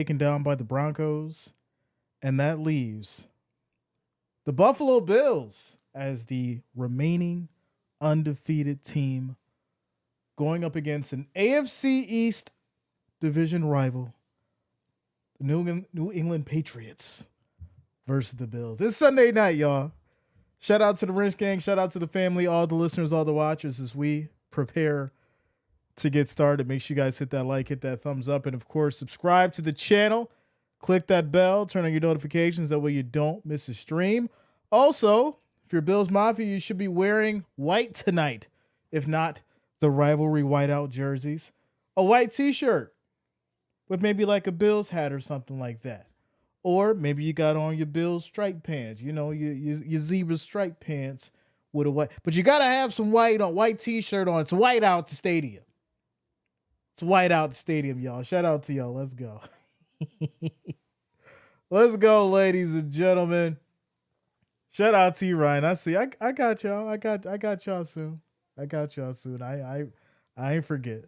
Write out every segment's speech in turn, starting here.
taken down by the Broncos, and that leaves the Buffalo Bills as the remaining undefeated team going up against an AFC East division rival, the New England Patriots versus the Bills. It's Sunday night, y'all. Shout out to the Wrench Gang. Shout out to the family, all the listeners, all the watchers as we prepare to get started. Make sure you guys hit that like, hit that thumbs up, and of course, subscribe to the channel. Click that bell, turn on your notifications. That way you don't miss a stream. Also, if you're Bills Mafia, you should be wearing white tonight. If not, the Rivalry whiteout jerseys. A white t-shirt with maybe like a Bills hat or something like that. Or maybe you got on your Bills stripe pants, your zebra stripe pants with a white. But you got to have some white t-shirt on. It's white out the stadium. It's white out the stadium, y'all. Shout out to y'all. Let's go. Let's go, ladies and gentlemen. Shout out to you, Ryan. I see. I got y'all. I got y'all soon. I ain't forget.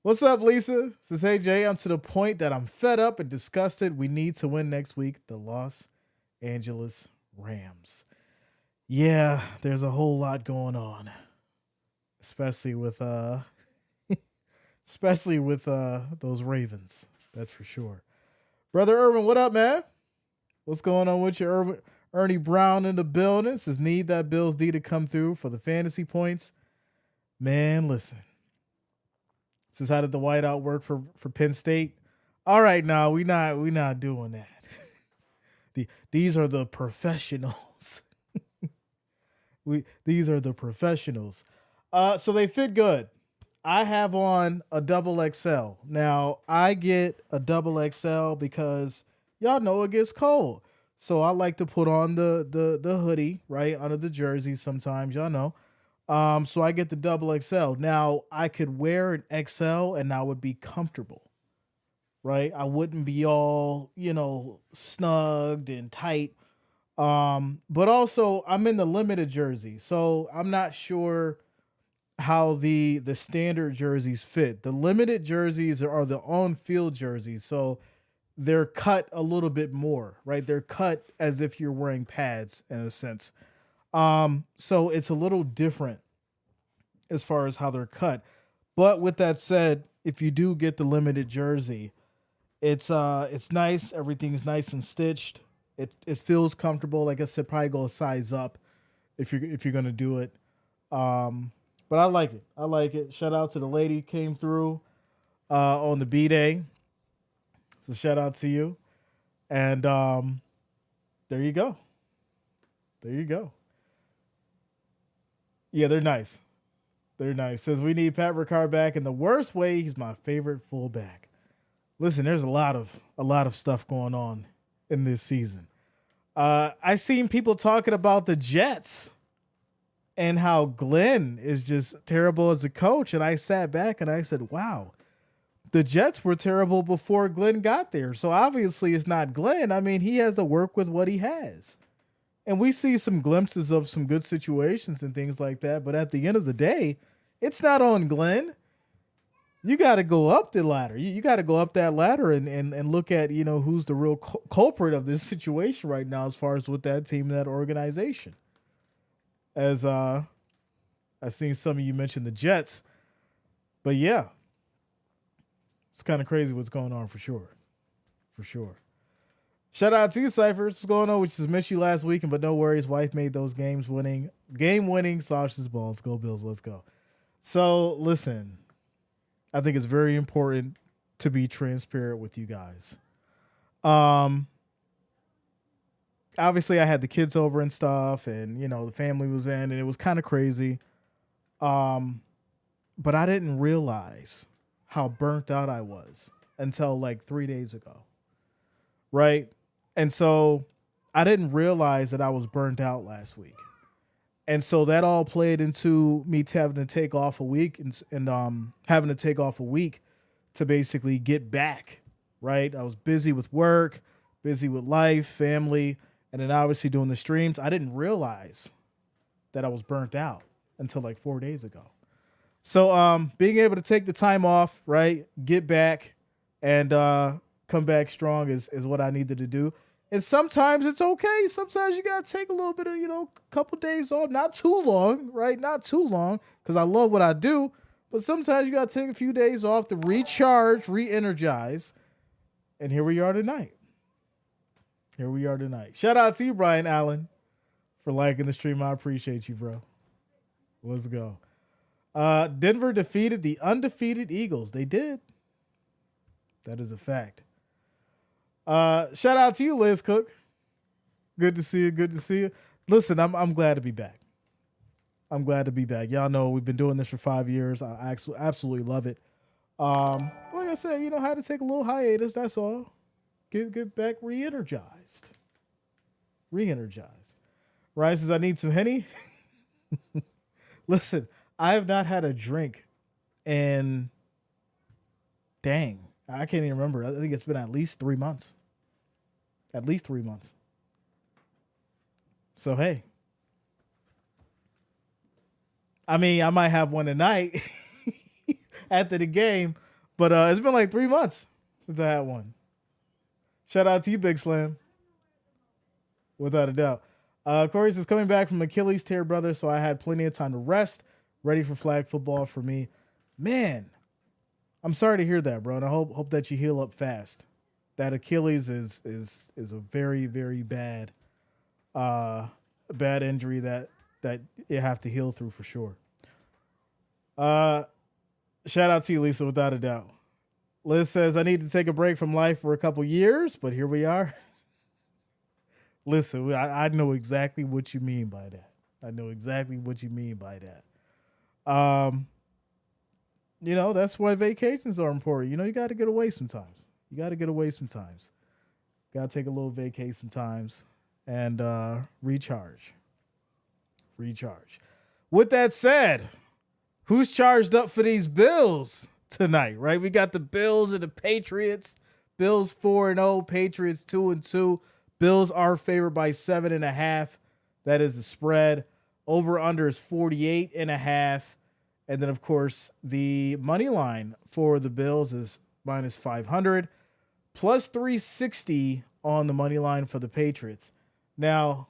What's up, Lisa? Says, hey, Jay, I'm to the point that I'm fed up and disgusted. We need to win next week. The Los Angeles Rams. Yeah, there's a whole lot going on. Especially with those Ravens. That's for sure. Brother Irvin, what up, man? What's going on with you, Ernie Brown in the building? Says, need that Bills D to come through for the fantasy points. Man, listen. Says, how did the whiteout work for Penn State? All right, now we not doing that. These are the professionals. These are the professionals. So they fit good. I have on a double XL. Now, I get a double XL because y'all know it gets cold. So I like to put on the hoodie, right, under the jersey sometimes, y'all know. So I get the double XL. Now, I could wear an XL and I would be comfortable, right? I wouldn't be all, snugged and tight. But also, I'm in the limited jersey, so I'm not sure how the standard jerseys fit. The limited jerseys are the on-field jerseys, so they're cut a little bit more, right? They're cut as if you're wearing pads in a sense. So it's a little different as far as how they're cut. But with that said, if you do get the limited jersey, it's nice. Everything's nice and stitched. It feels comfortable. Like I said, probably go a size up if you're gonna do it. But I like it. Shout out to the lady who came through on the B-Day. So shout out to you. And there you go. Yeah, they're nice. Says we need Pat Ricard back in the worst way. He's my favorite fullback. Listen, there's a lot of stuff going on in this season. I seen people talking about the Jets and how Glenn is just terrible as a coach. And I sat back and I said, wow, the Jets were terrible before Glenn got there. So obviously it's not Glenn. I mean, he has to work with what he has. And we see some glimpses of some good situations and things like that. But at the end of the day, it's not on Glenn. You got to go up the ladder. You got to go up that ladder and look at, who's the real culprit of this situation right now as far as with that team and that organization. As I seen some of you mention the Jets. But yeah, it's kind of crazy what's going on for sure. Shout out to you, Cyphers. What's going on? Which is missed you last weekend, but no worries. Wife made those game-winning sausage balls. Go Bills. Let's go. So listen, I think it's very important to be transparent with you guys. Obviously I had the kids over and stuff and, the family was in and it was kind of crazy. But I didn't realize how burnt out I was until like 3 days ago. Right. And so I didn't realize that I was burnt out last week. And so that all played into me having to take off a week and having to take off a week to basically get back. Right. I was busy with work, busy with life, family, and then obviously doing the streams. I didn't realize that I was burnt out until like 4 days ago. So being able to take the time off, right, get back and come back strong is what I needed to do. And sometimes it's okay. Sometimes you gotta take a little bit of, a couple days off, not too long, right? Not too long, because I love what I do. But sometimes you gotta take a few days off to recharge, re-energize. And here we are tonight. Shout out to you, Brian Allen, for liking the stream. I appreciate you, bro. Let's go. Denver defeated the undefeated Eagles. They did. That is a fact. Shout out to you, Liz Cook. Good to see you. Listen, I'm glad to be back. Y'all know we've been doing this for 5 years. I absolutely love it. Like I said, I had to take a little hiatus. That's all. Get back re-energized. Ryan says, I need some Henny. Listen, I have not had a drink in, dang, I can't even remember. I think it's been at least 3 months. So, hey. I mean, I might have one tonight after the game, but it's been like 3 months since I had one. Shout out to you, Big Slam. Without a doubt. Corey says, coming back from Achilles tear, brother, so I had plenty of time to rest. Ready for flag football for me. Man, I'm sorry to hear that, bro, and I hope that you heal up fast. That Achilles is a very, very bad injury that you have to heal through for sure. Shout out to you, Lisa, without a doubt. Liz says, I need to take a break from life for a couple years, but here we are. Listen, I know exactly what you mean by that. That's why vacations are important. You got to get away sometimes. Got to take a little vacation sometimes and recharge. With that said, who's charged up for these Bills tonight, right? We got the Bills and the Patriots. Bills 4-0, Patriots 2-2. Bills are favored by 7.5. That is the spread. Over under is 48.5. And then, of course, the money line for the Bills is minus 500, plus 360 on the money line for the Patriots. Now,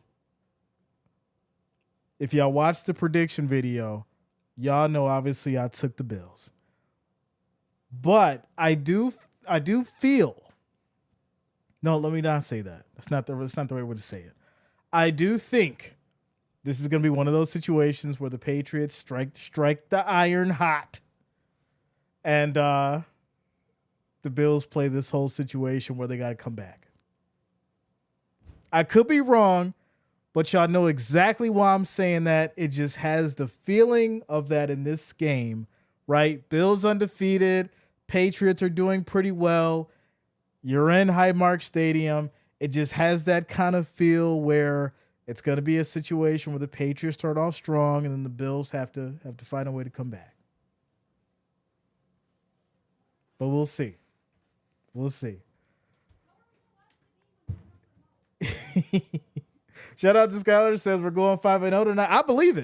if y'all watched the prediction video, y'all know obviously I took the Bills. But I do feel. No, let me not say that. That's not the right way to say it. I do think this is going to be one of those situations where the Patriots strike the iron hot, and the Bills play this whole situation where they got to come back. I could be wrong, but y'all know exactly why I'm saying that. It just has the feeling of that in this game, right? Bills undefeated. Patriots are doing pretty well. You're in Highmark Stadium. It just has that kind of feel where it's going to be a situation where the Patriots start off strong and then the Bills have to find a way to come back. But we'll see. Shout out to Skylar, says we're going 5-0 tonight. I believe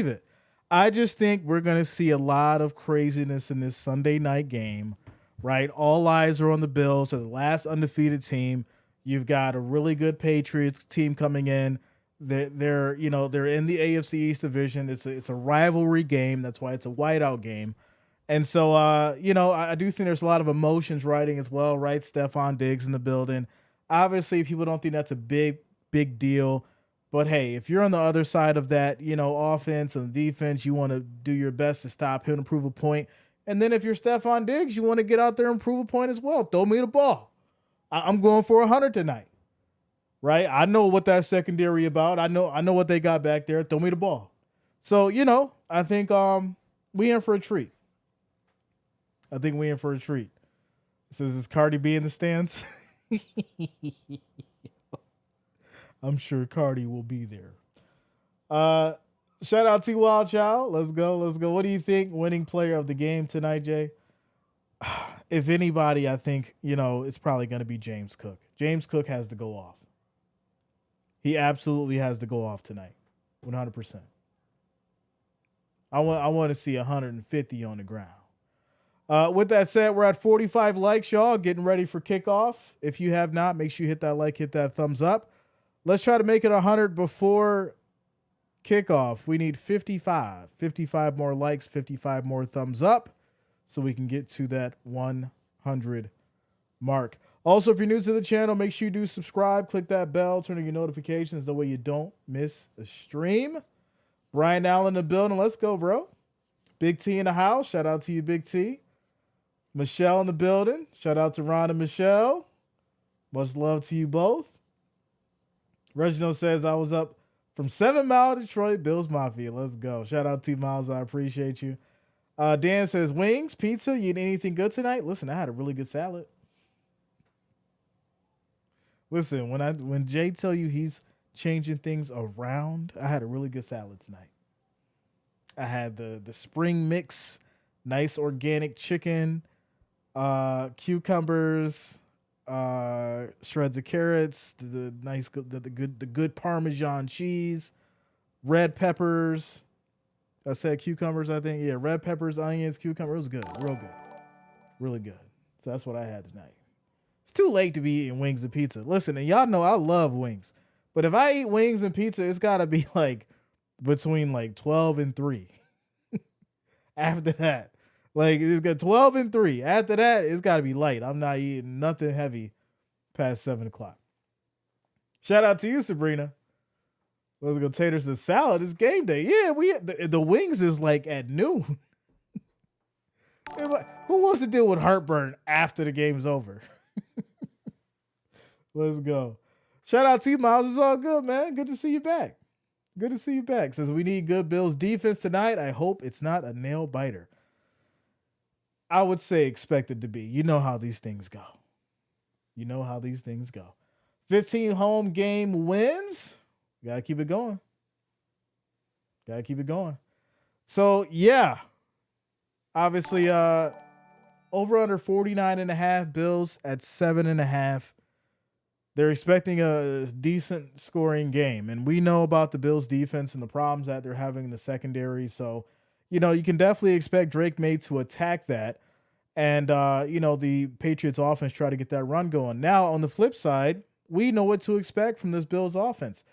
it. I just think we're going to see a lot of craziness in this Sunday night game, right? All eyes are on the Bills. They're the last undefeated team. You've got a really good Patriots team coming in. They're in the AFC East division. It's a rivalry game. That's why it's a whiteout game. And so, I do think there's a lot of emotions riding as well, right? Stephon Diggs in the building. Obviously, people don't think that's a big deal. But, hey, if you're on the other side of that, offense and defense, you want to do your best to stop him and prove a point. And then if you're Stephon Diggs, you want to get out there and prove a point as well. Throw me the ball. I'm going for 100 tonight, right? I know what that secondary about. I know what they got back there. Throw me the ball. So, I think we in for a treat. It says, is Cardi B in the stands? I'm sure Cardi will be there. Shout out to Wild Child. Let's go. What do you think? Winning player of the game tonight, Jay? If anybody, I think, it's probably going to be James Cook. James Cook has to go off. He absolutely has to go off tonight. 100%. I want to see 150 on the ground. With that said, we're at 45 likes, y'all. Getting ready for kickoff. If you have not, make sure you hit that like, hit that thumbs up. Let's try to make it 100 before kickoff. We need 55. 55 more likes, 55 more thumbs up so we can get to that 100 mark. Also, if you're new to the channel, make sure you do subscribe. Click that bell, turn on your notifications. That way you don't miss a stream. Brian Allen in the building. Let's go, bro. Big T in the house. Shout out to you, Big T. Michelle in the building. Shout out to Ron and Michelle. Much love to you both. Reginald says, I was up from 7 Mile, Detroit, Bills Mafia. Let's go. Shout out to Miles. I appreciate you. Dan says, wings, pizza, you eat anything good tonight? Listen, I had a really good salad. Listen, when Jay tell you he's changing things around, I had a really good salad tonight. I had the spring mix, nice organic chicken, cucumbers, shreds of carrots, the good Parmesan cheese, red peppers. I said cucumbers, I think. Yeah, red peppers, onions, cucumber. It was good, real good, really good. So that's what I had tonight. It's too late to be eating wings and pizza. Listen, and y'all know I love wings, but if I eat wings and pizza, it's got to be like between like 12 and 3. After that, like it's got 12 and 3. After that, it's got to be light. I'm not eating nothing heavy past 7 o'clock. Shout out to you, Sabrina. Let's go. Taters and salad. It's game day. Yeah, the wings is like at noon. Who wants to deal with heartburn after the game's over? Let's go. Shout out to you, Miles. It's all good, man. Good to see you back. Good to see you back. Says we need good Bills defense tonight. I hope it's not a nail biter. I would say expect it to be. You know how these things go. 15 home game wins. Gotta keep it going. So yeah, obviously, over under 49.5, Bills at 7.5. They're expecting a decent scoring game, and we know about the Bills defense and the problems that they're having in the secondary. So, you can definitely expect Drake May to attack that. And, the Patriots offense try to get that run going. Now, on the flip side, we know what to expect from this Bills offense.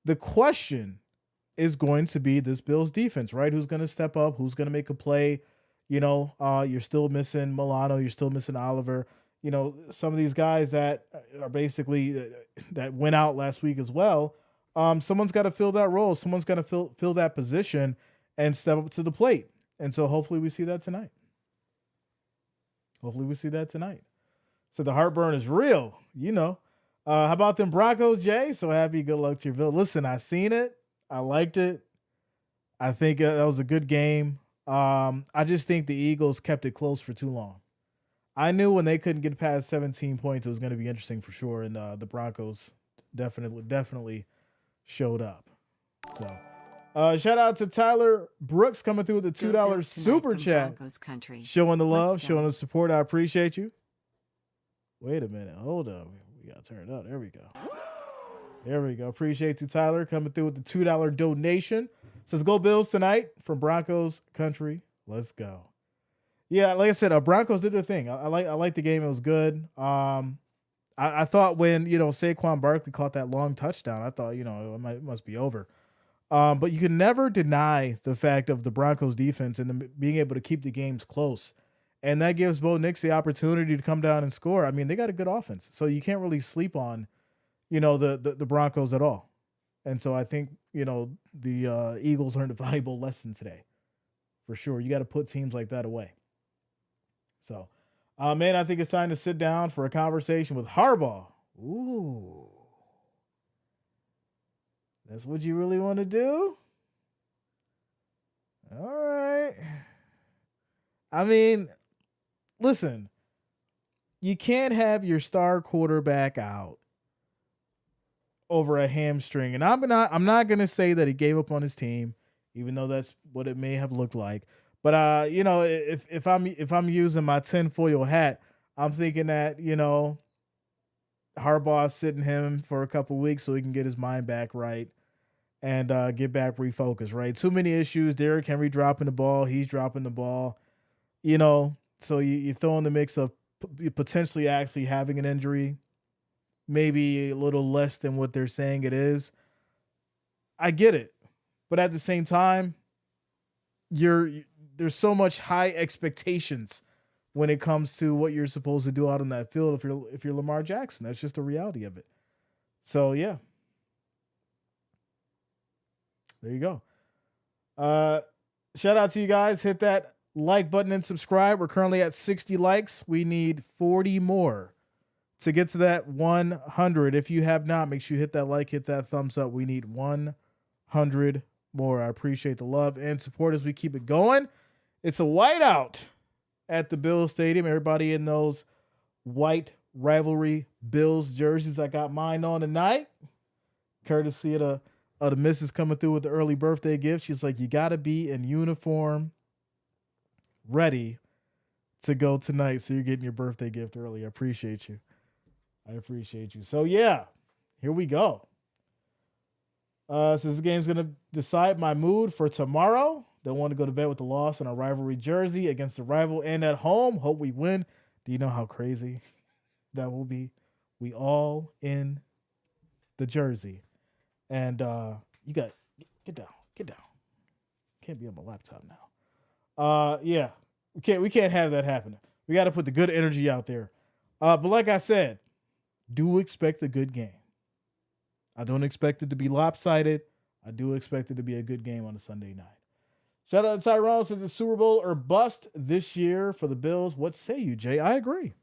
The question is going to be this Bills defense, right? Who's going to step up? Who's going to make a play? You're still missing Milano. You're still missing Oliver. Some of these guys that are basically that went out last week as well. Someone's got to fill that role. Someone's got to fill that position and step up to the plate. And so hopefully we see that tonight. So the heartburn is real, How about them Broncos, Jay? So happy, good luck to your Bill. Listen, I seen it. I liked it. I think that was a good game. I just think the Eagles kept it close for too long. I knew when they couldn't get past 17 points, it was going to be interesting for sure. And the Broncos definitely showed up. So shout out to Tyler Brooks coming through with the $2 super chat. Showing the love, showing the support. I appreciate you. Wait a minute. Hold up. We got to turn it up. There we go. Appreciate you, Tyler, coming through with the $2 donation. Says go Bills tonight from Broncos country. Let's go. Yeah, like I said, Broncos did their thing. I like the game. It was good. I thought when Saquon Barkley caught that long touchdown, I thought it must be over. But you can never deny the fact of the Broncos defense and being able to keep the games close, and that gives Bo Nix the opportunity to come down and score. I mean, they got a good offense, so you can't really sleep on the Broncos at all. And so I think the Eagles learned a valuable lesson today, for sure. You got to put teams like that away. So, man, I think it's time to sit down for a conversation with Harbaugh. Ooh. That's what you really want to do? All right. I mean, listen, you can't have your star quarterback out over a hamstring. And I'm not going to say that he gave up on his team, even though that's what it may have looked like. But if I'm using my tinfoil hat, I'm thinking that Harbaugh's sitting him for a couple weeks so he can get his mind back right and get back refocused. Right, too many issues. Derrick Henry dropping the ball, he's dropping the ball. So you throw in the mix of potentially actually having an injury, maybe a little less than what they're saying it is. I get it. But at the same time, you're there's so much high expectations when it comes to what you're supposed to do out on that field if you're Lamar Jackson. That's just the reality of it. So yeah, there you go. Uh Shout out to you guys. Hit that like button and subscribe. We're currently at 60 likes. We need 40 more to get to that 100. If you have not, make sure you hit that like, hit that thumbs up. We need 100 more. I appreciate the love and support as we keep it going. It's a whiteout at the Bills Stadium. Everybody in those white rivalry Bills jerseys. I got mine on tonight, courtesy of the missus coming through with the early birthday gift. She's like, you got to be in uniform, ready to go tonight. So you're getting your birthday gift early. I appreciate you. So yeah, here we go. So this game's going to decide my mood for tomorrow. Don't want to go to bed with the loss in a rivalry jersey against a rival and at home. Hope we win. Do you know how crazy that will be? We all in the jersey. And you got get down. Can't be on my laptop now. Yeah, we can't have that happening. We got to put the good energy out there. But like I said, do expect a good game. I don't expect it to be lopsided. I do expect it to be a good game on a Sunday night. Shout out to Tyrone, says the Super Bowl or bust this year for the Bills. What say you, Jay? I agree.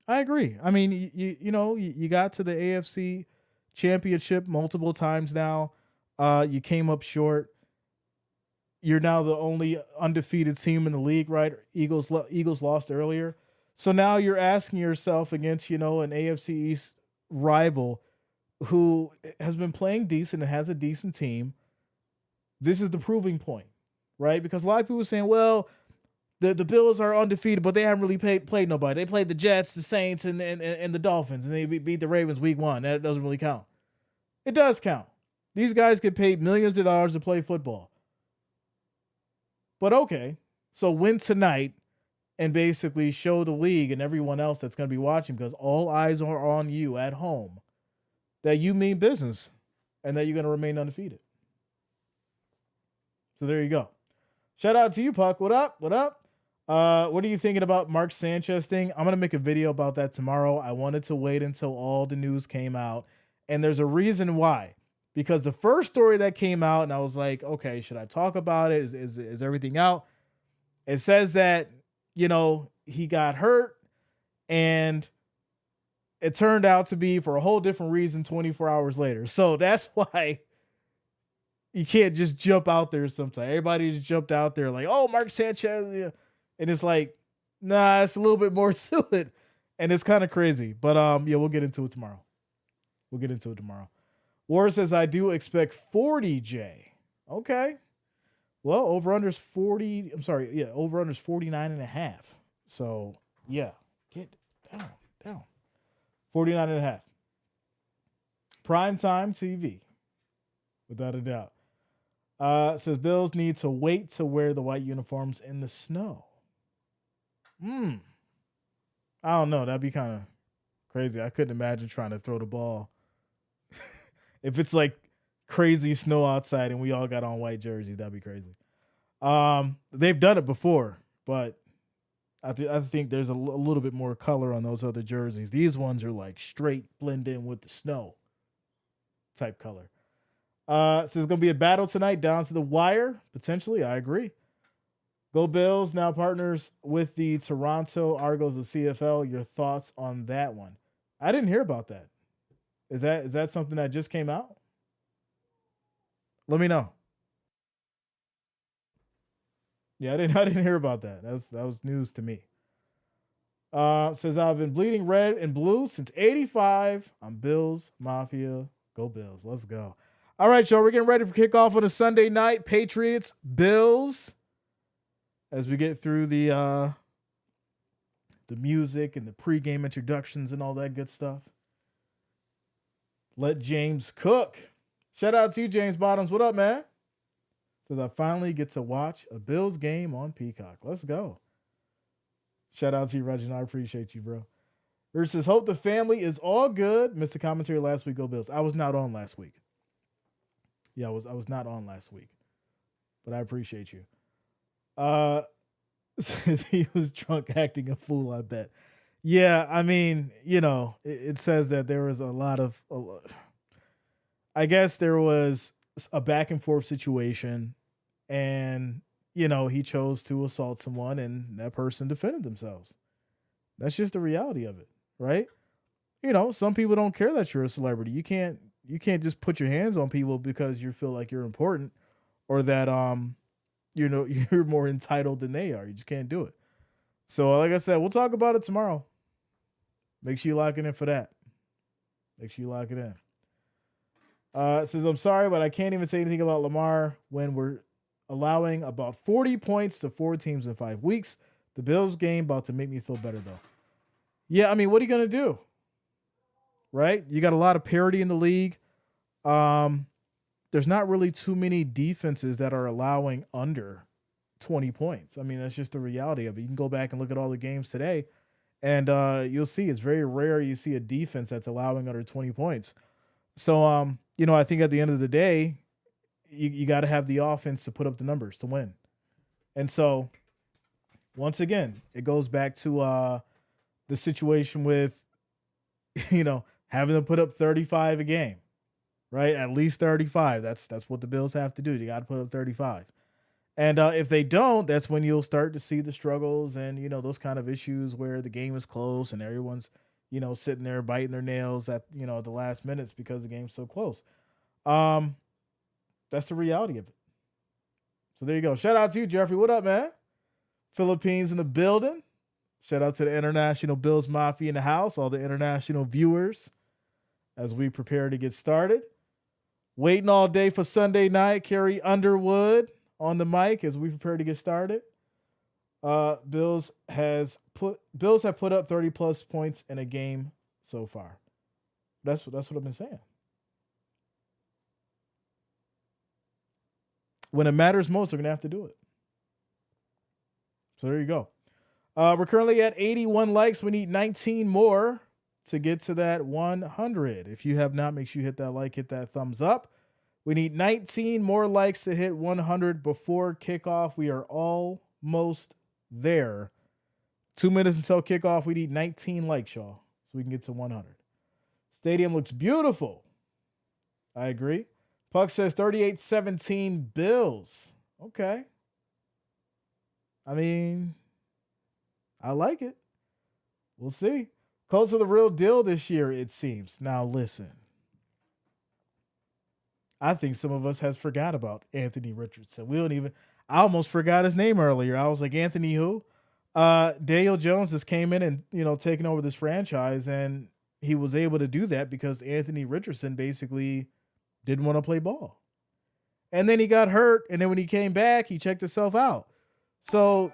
I mean, you got to the AFC Championship multiple times now. You came up short. You're now the only undefeated team in the league, right? Eagles lost earlier. So now you're asking yourself against, an AFC East rival who has been playing decent and has a decent team. This is the proving point, right? Because a lot of people are saying, well, the Bills are undefeated, but they haven't really played nobody. They played the Jets, the Saints, and the Dolphins, and they beat the Ravens week 1. That doesn't really count. It does count. These guys get paid millions of dollars to play football. But okay, so win tonight and basically show the league and everyone else that's going to be watching, because all eyes are on you at home, that you mean business and that you're going to remain undefeated. So there you go. Shout out to you, Puck. What up? What are you thinking about Mark Sanchez thing? I'm going to make a video about that tomorrow. I wanted to wait until all the news came out. And there's a reason why. Because the first story that came out, and I was like, okay, should I talk about it? Is everything out? It says that, he got hurt, and it turned out to be for a whole different reason 24 hours later. So that's why you can't just jump out there sometimes. Everybody just jumped out there like, oh, Mark Sanchez. Yeah. And it's like, nah, it's a little bit more to it. And it's kind of crazy. But we'll get into it tomorrow. War says, I do expect 40, J. Okay. Well, over-under's 40. I'm sorry. Yeah, over-under's 49.5. So, yeah. Get down. 49.5. Primetime TV. Without a doubt. Says Bills need to wait to wear the white uniforms in the snow. I don't know. That'd be kind of crazy. I couldn't imagine trying to throw the ball. If it's like crazy snow outside and we all got on white jerseys, that'd be crazy. They've done it before, but I think there's a little bit more color on those other jerseys. These ones are like straight blend in with the snow type color. So it's going to be a battle tonight down to the wire, potentially. I agree. Go Bills, now partners with the Toronto Argos of CFL. Your thoughts on that one? I didn't hear about that. Is that something that just came out? Let me know. Yeah, I didn't hear about that. That was news to me. Says I've been bleeding red and blue since '85. I'm Bills Mafia. Go Bills. Let's go. All right, y'all. We're getting ready for kickoff on a Sunday night. Patriots, Bills. As we get through the music and the pregame introductions and all that good stuff. Let James cook. Shout out to you, James Bottoms. What up, man? Says I finally get to watch a Bills game on Peacock. Let's go. Shout out to you, Reginald. I appreciate you, bro. Versus hope the family is all good. Missed the commentary last week. Go Bills. I was not on last week. Yeah, I was not on last week, but I appreciate you. Since he was drunk acting a fool, I bet. Yeah, I mean, it says that there was I guess there was a back and forth situation, and he chose to assault someone, and that person defended themselves. That's just the reality of it, right? Some people don't care that you're a celebrity. You can't just put your hands on people because you feel like you're important, or that you're more entitled than they are. You just can't do it. So like I said, we'll talk about it tomorrow. Make sure you lock it in for that. Make sure you lock it in. It says, I'm sorry, but I can't even say anything about Lamar when we're allowing about 40 points to 4 teams in 5 weeks. The Bills game about to make me feel better, though. Yeah, I mean, what are you going to do? Right? You got a lot of parity in the league. There's not really too many defenses that are allowing under 20 points. I mean, that's just the reality of it. You can go back and look at all the games today, and you'll see it's very rare you see a defense that's allowing under 20 points. So, I think at the end of the day, you got to have the offense to put up the numbers to win. And so, once again, it goes back to the situation with, having to put up 35 a game, right? At least 35. That's what the Bills have to do. They got to put up 35. And if they don't, that's when you'll start to see the struggles and, those kind of issues where the game is close and everyone's, sitting there biting their nails at, the last minutes because the game's so close. That's the reality of it. So there you go. Shout out to you, Jeffrey. What up, man? Philippines in the building. Shout out to the International Bills Mafia in the house, all the international viewers as we prepare to get started. Waiting all day for Sunday night. Carrie Underwood on the mic as we prepare to get started. Bills have put up 30 plus points in a game so far. That's what I've been saying. When it matters most, they're gonna have to do it. So there you go. We're currently at 81 likes. We need 19 more to get to that 100. If you have not, make sure you hit that like, hit that thumbs up. We need 19 more likes to hit 100 before kickoff. We are almost there. 2 minutes until kickoff. We need 19 likes, y'all, so we can get to 100. Stadium looks beautiful. I agree. Puck says 38-17 Bills. Okay. I mean, I like it. We'll see. Close to the real deal this year, it seems. Now, listen. I think some of us has forgot about Anthony Richardson. I almost forgot his name earlier. I was like, Anthony who? Daniel Jones just came in and, taking over this franchise, and he was able to do that because Anthony Richardson basically didn't want to play ball. And then he got hurt, and then when he came back, he checked himself out. So,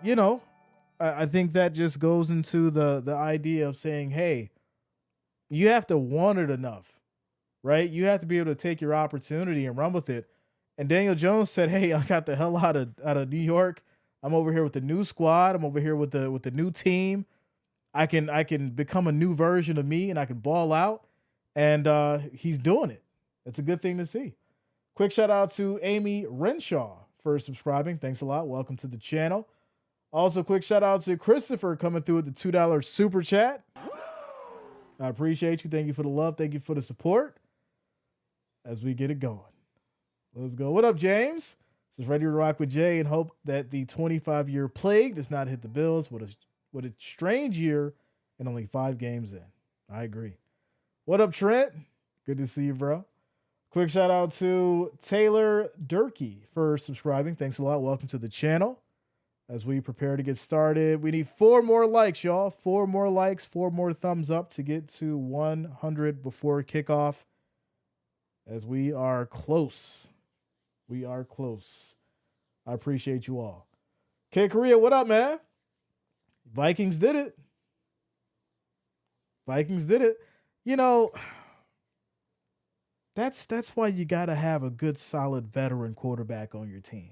I think that just goes into the idea of saying, hey, you have to want it enough, right? You have to be able to take your opportunity and run with it. And Daniel Jones said, hey, I got the hell out of New York. I'm over here with the new squad. I'm over here with the new team. I can become a new version of me, and I can ball out. And he's doing it. It's a good thing to see. Quick shout out to Amy Renshaw for subscribing. Thanks a lot. Welcome to the channel. Also, quick shout out to Christopher coming through with the $2 super chat. I appreciate you. Thank you for the love. Thank you for the support as we get it going. Let's go. What up, James? This is Ready to Rock with Jay and hope that the 25-year plague does not hit the Bills. What a strange year and only 5 games in. I agree. What up, Trent? Good to see you, bro. Quick shout out to Taylor Durkee for subscribing. Thanks a lot. Welcome to the channel. As we prepare to get started, we need 4 more likes, y'all. 4 more likes, 4 more thumbs up to get to 100 before kickoff. As we are close. We are close. I appreciate you all. K Korea, what up, man? Vikings did it. Vikings did it. That's why you got to have a good, solid veteran quarterback on your team.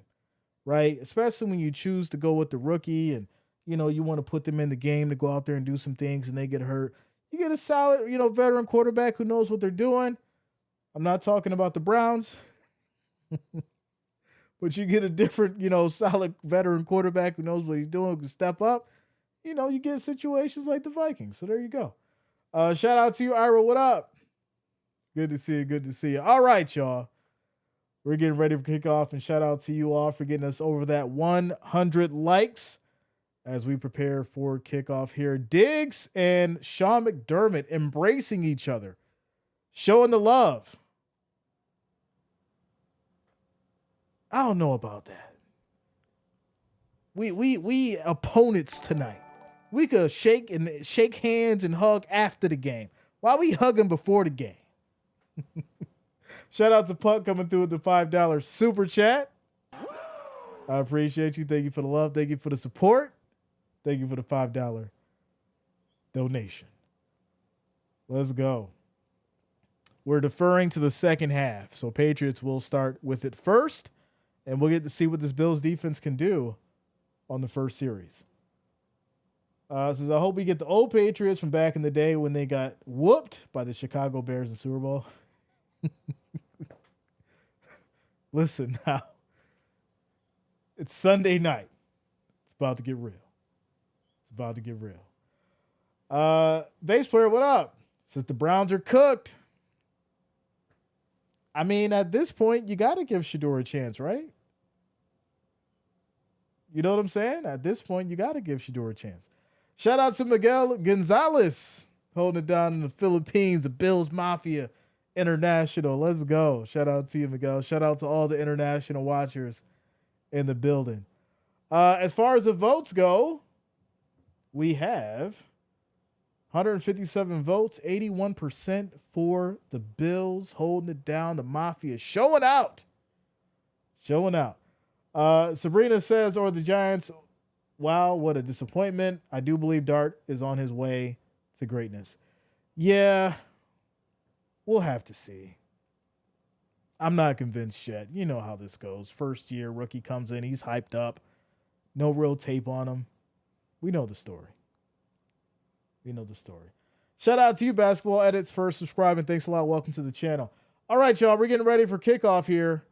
right? Especially when you choose to go with the rookie and, you want to put them in the game to go out there and do some things and they get hurt. You get a solid, veteran quarterback who knows what they're doing. I'm not talking about the Browns, but you get a different, solid veteran quarterback who knows what he's doing, who can step up. You get situations like the Vikings. So there you go. Shout out to you, Ira. What up? Good to see you. Good to see you. All right, y'all. We're getting ready for kickoff, and shout out to you all for getting us over that 100 likes as we prepare for kickoff here. Diggs and Sean McDermott embracing each other, showing the love. I don't know about that. We opponents tonight. We could shake hands and hug after the game. Why we hugging before the game? Shout out to Puck coming through with the $5 super chat. I appreciate you. Thank you for the love. Thank you for the support. Thank you for the $5 donation. Let's go. We're deferring to the second half. So Patriots will start with it first, and we'll get to see what this Bills defense can do on the first series. Says, I hope we get the old Patriots from back in the day when they got whooped by the Chicago Bears in Super Bowl. Listen now. It's Sunday night. It's about to get real. It's about to get real. Bass player, what up? Says the Browns are cooked. I mean, at this point, you got to give Shador a chance, right? You know what I'm saying? At this point, you got to give Shador a chance. Shout out to Miguel Gonzalez holding it down in the Philippines, the Bills Mafia International. Let's go. Shout out to you, Miguel. Shout out to all the international watchers in the building. As far as the votes go, we have 157 votes, 81% for the Bills holding it down. The Mafia showing out. Showing out. Sabrina says, or the Giants, wow, what a disappointment. I do believe Dart is on his way to greatness. Yeah, we'll have to see. I'm not convinced yet. You know how this goes. First year, rookie comes in, he's hyped up. No real tape on him. We know the story. We know the story. Shout out to you, Basketball Edits, for subscribing. Thanks a lot. Welcome to the channel. All right, y'all, we're getting ready for kickoff here.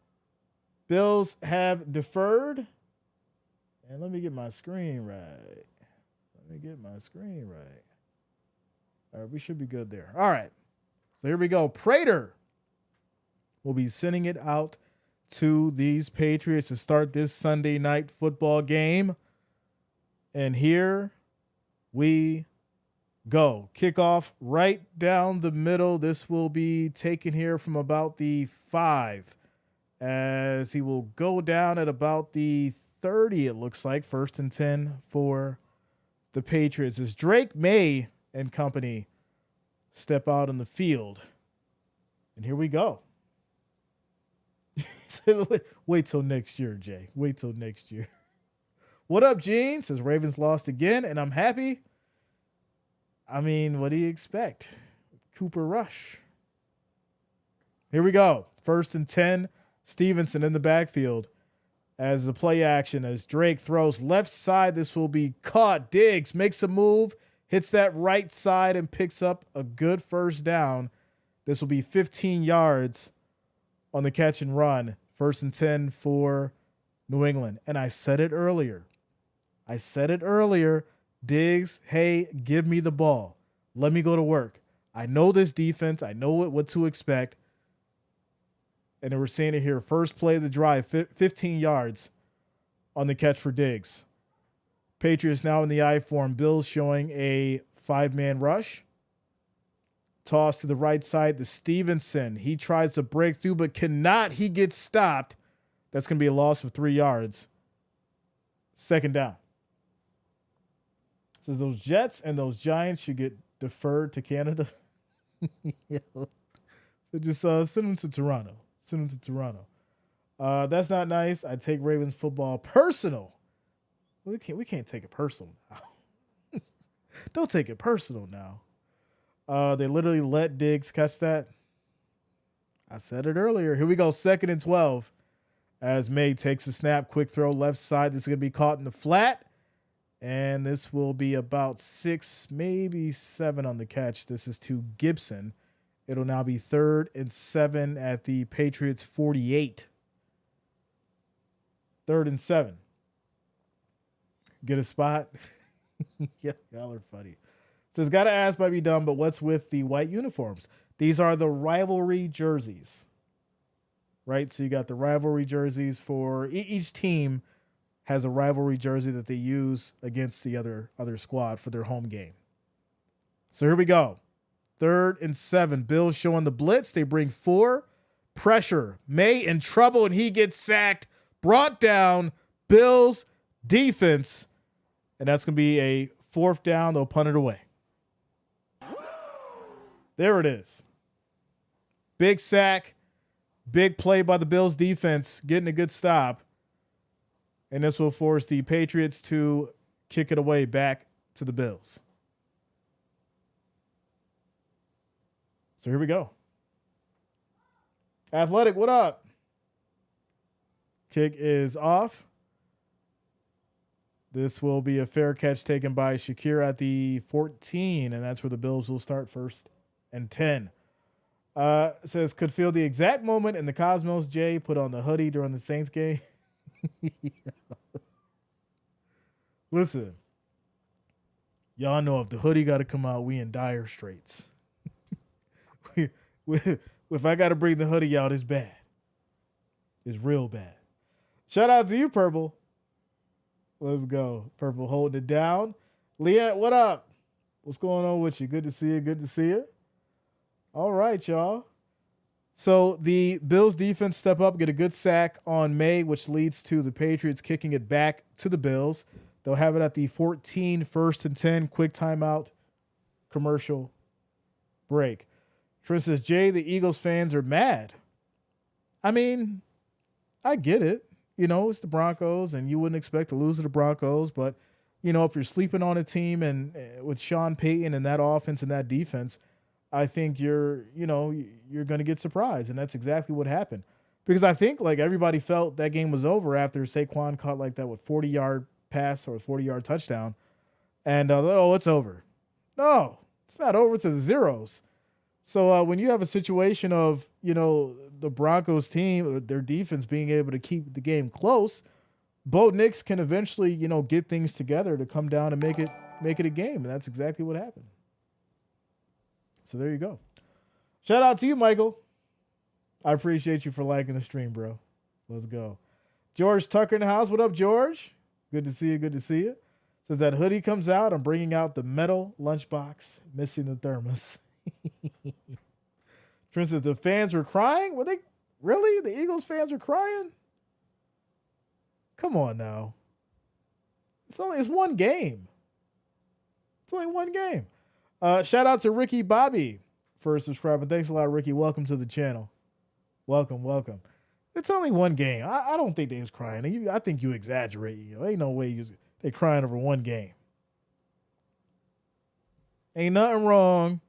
Bills have deferred. And let me get my screen right. All right, we should be good there. All right. So here we go. Prater will be sending it out to these Patriots to start this Sunday night football game. And here we go. Kickoff right down the middle. This will be taken here from about the 5, as he will go down at about the 30, it looks like. 1st and 10 for the Patriots as Drake May and company step out on the field. And here we go. Wait till next year, Jay. Wait till next year. What up, Gene? Says Ravens lost again, and I'm happy. I mean, what do you expect? Cooper Rush. Here we go. 1st and 10. Stevenson in the backfield as the play action as Drake throws left side. This will be caught. Diggs makes a move, hits that right side and picks up a good first down. This will be 15 yards on the catch and run. 1st and 10 for New England. And I said it earlier. Diggs, hey, give me the ball. Let me go to work. I know this defense. I know what to expect. And then we're seeing it here. First play of the drive, 15 yards on the catch for Diggs. Patriots now in the I form. Bills showing a 5-man rush. Toss to the right side to Stevenson. He tries to break through but cannot. He gets stopped. That's going to be a loss of 3 yards. 2nd down. Says those Jets and those Giants should get deferred to Canada. So just send them to Toronto. That's not nice. I take Ravens football personal. We can't take it personal now. Don't take it personal now. They literally let Diggs catch that. I said it earlier. Here we go. 2nd and 12 as May takes a snap, quick throw left side. This is going to be caught in the flat. And this will be about 6, maybe 7 on the catch. This is to Gibson. It'll now be 3rd and 7 at the Patriots 48. 3rd and 7. Get a spot? Yeah, y'all are funny. Says, gotta ask, might be dumb, but what's with the white uniforms? These are the rivalry jerseys, right? So you got the rivalry jerseys for each team has a rivalry jersey that they use against the other squad for their home game. So here we go. 3rd and 7. Bills showing the blitz. They bring 4. Pressure. May in trouble, and he gets sacked. Brought down. Bills defense. And that's going to be a 4th down. They'll punt it away. There it is. Big sack. Big play by the Bills defense. Getting a good stop. And this will force the Patriots to kick it away back to the Bills. So here we go. Athletic, what up? Kick is off. This will be a fair catch taken by Shakir at the 14, and that's where the Bills will start 1st and 10. It says, could feel the exact moment in the Cosmos J put on the hoodie during the Saints game. Listen, y'all know if the hoodie got to come out, we in dire straits. If I got to bring the hoodie out, it's bad. It's real bad. Shout out to you, Purple. Let's go. Purple holding it down. Leah, what up? What's going on with you? Good to see you. Good to see you. All right, y'all. So the Bills defense step up, get a good sack on May, which leads to the Patriots kicking it back to the Bills. They'll have it at the 14, 1st and 10, quick timeout, commercial break. Trent says, Jay, the Eagles fans are mad. I mean, I get it. You know, it's the Broncos, and you wouldn't expect to lose to the Broncos. But, you know, if you're sleeping on a team and with Sean Payton and that offense and that defense, I think you're going to get surprised. And that's exactly what happened. Because I think, like, everybody felt that game was over after Saquon caught, like, that 40-yard pass or 40-yard touchdown. And, it's over. No, it's not over to the zeros. So when you have a situation of, the Broncos team, their defense being able to keep the game close, Bo Nix can eventually, get things together to come down and make it a game. And that's exactly what happened. So there you go. Shout out to you, Michael. I appreciate you for liking the stream, bro. Let's go. George Tucker in the house. What up, George? Good to see you. Good to see you. Says that hoodie comes out. I'm bringing out the metal lunchbox, missing the thermos. Trent says the fans were crying. Were they really? The Eagles fans were crying? Come on now. It's one game. It's only one game. Shout out to Ricky Bobby for subscribing. Thanks a lot, Ricky. Welcome to the channel. Welcome. It's only one game. I don't think they was crying. I think you exaggerate. Ain't no way they crying over one game. Ain't nothing wrong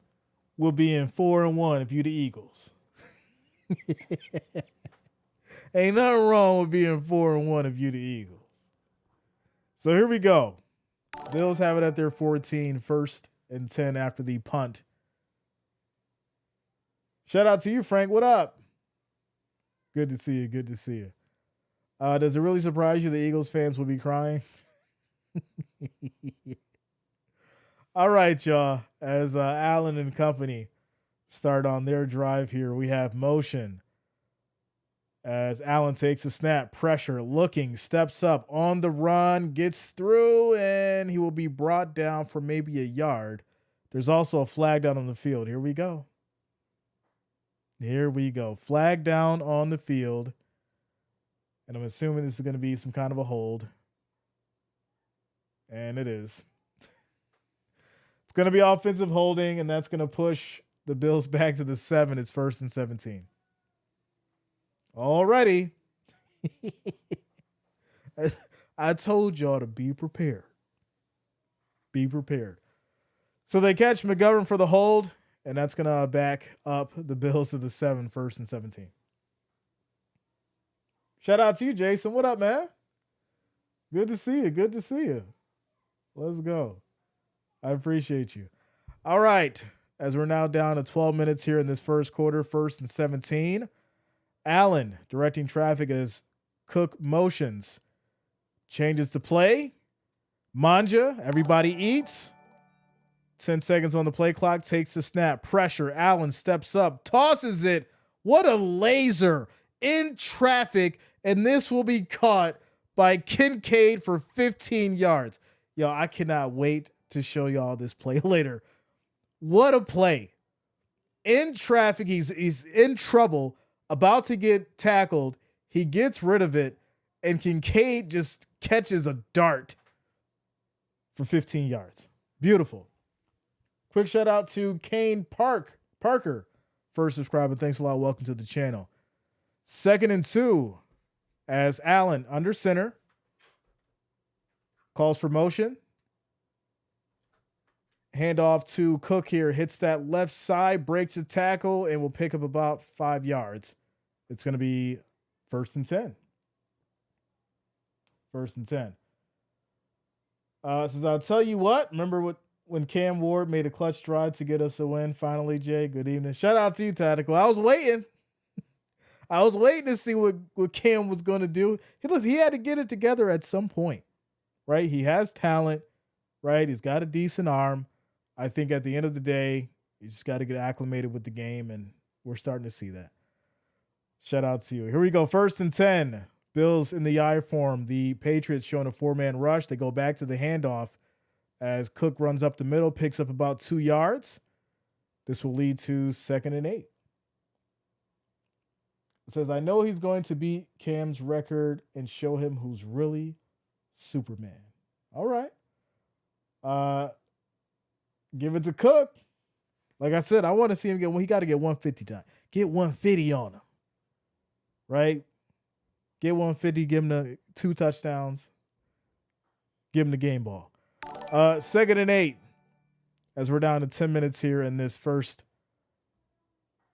with being 4-1 if you the Eagles. Ain't nothing wrong with being 4-1 if you the Eagles. So here we go. Bills have it at their 14, 1st and 10 after the punt. Shout out to you, Frank. What up? Good to see you. Good to see you. Does it really surprise you the Eagles fans will be crying? All right, y'all. As Allen and company start on their drive here, we have motion. As Allen takes a snap, pressure, looking, steps up on the run, gets through, and he will be brought down for maybe a yard. There's also a flag down on the field. Here we go. Here we go. Flag down on the field. And I'm assuming this is going to be some kind of a hold. And it is. It's going to be offensive holding, and that's going to push the Bills back to the 7. It's 1st and 17. Alrighty. I told y'all to be prepared. Be prepared. So they catch McGovern for the hold, and that's going to back up the Bills to the 7, 1st and 17. Shout out to you, Jason. What up, man? Good to see you. Good to see you. Let's go. I appreciate you. All right. As we're now down to 12 minutes here in this first quarter, 1st and 17. Allen directing traffic as Cook motions. Changes to play. Manja, everybody eats. 10 seconds on the play clock, takes the snap. Pressure. Allen steps up, tosses it. What a laser in traffic. And this will be caught by Kincaid for 15 yards. Yo, I cannot wait to show y'all this play later. What a play. In traffic, he's in trouble, about to get tackled. He gets rid of it, and Kincaid just catches a dart for 15 yards. Beautiful. Quick shout out to Kane Parker, first subscriber. Thanks a lot. Welcome to the channel. 2nd and 2 as Allen under center. Calls for motion. Handoff to Cook here. Hits that left side, breaks a tackle, and will pick up about 5 yards. It's going to be 1st and 10. 1st and 10. Says, I'll tell you what. Remember when Cam Ward made a clutch drive to get us a win? Finally, Jay. Good evening. Shout out to you, Tactical. I was waiting. I was waiting to see what Cam was going to do. He had to get it together at some point, right? He has talent, right? He's got a decent arm. I think at the end of the day, you just got to get acclimated with the game, and we're starting to see that. Shout out to you. Here we go. 1st and 10. Bills in the I form. The Patriots showing a 4-man rush. They go back to the handoff as Cook runs up the middle, picks up about 2 yards. This will lead to 2nd and 8. It says, I know he's going to beat Cam's record and show him who's really Superman. All right. Give it to Cook. Like I said, I want to see him he got to get 150 time. Get 150 on him. Right? Get 150, give him the 2 touchdowns. Give him the game ball. 2nd and 8. As we're down to 10 minutes here in this first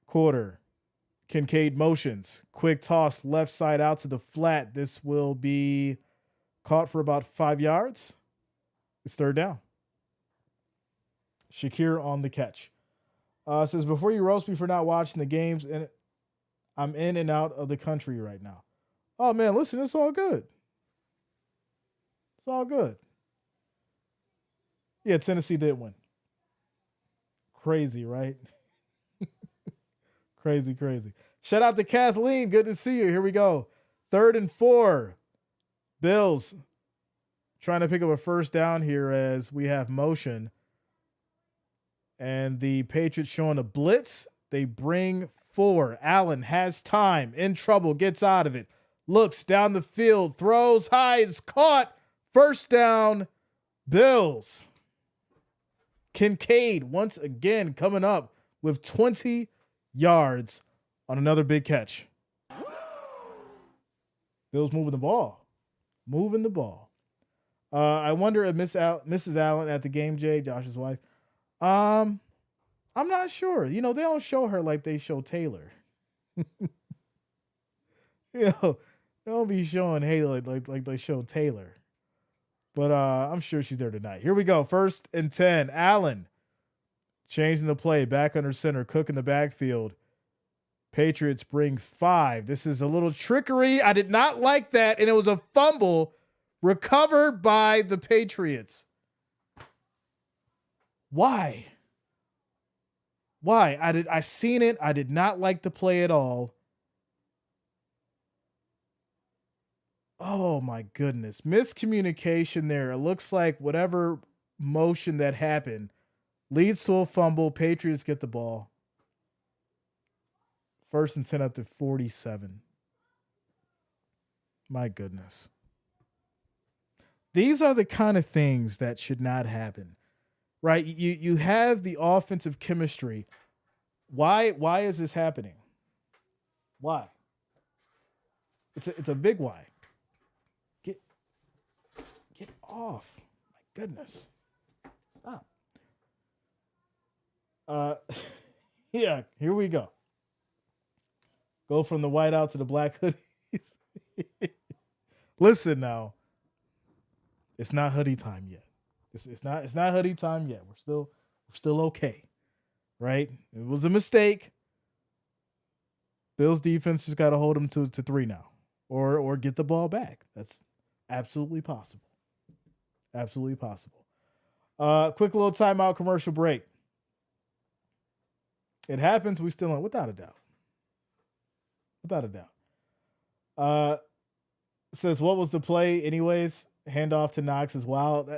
quarter. Kincaid motions. Quick toss left side out to the flat. This will be caught for about 5 yards. It's 3rd down. Shakir on the catch. Says, before you roast me for not watching the games, and I'm in and out of the country right now. Oh, man, listen, it's all good. It's all good. Yeah, Tennessee did win. Crazy, right? Crazy. Shout out to Kathleen. Good to see you. Here we go. 3rd and 4. Bills trying to pick up a 1st down here as we have motion. And the Patriots showing a blitz. They bring 4. Allen has time. In trouble. Gets out of it. Looks down the field. Throws high. Is caught. 1st down. Bills. Kincaid once again coming up with 20 yards on another big catch. Bills moving the ball. I wonder if Mrs. Allen at the game, Jay, Josh's wife. I'm not sure. They don't show her like they show Taylor. They don't be showing Haley like they show Taylor. But I'm sure she's there tonight. Here we go. 1st and 10. Allen changing the play. Back under center. Cook in the backfield. Patriots bring 5. This is a little trickery. I did not like that. And it was a fumble recovered by the Patriots. Why? I seen it. I did not like the play at all. Oh my goodness. Miscommunication there. It looks like whatever motion that happened leads to a fumble. Patriots get the ball. 1st and 10 up to 47. My goodness. These are the kind of things that should not happen. Right? You have the offensive chemistry. Why is this happening? Why? It's a big why. Get off. My goodness. Stop. Yeah, here we go. Go from the white out to the black hoodies. Listen now, it's not hoodie time yet. It's not hoodie time yet. We're still okay, right? It was a mistake. Bills defense has got to hold them to 3 now, or get the ball back. That's absolutely possible. Absolutely possible. Quick little timeout commercial break. It happens. We still on, without a doubt. Without a doubt. Says, what was the play anyways? Handoff to Knox as well.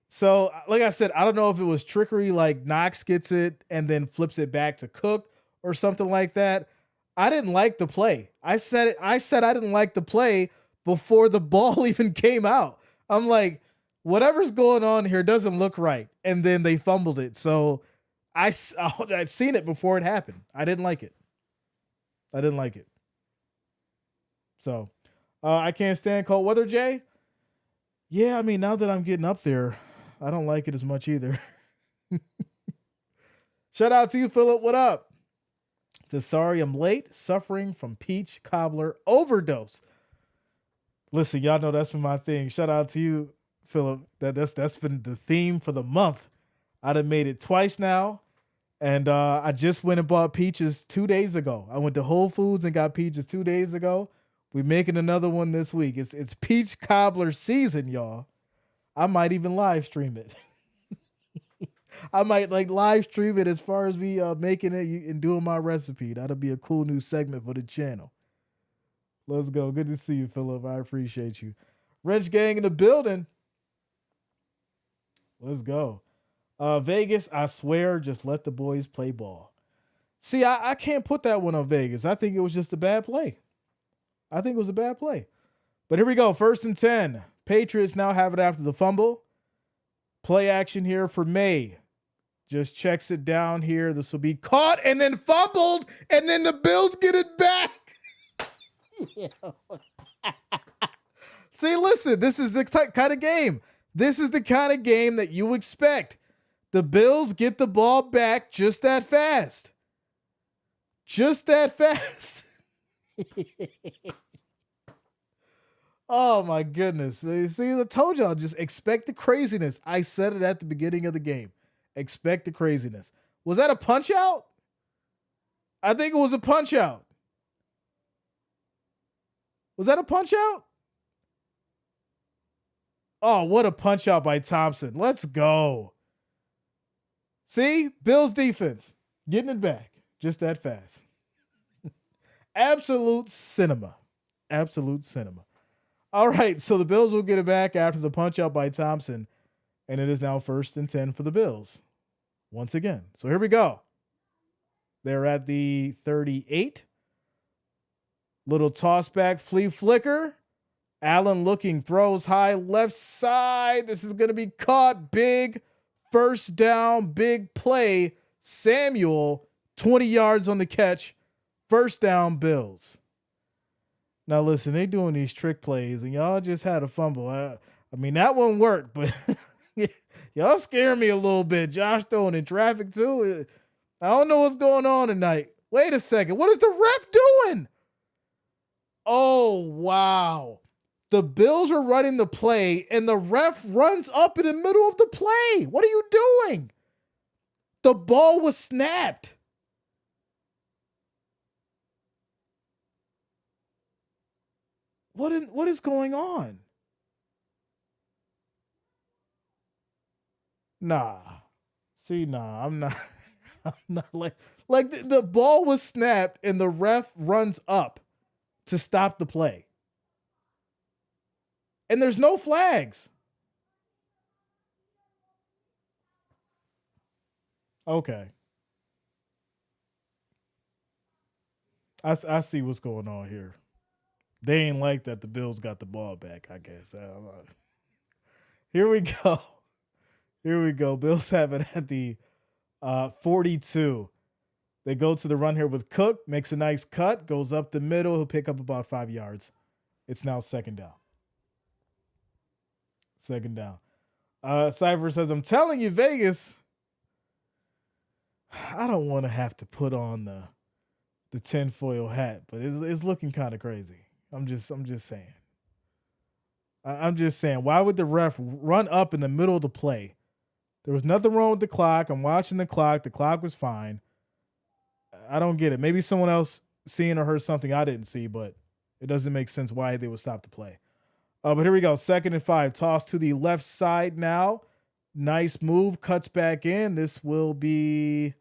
So, like I said, I don't know if it was trickery, like Knox gets it and then flips it back to Cook or something like that. I didn't like the play. I said I didn't like the play before the ball even came out. I'm like, whatever's going on here doesn't look right. And then they fumbled it. So I'd seen it before it happened. I didn't like it. So I can't stand cold weather, Jay. Yeah, I mean, now that I'm getting up there, I don't like it as much either. Shout out to you, Philip. What up? Says, sorry, I'm late, suffering from peach cobbler overdose. Listen, y'all know that's been my thing. Shout out to you, Philip. That's been the theme for the month. I done made it twice now. And I just went and bought peaches 2 days ago. I went to Whole Foods and got peaches 2 days ago. We're making another one this week. It's peach cobbler season, y'all. I might even live stream it. I might live stream it as far as me making it and doing my recipe. That'll be a cool new segment for the channel. Let's go. Good to see you, Philip. I appreciate you. Wrench Gang in the building. Let's go. Vegas, I swear, just let the boys play ball. See, I can't put that one on Vegas. I think it was just a bad play. But here we go. 1st and 10. Patriots now have it after the fumble. Play action here for May. Just checks it down here. This will be caught and then fumbled, and then the Bills get it back. See, listen, this is the kind of game. This is the kind of game that you expect. The Bills get the ball back just that fast. Oh, my goodness. See, I told y'all, just expect the craziness. I said it at the beginning of the game. Expect the craziness. Was that a punch out? I think it was a punch out. Was that a punch out? Oh, what a punch out by Thompson. Let's go. See? Bills defense getting it back just that fast. Absolute cinema. All right, so the Bills will get it back after the punch out by Thompson, and it is now 1st and 10 for the Bills once again. So here we go. They're at the 38. Little toss back, flea flicker. Allen looking, throws high left side. This is going to be caught. Big first down, big play. Samuel, 20 yards on the catch. First down, Bills. Now, listen, they doing these trick plays, and y'all just had a fumble. I mean, that one worked, but y'all scare me a little bit. Josh throwing in traffic, too. I don't know what's going on tonight. Wait a second. What is the ref doing? Oh, wow. The Bills are running the play, and the ref runs up in the middle of the play. What are you doing? The ball was snapped. What is going on? Nah. See, nah, I'm not. I'm not like the ball was snapped and the ref runs up to stop the play. And there's no flags. Okay. I see what's going on here. They ain't like that the Bills got the ball back, I guess. Here we go. Bills have it at the 42. They go to the run here with Cook, makes a nice cut, goes up the middle. He'll pick up about 5 yards. It's now second down. Cypher says, I'm telling you, Vegas, I don't want to have to put on the tinfoil hat, but it's looking kind of crazy. I'm just saying. I'm just saying. Why would the ref run up in the middle of the play? There was nothing wrong with the clock. I'm watching the clock. The clock was fine. I don't get it. Maybe someone else seen or heard something I didn't see, but it doesn't make sense why they would stop the play. But here we go. 2nd and 5. Toss to the left side now. Nice move. Cuts back in. This will be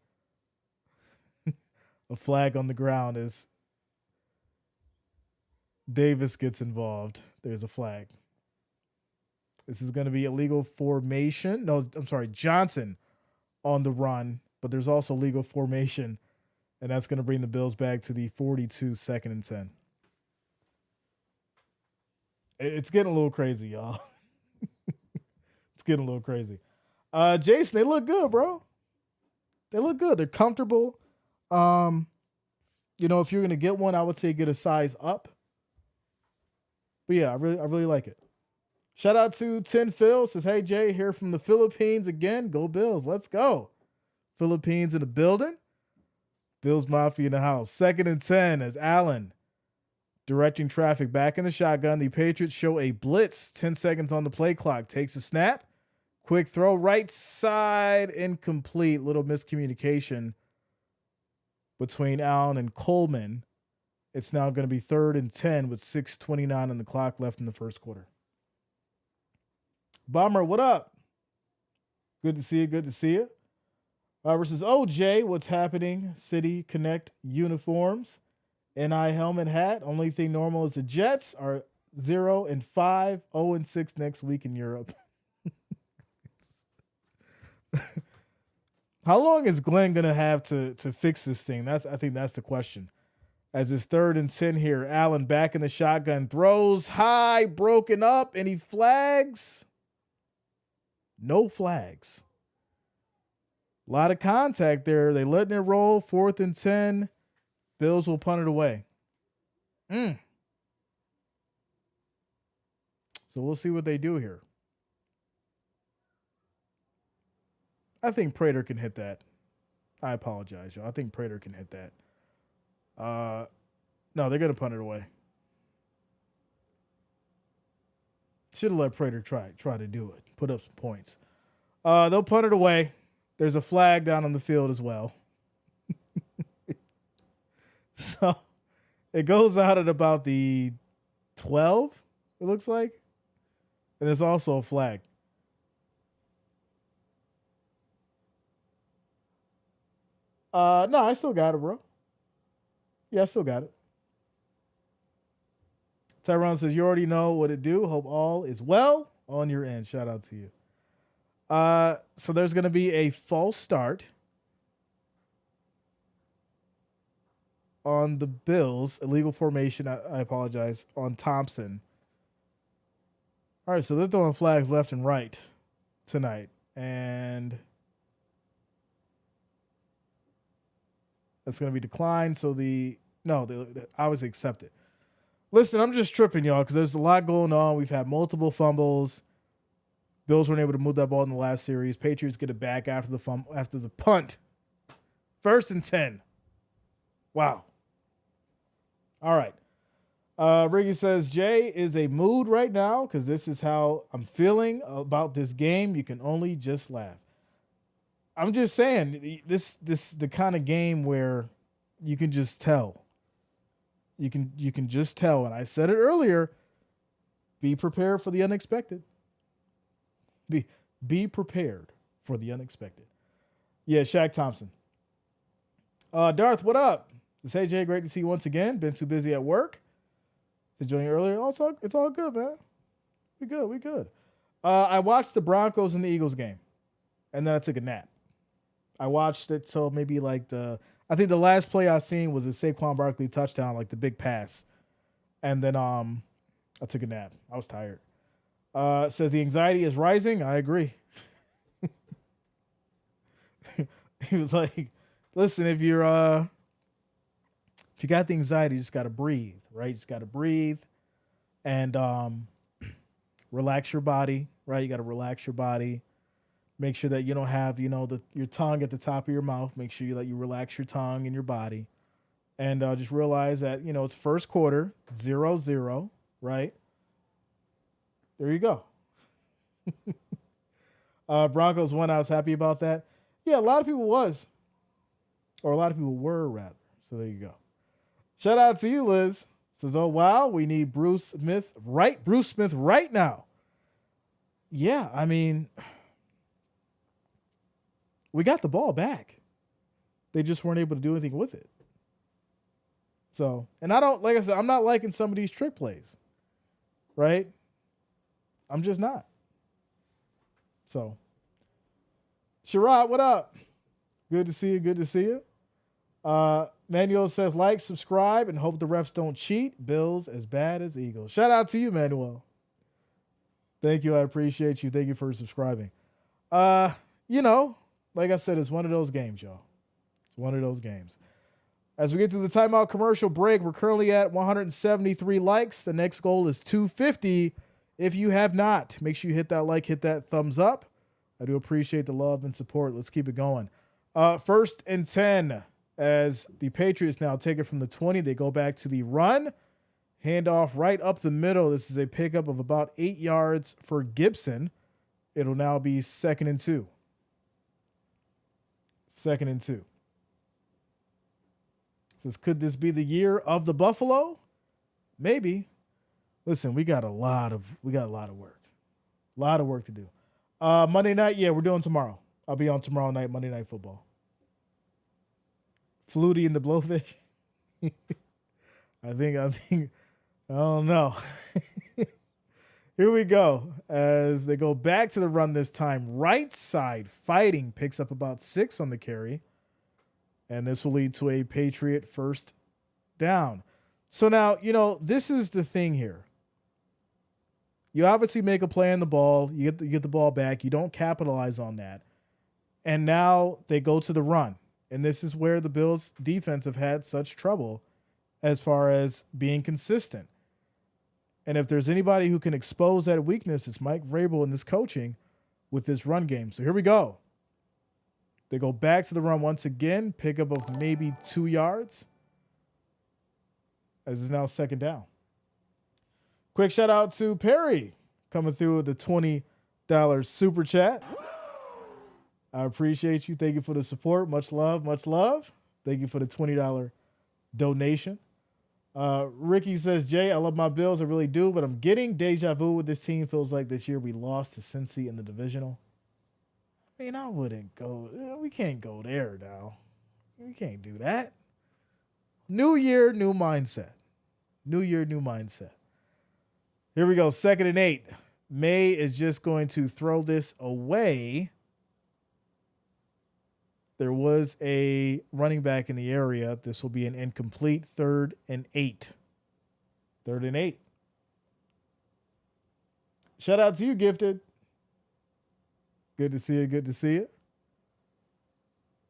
a flag on the ground as Davis gets involved. There's a flag. This is going to be illegal formation. No, I'm sorry, Johnson on the run, but there's also legal formation, and that's going to bring the Bills back to the 42, 2nd and 10. It's getting a little crazy, y'all. It's getting a little crazy. Jreasn, they look good, bro. They look good. They're comfortable. If you're going to get one, I would say get a size up. But yeah, I really like it. Shout out to 10 Phil. Says, hey, Jay, here from the Philippines again. Go Bills. Let's go. Philippines in the building. Bills Mafia in the house. 2nd and 10 as Allen directing traffic back in the shotgun. The Patriots show a blitz. 10 seconds on the play clock. Takes a snap. Quick throw. Right side. Incomplete. Little miscommunication between Allen and Coleman. It's now going to be 3rd and 10 with 6:29 on the clock left in the first quarter. Bomber, what up? Good to see you. Good to see you. Versus OJ, what's happening? City Connect uniforms. NI helmet hat. Only thing normal is the Jets are 0-5, 0-6 next week in Europe. How long is Glenn gonna have to fix this thing? I think that's the question. As it's 3rd and 10 here, Allen back in the shotgun, throws high, broken up. Any flags? No flags. A lot of contact there. They letting it roll. 4th and 10. Bills will punt it away. So we'll see what they do here. I think Prater can hit that. I apologize, y'all. I think Prater can hit that. No, they're going to punt it away. Should have let Prater try to do it. Put up some points. They'll punt it away. There's a flag down on the field as well. So it goes out at about the 12, it looks like. And there's also a flag. No, I still got it, bro. Yeah, I still got it. Tyrone says, you already know what it do. Hope all is well on your end. Shout out to you. So there's going to be a false start on the Bills. Illegal formation, I apologize, on Thompson. All right, so they're throwing flags left and right tonight. And that's going to be declined. So they obviously accept it. Listen, I'm just tripping, y'all, because there's a lot going on. We've had multiple fumbles. Bills weren't able to move that ball in the last series. Patriots get it back after the punt. 1st and 10. Wow. All right. Riggy says, Jay is a mood right now because this is how I'm feeling about this game. You can only just laugh. I'm just saying, this the kind of game where you can just tell. You can just tell. And I said it earlier, be prepared for the unexpected. Be prepared for the unexpected. Yeah, Shaq Thompson. Darth, what up? It's AJ, great to see you once again. Been too busy at work to join you earlier. Also, it's all good, man. We good. I watched the Broncos and the Eagles game, and then I took a nap. I watched it till maybe I think the last play I seen was a Saquon Barkley touchdown, like the big pass. And then I took a nap. I was tired. Says the anxiety is rising. I agree. He was like, listen, if you got the anxiety, you just got to breathe, right? You just got to breathe and relax your body, right? You got to relax your body. Make sure that you don't have, your tongue at the top of your mouth. Make sure you relax your tongue and your body. And just realize that, it's first quarter, 0-0, right? There you go. Broncos won. I was happy about that. Yeah, a lot of people was. Or a lot of people were, rather. So there you go. Shout out to you, Liz. Says, oh, wow, we need Bruce Smith right now. Yeah, I mean, we got the ball back. They just weren't able to do anything with it. So, and like I said, I'm not liking some of these trick plays, right? I'm just not. So, Sherrod, what up? Good to see you. Good to see you. Manuel says, like, subscribe, and hope the refs don't cheat. Bills as bad as Eagles. Shout out to you, Manuel. Thank you. I appreciate you. Thank you for subscribing. Like I said, it's one of those games, y'all. It's one of those games. As we get to the timeout commercial break, we're currently at 173 likes. The next goal is 250. If you have not, make sure you hit that like, hit that thumbs up. I do appreciate the love and support. Let's keep it going. 1st and 10 as the Patriots now take it from the 20. They go back to the run. Handoff right up the middle. This is a pickup of about 8 yards for Gibson. It'll now be 2nd and 2. 2nd and 2. Says, could this be the year of the Buffalo? Maybe. Listen, we got a lot of work. A lot of work to do. Monday night, yeah, we're doing tomorrow. I'll be on tomorrow night, Monday Night Football. Flutie and the Blowfish. I don't know. Here we go. As they go back to the run this time, right side fighting picks up about 6 on the carry. And this will lead to a Patriot first down. So now, this is the thing here. You obviously make a play on the ball. You get the ball back. You don't capitalize on that. And now they go to the run. And this is where the Bills defense have had such trouble as far as being consistent. And if there's anybody who can expose that weakness, it's Mike Vrabel and this coaching with this run game. So here we go. They go back to the run once again, pickup of maybe 2 yards. As it's now 2nd down. Quick shout out to Perry coming through with the $20 super chat. I appreciate you. Thank you for the support. Much love, much love. Thank you for the $20 donation. Ricky says, Jay, I love my Bills. I really do, but I'm getting deja vu with this team. Feels like this year we lost to Cincy in the divisional. I mean, I wouldn't go. We can't go there now. We can't do that. New year, new mindset. New year, new mindset. Here we go. 2nd and 8. May is just going to throw this away. There was a running back in the area. This will be an incomplete 3rd and 8. 3rd and 8. Shout out to you, Gifted. Good to see you. Good to see you.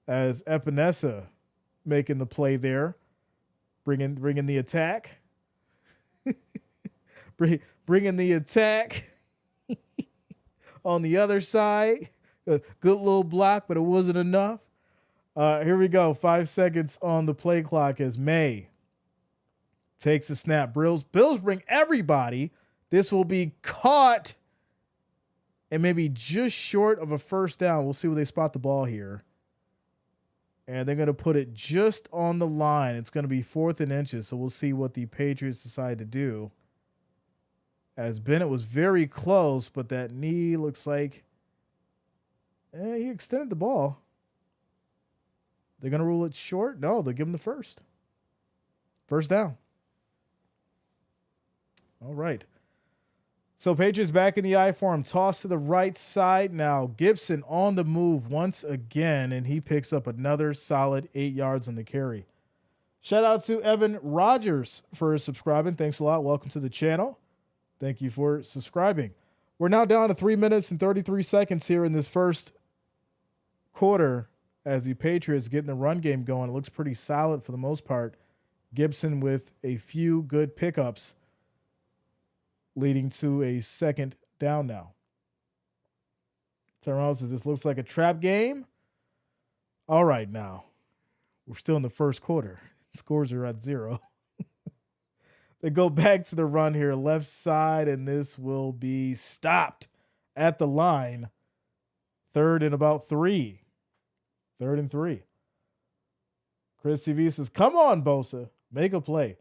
As Epinesa making the play there, bringing the attack. Bringing the attack on the other side. A good little block, but it wasn't enough. Here we go. 5 seconds on the play clock as May takes a snap. Bills bring everybody. This will be caught and maybe just short of a first down. We'll see where they spot the ball here. And they're going to put it just on the line. It's going to be 4th and inches, so we'll see what the Patriots decide to do. As Bennett was very close, but that knee looks like he extended the ball. They're going to rule it short? No, they'll give him the first. First down. All right. So Patriots back in the I for him. Toss to the right side. Now Gibson on the move once again, and he picks up another solid 8 yards on the carry. Shout out to Evan Rogers for subscribing. Thanks a lot. Welcome to the channel. Thank you for subscribing. We're now down to 3 minutes and 33 seconds here in this first quarter as the Patriots getting the run game going. It looks pretty solid for the most part. Gibson with a few good pickups, leading to a 2nd down now. Tyrone says this looks like a trap game. All right, now. We're still in the first quarter. Scores are at 0. They go back to the run here, left side, and this will be stopped at the line. 3rd and about 3. 3rd and 3. Chris TV says, come on, Bosa. Make a play.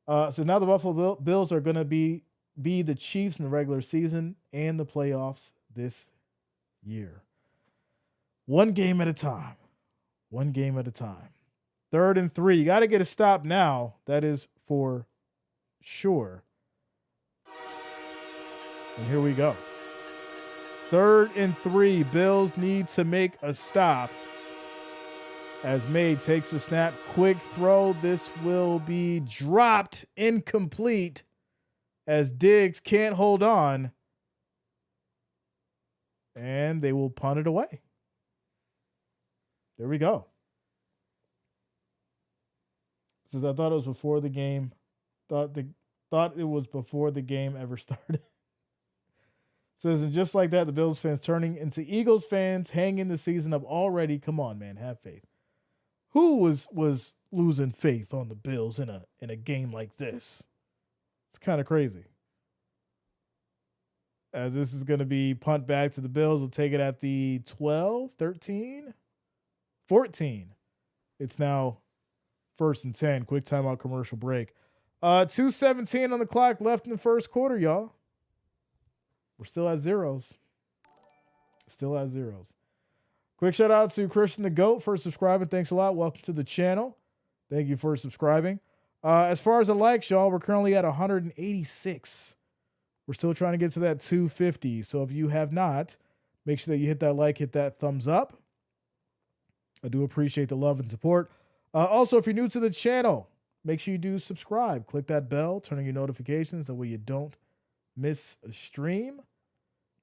So now the Buffalo Bills are going to be the Chiefs in the regular season and the playoffs this year. One game at a time. 3rd and 3. You got to get a stop now. That is for sure. And here we go. 3rd and 3. Bills need to make a stop. As May takes a snap, quick throw. This will be dropped, incomplete, as Diggs can't hold on. And they will punt it away. There we go. Says, I thought it was before the game. Thought it was before the game ever started. Says, and just like that, the Bills fans turning into Eagles fans, hanging the season up already. Come on, man, have faith. Who was losing faith on the Bills in a game like this? It's kind of crazy. As this is going to be punt back to the Bills. We'll take it at the 12, 13, 14. It's now 1st and 10. Quick timeout commercial break. 2:17 on the clock left in the first quarter, y'all. We're still at zeros. Quick shout out to Christian the GOAT for subscribing. Thanks a lot. Welcome to the channel. Thank you for subscribing. As far as the likes, y'all, we're currently at 186. We're still trying to get to that 250. So if you have not, make sure that you hit that like, hit that thumbs up. I do appreciate the love and support. Also, if you're new to the channel, make sure you do subscribe. Click that bell, turn on your notifications. That way you don't miss a stream.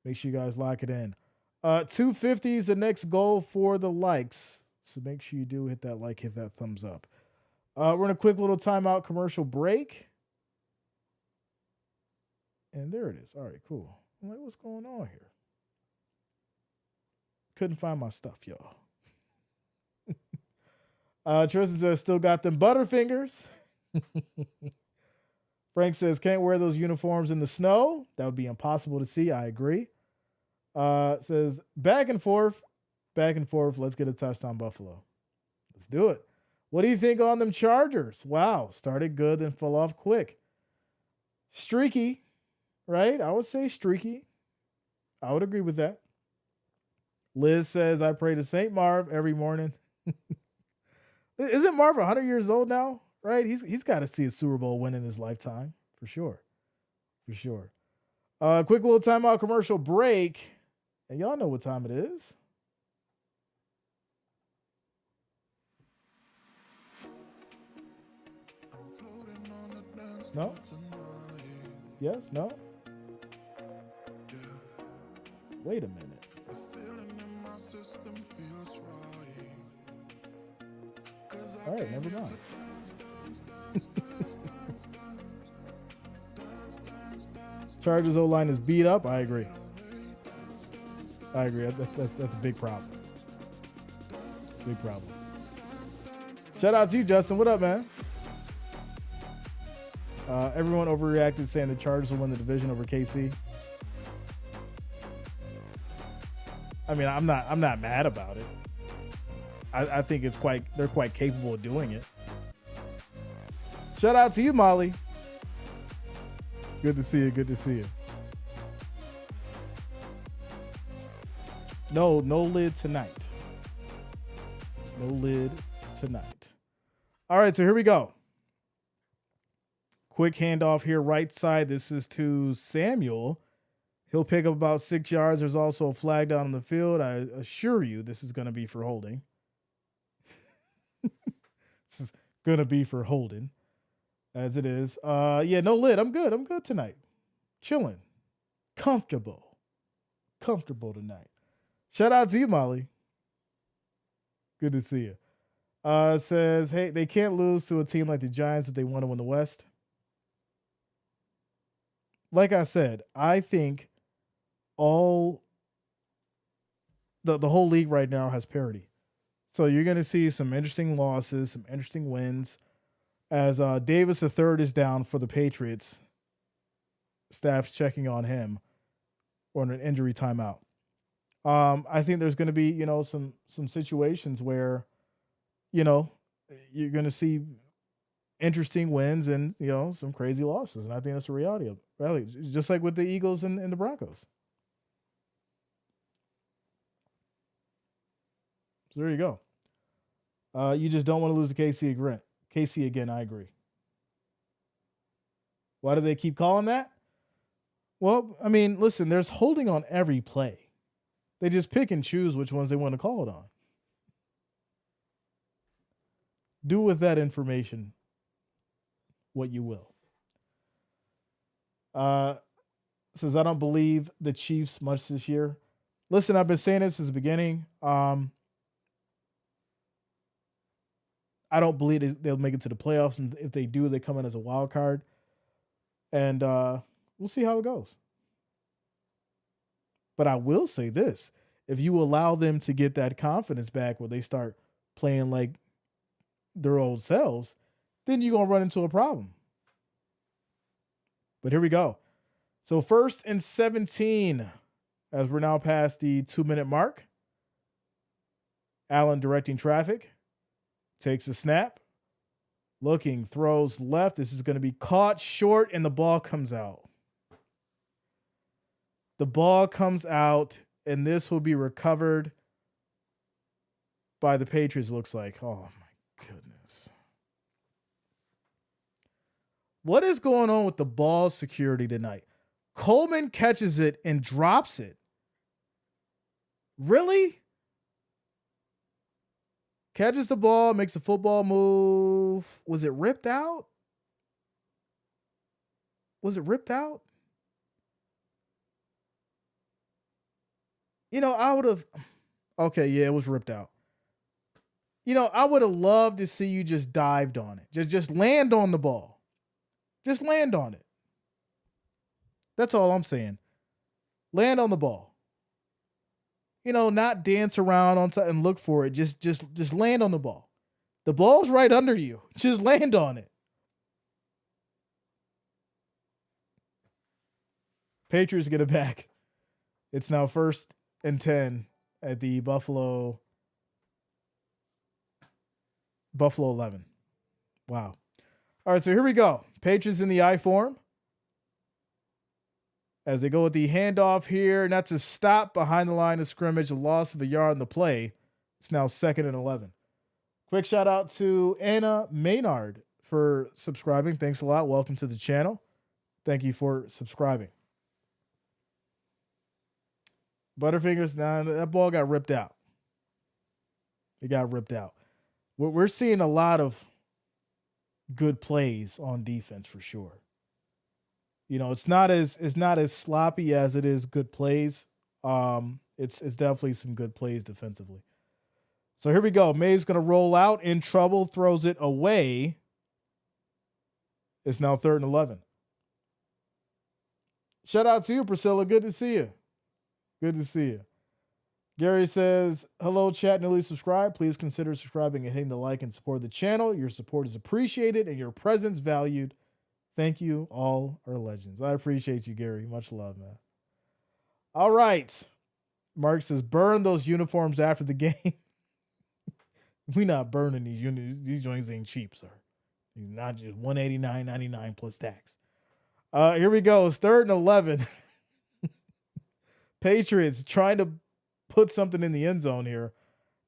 Make sure you guys lock it in. 250 is the next goal for the likes. So make sure you do hit that like, hit that thumbs up. We're in a quick little timeout commercial break. And there it is. All right, cool. I'm like, what's going on here? Couldn't find my stuff, y'all. Tristan says, still got them Butterfingers. Frank says, can't wear those uniforms in the snow. That would be impossible to see. I agree. Says, back and forth. Let's get a touchdown, Buffalo. Let's do it. What do you think on them Chargers? Wow. Started good, then fell off quick. Streaky, right? I would say streaky. I would agree with that. Liz says, I pray to St. Marv every morning. Isn't Marv 100 years old now? Right? He's got to see a Super Bowl win in his lifetime. For sure. Quick little timeout commercial break. And y'all know what time it is. No? Yes? No? Wait a minute. All right, never mind. Chargers O-line is beat up. I agree. That's a big problem. Shout out to you, Justin. What up, man? Everyone overreacted saying the Chargers will win the division over KC. I mean, I'm not mad about it. I think they're quite capable of doing it. Shout out to you, Molly. Good to see you. No lid tonight. All right, so here we go. Quick handoff here, right side. This is to Samuel. He'll pick up about 6 yards. There's also a flag down on the field. I assure you this is going to be for holding. This is going to be for holding, as it is. Yeah, no lid. I'm good tonight. Chilling. Comfortable tonight. Shout out to you, Molly. Good to see you. Says, hey, they can't lose to a team like the Giants if they want to win the West. Like I said, I think the whole league right now has parity. So you're going to see some interesting losses, some interesting wins. as Davis III is down for the Patriots. Staff's checking on him on an injury timeout. I think there's going to be, some situations where, you're going to see interesting wins and, some crazy losses. And I think that's a reality. Just like with the Eagles and the Broncos. So there you go. You just don't want to lose to KC again. I agree. Why do they keep calling that? Well, I mean, listen, there's holding on every play. They just pick and choose which ones they want to call it on. Do with that information what you will. Says, I don't believe the Chiefs much this year. Listen, I've been saying this since the beginning. I don't believe they'll make it to the playoffs. And if they do, they come in as a wild card. And we'll see how it goes. But I will say this. If you allow them to get that confidence back where they start playing like their old selves, then you're going to run into a problem. But here we go. So 1st and 17, as we're now past the 2-minute mark. Allen directing traffic. Takes a snap. Looking, throws left. This is going to be caught short, and the ball comes out. The ball comes out, and this will be recovered by the Patriots, looks like. Oh, my goodness. What is going on with the ball security tonight? Coleman catches it and drops it. Really? Catches the ball, makes a football move. Was it ripped out? Was it ripped out? I would have. Okay, yeah, it was ripped out. I would have loved to see you just dived on it. Just land on the ball. Just land on it. That's all I'm saying. Land on the ball. Not dance around on something and look for it. Just land on the ball. The ball's right under you. Just land on it. Patriots get it back. It's now 1st and 10 at the Buffalo 11. Wow. All right, so here we go. Patriots in the I form. As they go with the handoff here, and that's a stop behind the line of scrimmage, a loss of a yard on the play. It's now 2nd and 11. Quick shout out to Anna Maynard for subscribing. Thanks a lot. Welcome to the channel. Thank you for subscribing. Butterfingers, that ball got ripped out. It got ripped out. We're seeing a lot of good plays on defense for sure. It's not as sloppy as it is good plays. It's definitely some good plays defensively. So here we go. May's going to roll out in trouble, throws it away. It's now 3rd and 11. Shout out to you, Priscilla. Good to see you. Good to see you. Gary says, hello, chat, newly subscribed. Please consider subscribing and hitting the like and support the channel. Your support is appreciated and your presence valued. Thank you. All are legends. I appreciate you, Gary. Much love, man. All right. Mark says, burn those uniforms after the game. We not burning these uniforms. These joints ain't cheap, sir. Not just $189.99 plus tax. Here we go. It's 3rd and 11. Patriots trying to put something in the end zone here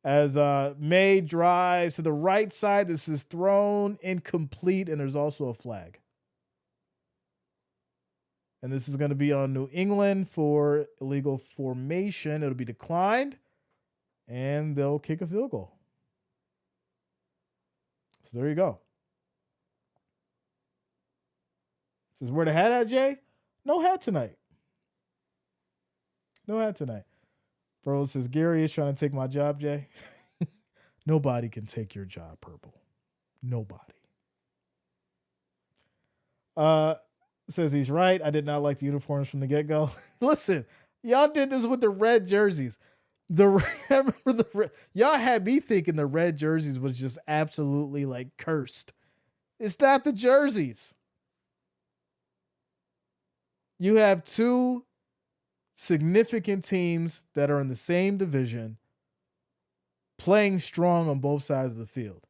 as May drives to the right side. This is thrown incomplete, and there's also a flag. And this is going to be on New England for illegal formation. It'll be declined, and they'll kick a field goal. So there you go. Says, where the hat at, Jay? No hat tonight. No hat tonight. Bro says, Gary is trying to take my job, Jay. Nobody can take your job, Purple. Nobody. Says he's right. I did not like the uniforms from the get-go. Listen, y'all did this with the red jerseys. Y'all had me thinking the red jerseys was just absolutely like cursed. It's not the jerseys. You have two significant teams that are in the same division playing strong on both sides of the field.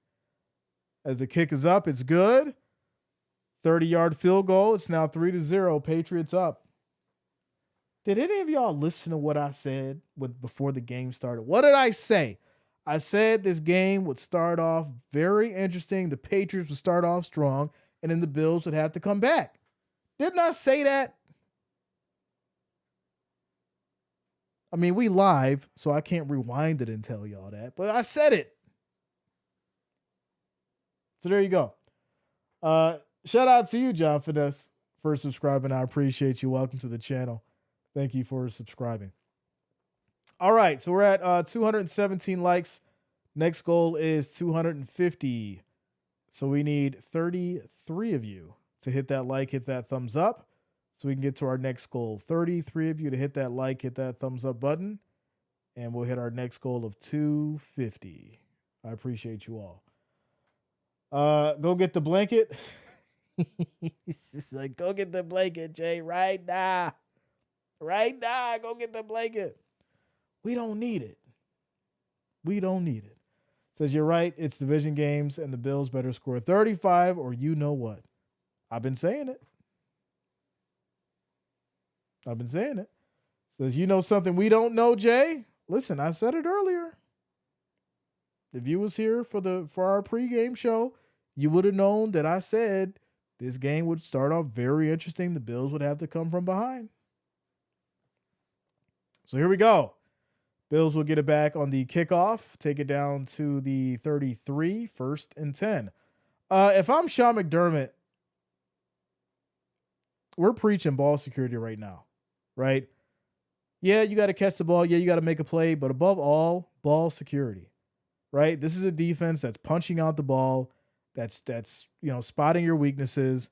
As the kick is up, it's good. 30-yard field goal. It's now 3-0. Patriots up. Did any of y'all listen to what I said before the game started? What did I say? I said this game would start off very interesting. The Patriots would start off strong, and then the Bills would have to come back. Didn't I say that? I mean, we live, so I can't rewind it and tell y'all that, but I said it. So there you go. Shout out to you, John Finesse, for subscribing. I appreciate you. Welcome to the channel. Thank you for subscribing. All right, so we're at 217 likes. Next goal is 250. So we need 33 of you to hit that like, hit that thumbs up, so we can get to our next goal. 33 of you to hit that like, hit that thumbs up button, and we'll hit our next goal of 250. I appreciate you all. Go get the blanket. It's like, go get the blanket, Jay, right now. Right now, go get the blanket. We don't need it. We don't need it. Says, you're right, it's division games, and the Bills better score 35 or you know what. I've been saying it. I've been saying it. Says, you know something we don't know, Jay? Listen, I said it earlier. If you was here for our pregame show, you would have known that I said this game would start off very interesting. The Bills would have to come from behind. So here we go. Bills will get it back on the kickoff, take it down to the 33, 1st and 10. If I'm Sean McDermott, we're preaching ball security right now, right? Yeah, you got to catch the ball. Yeah, you got to make a play, but above all, ball security, right? This is a defense that's punching out the ball, that's spotting your weaknesses.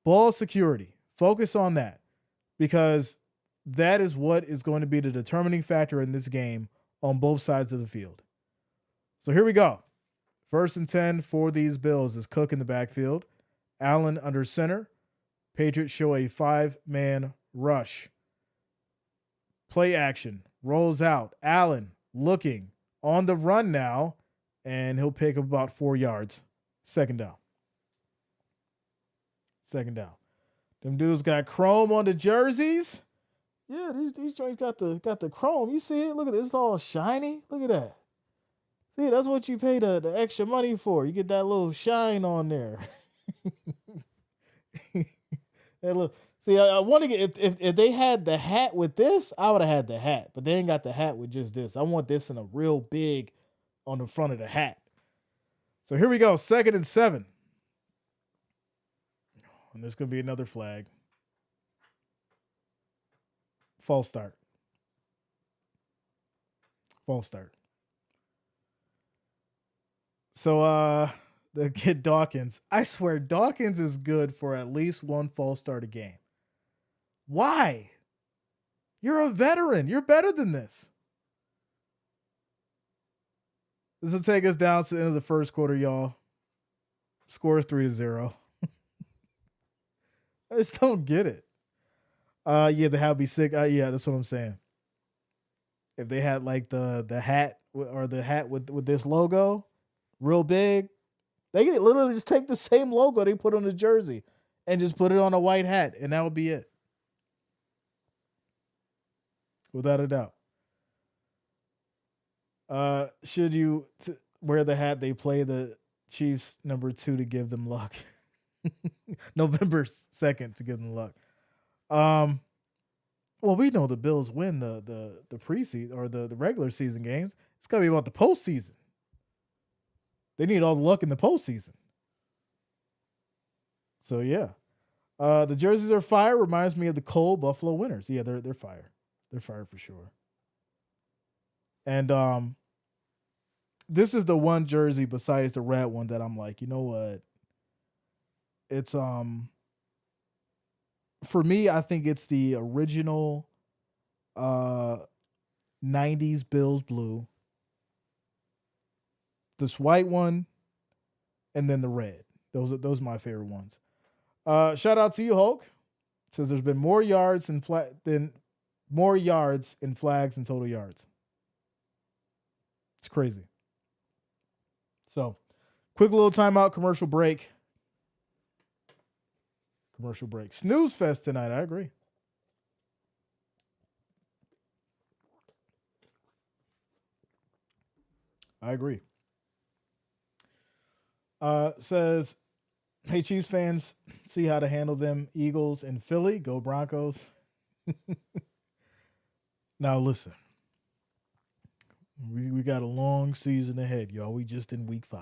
Ball security. Focus on that, because that is what is going to be the determining factor in this game on both sides of the field. So here we go. 1st and 10 for these Bills is Cook in the backfield. Allen under center. Patriots show a 5-man rush. Play action. Rolls out. Allen looking on the run now, and he'll pick up about 4 yards. 2nd down. 2nd down. Them dudes got chrome on the jerseys. Yeah, these joints got the chrome. You see it? Look at this. It's all shiny. Look at that. See, that's what you pay the extra money for. You get that little shine on there. See, I want to get, if they had the hat with this, I would have had the hat. But they ain't got the hat with just this. I want this in a real big on the front of the hat. So here we go. 2nd and 7. And there's going to be another flag. False start. False start. So the kid Dawkins, I swear Dawkins is good for at least one false start a game. Why? You're a veteran. You're better than this. This will take us down to the end of the 1st quarter, y'all. Score is 3-0. I just don't get it. Yeah, the hat would be sick. Yeah, that's what I'm saying. If they had like the hat or the hat with this logo real big, they could literally just take the same logo they put on the jersey and just put it on a white hat, and that would be it. Without a doubt. Should you wear the hat they play the Chiefs number 2 to give them luck? November 2nd to give them luck. Well, we know the Bills win the preseason or the regular season games. It's gotta be about the postseason. They need all the luck in the postseason. So yeah. The jerseys are fire. Reminds me of the Cole Buffalo Winners. Yeah, they're fire. They're fire for sure. And this is the one jersey besides the red one that I'm like, you know what? It's for me, I think it's the original 90s Bills blue. This white one, and then the red. Those are my favorite ones. Shout out to you, Hulk. It says there's been more yards in flags than total yards. It's crazy. So, quick little timeout, commercial break. Snooze fest tonight. I agree. Says, hey, Chiefs fans, see how to handle them Eagles and Philly. Go Broncos. Now, listen. We got a long season ahead, y'all. We just in week 5.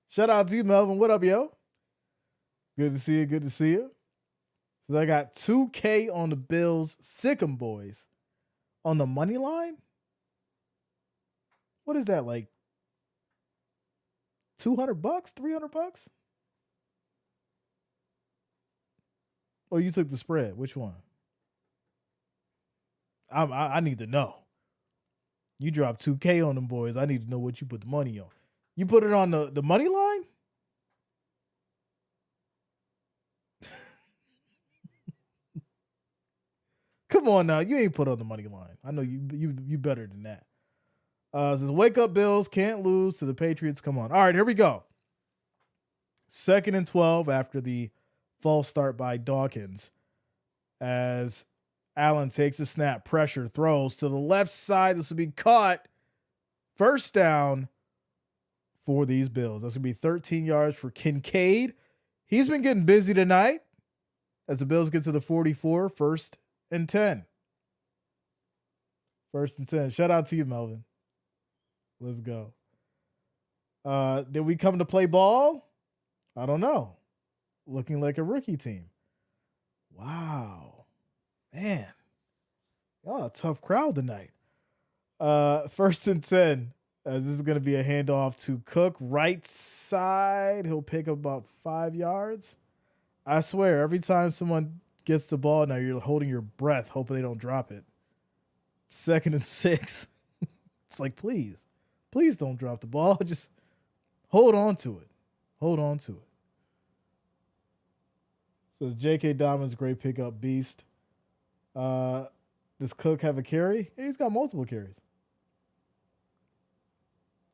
Shout out to you, Melvin. What up, yo? Good to see you. So I got 2K on the Bills. Sick 'em boys. On the money line? What is that, like $200, $300? Oh, you took the spread. Which one? I need to know. You dropped 2K on them boys. I need to know what you put the money on. You put it on the money line? Come on now. You ain't put on the money line. I know you better than that. It says, wake up, Bills. Can't lose to the Patriots. Come on. All right, here we go. 2nd and 12 after the false start by Dawkins. As Allen takes a snap, pressure, throws to the left side. This will be caught. First down for these Bills. That's going to be 13 yards for Kincaid. He's been getting busy tonight as the Bills get to the 44, 1st and 10. 1st and 10. Shout out to you, Melvin. Let's go. Did we come to play ball? I don't know. Looking like a rookie team. Wow. Man. Y'all a tough crowd tonight. 1st and 10. As this is going to be a handoff to Cook. Right side. He'll pick up about 5 yards. I swear, every time someone gets the ball now, you're holding your breath, hoping they don't drop it. 2nd and 6. It's like, please don't drop the ball. Just hold on to it. So J.K. Dobbins, great pickup, beast. Does Cook have a carry? Yeah, he's got multiple carries.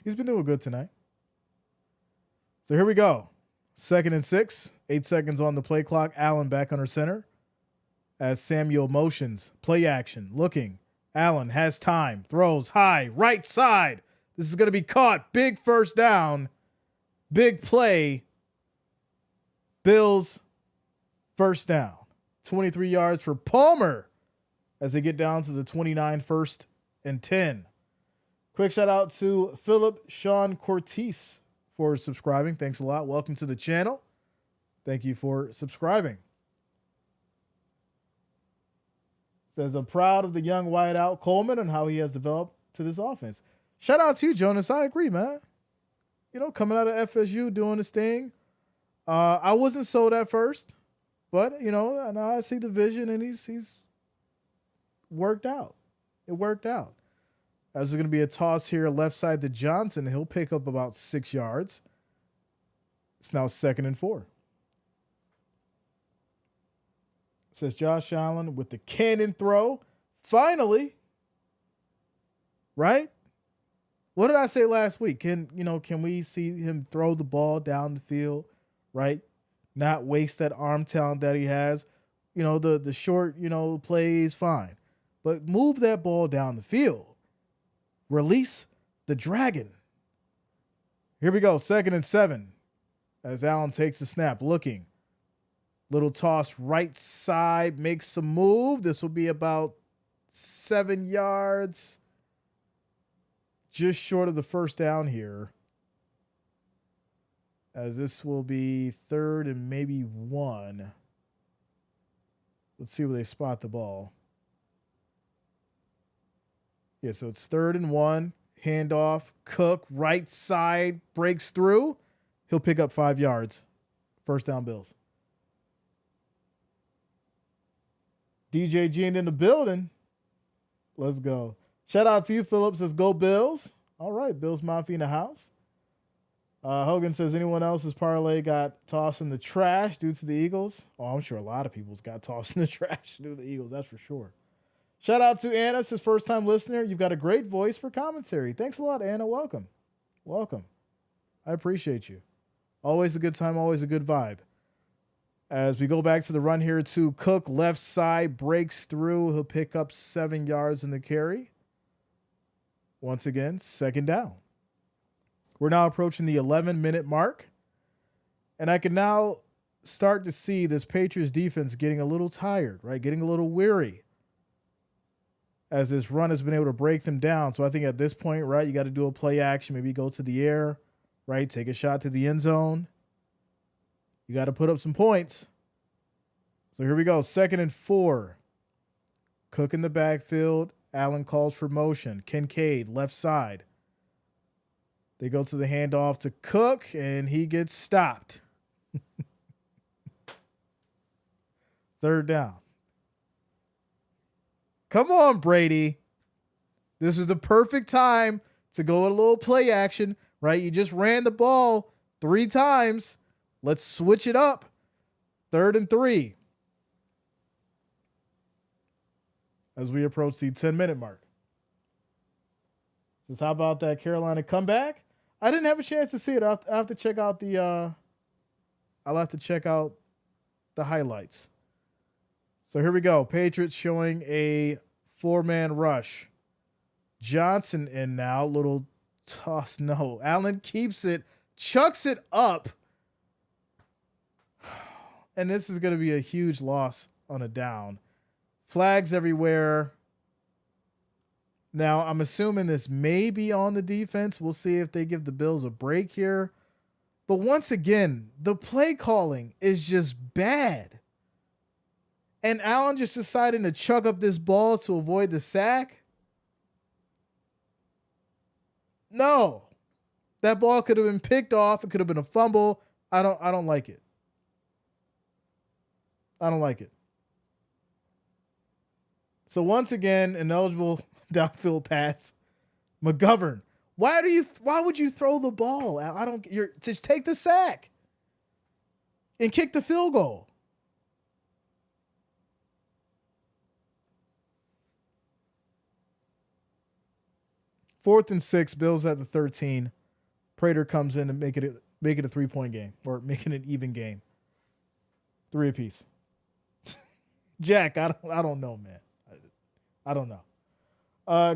He's been doing good tonight. So here we go. 2nd and 6. 8 seconds on the play clock. Allen back under center. As Samuel motions. Play action. Looking. Allen has time. Throws high. Right side. This is going to be caught. Big first down. Big play. Bills first down. 23 yards for Palmer as they get down to the 29, 1st and 10. Quick shout out to Philip Sean Cortese for subscribing. Thanks a lot. Welcome to the channel. Thank you for subscribing. Says, I'm proud of the young wideout Coleman and how he has developed to this offense. Shout out to you, Jonas. I agree, man. You know, coming out of FSU, doing his thing. I wasn't sold at first, but, you know, now I see the vision and he's worked out. It worked out. There's going to be a toss here left side to Johnson. He'll pick up about 6 yards. It's now 2nd and 4. It says Josh Allen with the cannon throw. Finally. Right? What did I say last week? Can we see him throw the ball down the field? Right? Not waste that arm talent that he has. You know, the short, plays, fine. But move that ball down the field. Release the dragon. Here we go. 2nd and 7. As Allen takes a snap, looking. Little toss right side, makes some move. This will be about 7 yards. Just short of the first down here. As this will be 3rd and maybe 1. Let's see where they spot the ball. Yeah, so it's 3rd and 1. Handoff. Cook, right side, breaks through. He'll pick up 5 yards. First down, Bills. DJ G in the building. Let's go. Shout out to you, Phillips. Let's go, Bills. All right, Bills Mafia in the house. Hogan says, anyone else's parlay got tossed in the trash due to the Eagles? Oh, I'm sure a lot of people's got tossed in the trash due to the Eagles. That's for sure. Shout out to Anna, his first time listener. You've got a great voice for commentary. Thanks a lot, Anna. Welcome. Welcome. I appreciate you. Always a good time, always a good vibe. As we go back to the run here, to Cook, left side, breaks through. He'll pick up 7 yards in the carry. Once again, second down. We're now approaching the 11-minute mark. And I can now start to see this Patriots defense getting a little tired, right? Getting a little weary as this run has been able to break them down. So I think at this point, right, you got to do a play action, maybe go to the air, right? Take a shot to the end zone. You got to put up some points. So here we go. 2nd and 4. Cook in the backfield. Allen calls for motion. Kincaid, left side. They go to the handoff to Cook, and he gets stopped. 3rd down. Come on, Brady. This is the perfect time to go a little play action, right? You just ran the ball 3 times. Let's switch it up. 3rd and 3. As we approach the 10-minute mark. Says, how about that Carolina comeback? I didn't have a chance to see it. I have to check out the I'll have to check out the highlights. So here we go. Patriots showing a 4-man rush. Johnson in now. Little toss. No. Allen keeps it. Chucks it up. And this is going to be a huge loss on a down. Flags everywhere. Now, I'm assuming this may be on the defense. We'll see if they give the Bills a break here. But once again, the play calling is just bad. And Allen just deciding to chuck up this ball to avoid the sack. No. That ball could have been picked off. It could have been a fumble. I don't like it. I don't like it. So once again, an eligible downfield pass. McGovern, why would you throw the ball? Just take the sack and kick the field goal. Fourth and 6, Bills at the 13. Prater comes in and make it a 3-point game, or make it an even game. 3 apiece. Jack, I don't know, man. I don't know.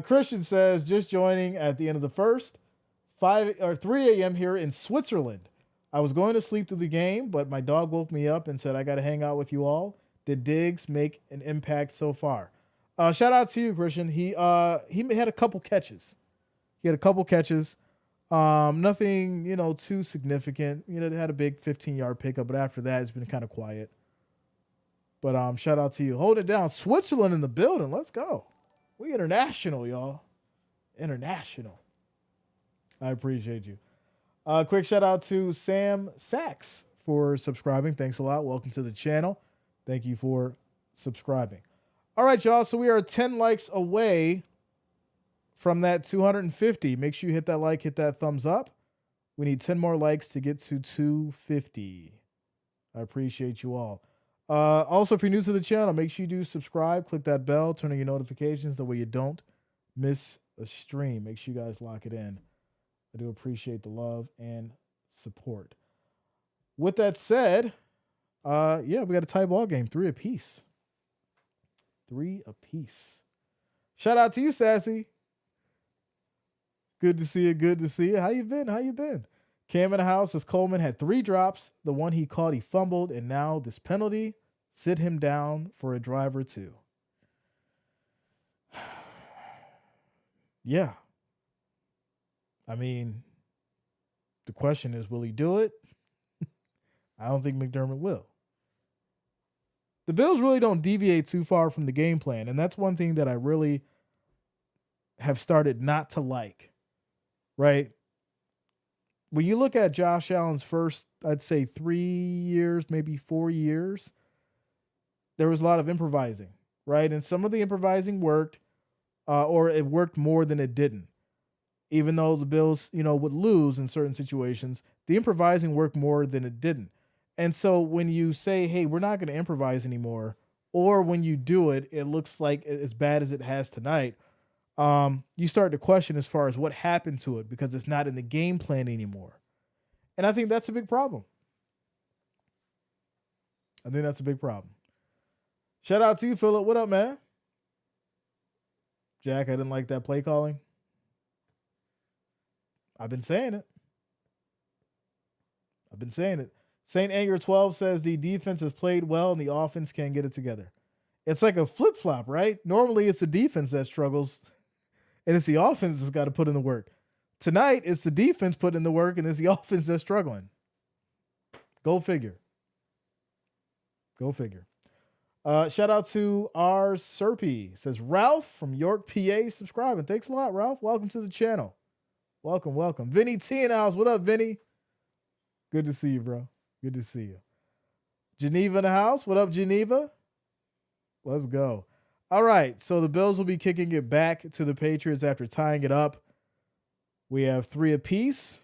Christian says, just joining at the end of the first, 3 a.m. here in Switzerland. I was going to sleep through the game, but my dog woke me up and said, I got to hang out with you all. Did Diggs make an impact so far? Shout out to you, Christian. He had a couple catches. Nothing, too significant. They had a big 15-yard pickup, but after that, it's been kind of quiet. But shout out to you. Hold it down. Switzerland in the building. Let's go. We international, y'all. International. I appreciate you. Quick shout out to Sam Sachs for subscribing. Thanks a lot. Welcome to the channel. Thank you for subscribing. All right, y'all. So we are 10 likes away from that 250. Make sure you hit that like, hit that thumbs up. We need 10 more likes to get to 250. I appreciate you all. Also, if you're new to the channel, make sure you do subscribe, click that bell, turn on your notifications. That way you don't miss a stream. Make sure you guys lock it in. I do appreciate the love and support. With that said, we got a tie ball game, 3 apiece. 3 apiece. Shout out to you, Sassy. Good to see you. Good to see you. How you been? Cam in the house as Coleman had 3 drops. The one he caught, he fumbled, and now this penalty. Sit him down for a drive or 2. Yeah. I mean, the question is, will he do it? I don't think McDermott will. The Bills really don't deviate too far from the game plan, and that's one thing that I really have started not to like, right? When you look at Josh Allen's first, I'd say 3 years, maybe 4 years, there was a lot of improvising, right? And some of the improvising worked, or it worked more than it didn't. Even though the Bills, would lose in certain situations, the improvising worked more than it didn't. And so when you say, hey, we're not going to improvise anymore, or when you do it, it looks like as bad as it has tonight, you start to question as far as what happened to it because it's not in the game plan anymore. And I think that's a big problem. I think that's a big problem. Shout out to you, Philip. What up, man? Jack, I didn't like that play calling. I've been saying it. Saint Anger 12 says the defense has played well and the offense can't get it together. It's like a flip flop, right? Normally it's the defense that struggles and it's the offense that's got to put in the work. Tonight it's the defense putting in the work and it's the offense that's struggling. Go figure. Shout out to R. Serpy. Says Ralph from York, PA, subscribing. Thanks a lot, Ralph. Welcome to the channel. Welcome. Vinny T in the house. What up, Vinny? Good to see you, bro. Good to see you. Geneva in the house. What up, Geneva? Let's go. All right. So the Bills will be kicking it back to the Patriots after tying it up. We have 3 apiece,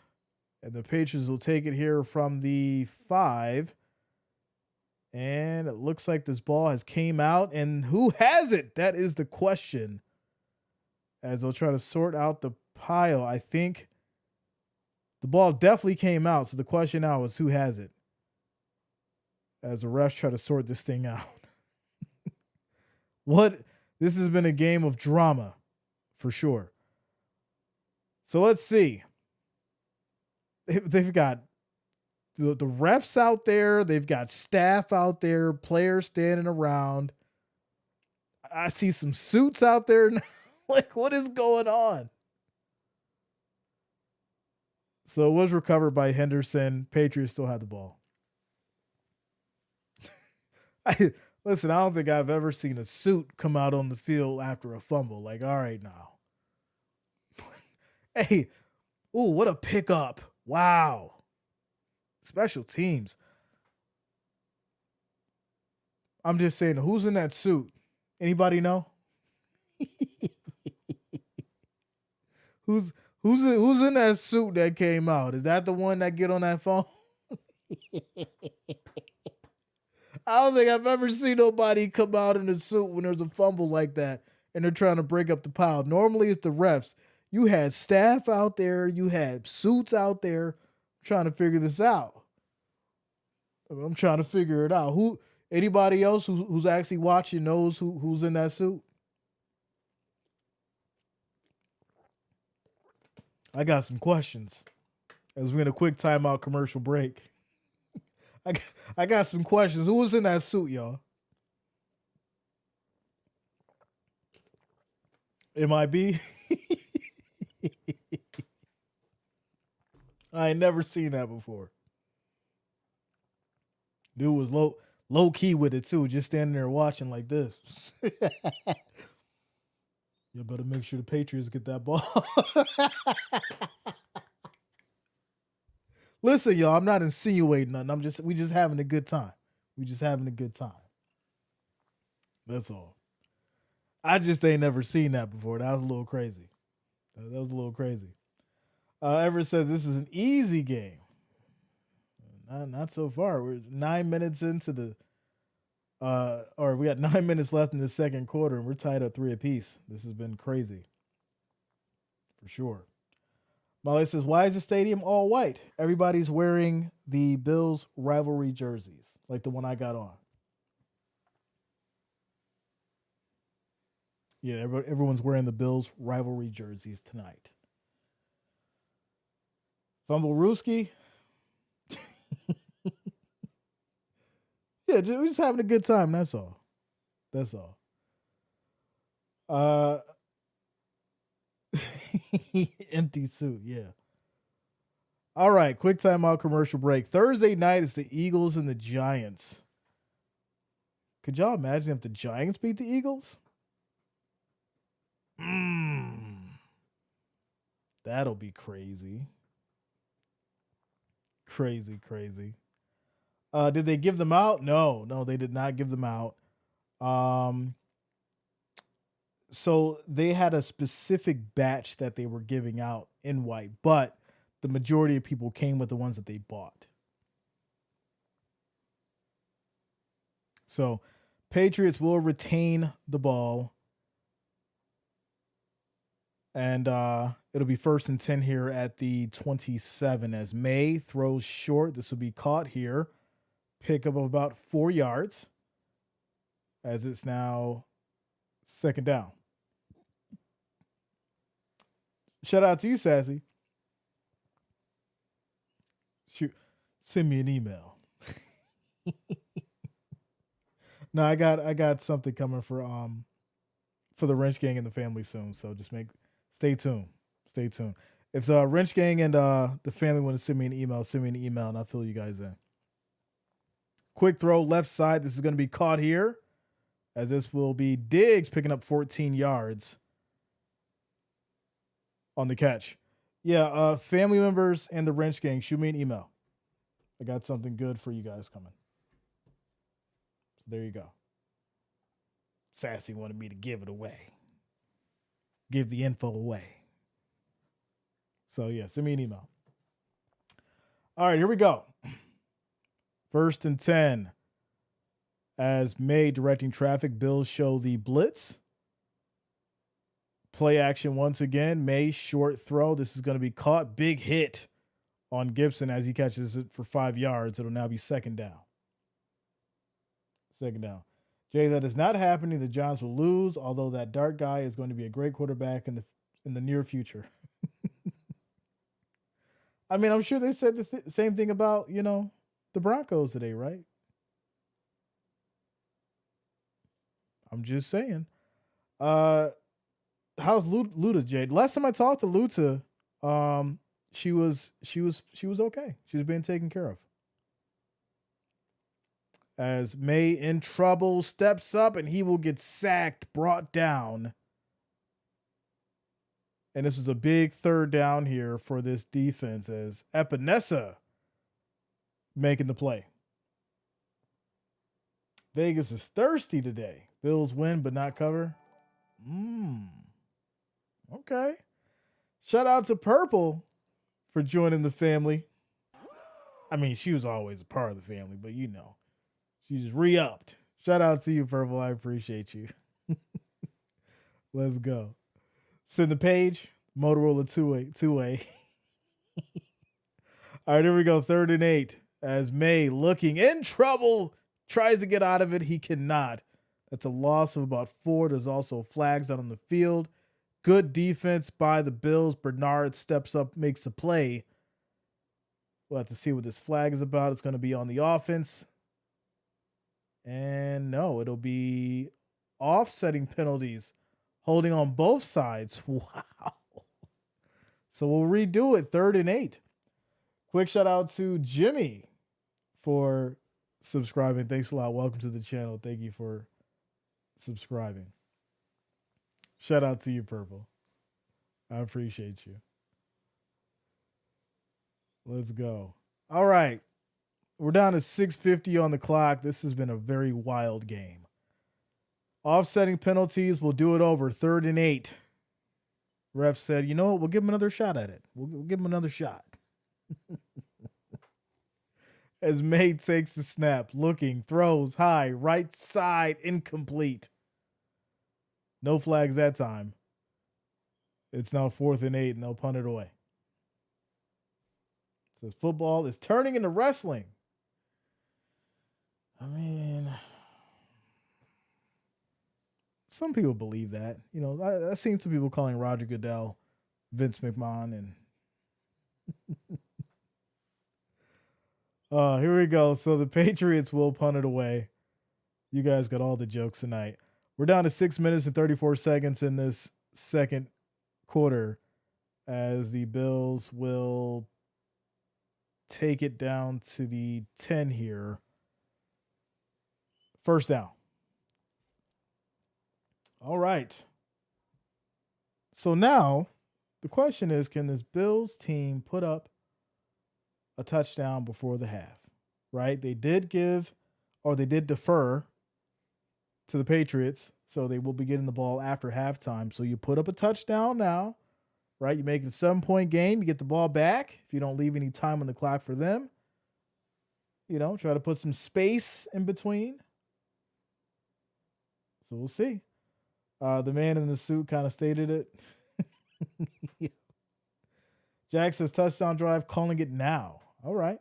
and the Patriots will take it here from the 5. And it looks like this ball has came out. And who has it? That is the question. As they'll try to sort out the pile, I think the ball definitely came out. So the question now is who has it? As the refs try to sort this thing out. This has been a game of drama for sure. So let's see. They've got the refs out there. They've got staff out there, players standing around. I see some suits out there. Like, what is going on? So it was recovered by Henderson. Patriots still had the ball. Listen, I don't think I've ever seen a suit come out on the field after a fumble. Like, all right now. Hey, ooh, what a pickup. Wow. Special teams. I'm just saying, who's in that suit? Anybody know? Who's in that suit that came out? Is that the one that get on that phone? I don't think I've ever seen nobody come out in a suit when there's a fumble like that and they're trying to break up the pile. Normally it's the refs. You had staff out there. You had suits out there trying to figure this out. I'm trying to figure it out. Anybody else who's actually watching knows who's in that suit? I got some questions as we're in a quick timeout commercial break. I got some questions. Who was in that suit, y'all? MIB? I ain't never seen that before. Dude was low key with it too, just standing there watching like this. You better make sure the Patriots get that ball. Listen, y'all, I'm not insinuating nothing. We just having a good time. That's all. I just ain't never seen that before. That was a little crazy. Everett says this is an easy game. Not so far. We're 9 minutes into the or we got 9 minutes left in the second quarter and we're tied up 3 apiece. This has been crazy. For sure. Molly says, why is the stadium all white? Everybody's wearing the Bills rivalry jerseys, like the one I got on. Yeah, everyone's wearing the Bills rivalry jerseys tonight. Fumble Rooski. Yeah, we're just having a good time. That's all. Empty suit. Yeah. All right. Quick timeout commercial break. Thursday night is the Eagles and the Giants. Could y'all imagine if the Giants beat the Eagles? That'll be crazy. Crazy. Did they give them out? No, they did not give them out. So they had a specific batch that they were giving out in white, but the majority of people came with the ones that they bought. So Patriots will retain the ball. And it'll be 1st and 10 here at the 27 as May throws short. This will be caught here. Pickup of about 4 yards as it's now 2nd down. Shout out to you, Sassy. Shoot, send me an email. No, I got something coming for the Wrench Gang and the family soon. So just stay tuned. Stay tuned. If the Wrench Gang and the family want to send me an email and I'll fill you guys in. Quick throw left side. This is going to be caught here as this will be Diggs picking up 14 yards on the catch. Yeah, family members and the Wrench Gang, shoot me an email. I got something good for you guys coming. So there you go. Sassy wanted me to give it away. Give the info away. So yeah, send me an email. All right, here we go. 1st and 10. As May directing traffic, Bills show the blitz. Play action once again. May short throw. This is going to be caught. Big hit on Gibson as he catches it for 5 yards. It'll now be 2nd down. 2nd down. Jay, that is not happening. The Giants will lose, although that Dart guy is going to be a great quarterback in the near future. I mean, I'm sure they said the same thing about, the Broncos today, right? I'm just saying. How's Luda, Jade? Last time I talked to Luta, she was okay. She was being taken care of. As May in trouble steps up and he will get sacked, brought down. And this is a big 3rd down here for this defense as Epinesa making the play. Vegas is thirsty today. Bills win but not cover. Okay. Shout out to Purple for joining the family. I mean, she was always a part of the family, but she's re-upped. Shout out to you, Purple. I appreciate you. Let's go. Send the page. Motorola two-way. All right, here we go. 3rd and 8. As May looking in trouble, tries to get out of it. He cannot. That's a loss of about 4. There's also flags out on the field. Good defense by the Bills. Bernard steps up, makes a play. We'll have to see what this flag is about. It's going to be on the offense. And no, it'll be offsetting penalties, holding on both sides. Wow. So we'll redo it. 3rd and 8. Quick shout out to Jimmy for subscribing. Thanks a lot. Welcome to the channel. Thank you for subscribing. Shout out to you, Purple. I appreciate you. Let's go. All right. We're down to 6:50 on the clock. This has been a very wild game. Offsetting penalties. We'll do it over. 3rd and 8. Ref said, you know what? We'll give him another shot at it. We'll give him another shot. As May takes the snap, looking, throws high, right side, incomplete. No flags that time. It's now 4th and 8, and they'll punt it away. It says football is turning into wrestling. I mean, some people believe that. I've seen some people calling Roger Goodell Vince McMahon. And here we go. So the Patriots will punt it away. You guys got all the jokes tonight. We're down to 6 minutes and 34 seconds in this 2nd quarter as the Bills will take it down to the 10 here. 1st down. All right. So now the question is, can this Bills team put up a touchdown before the half? Right? They did defer to the Patriots, so they will be getting the ball after halftime. So you put up a touchdown now, right? You make it a 7-point game. You get the ball back if you don't leave any time on the clock for them. Try to put some space in between. So we'll see. The man in the suit kind of stated it. Jack says touchdown drive, calling it now. All right.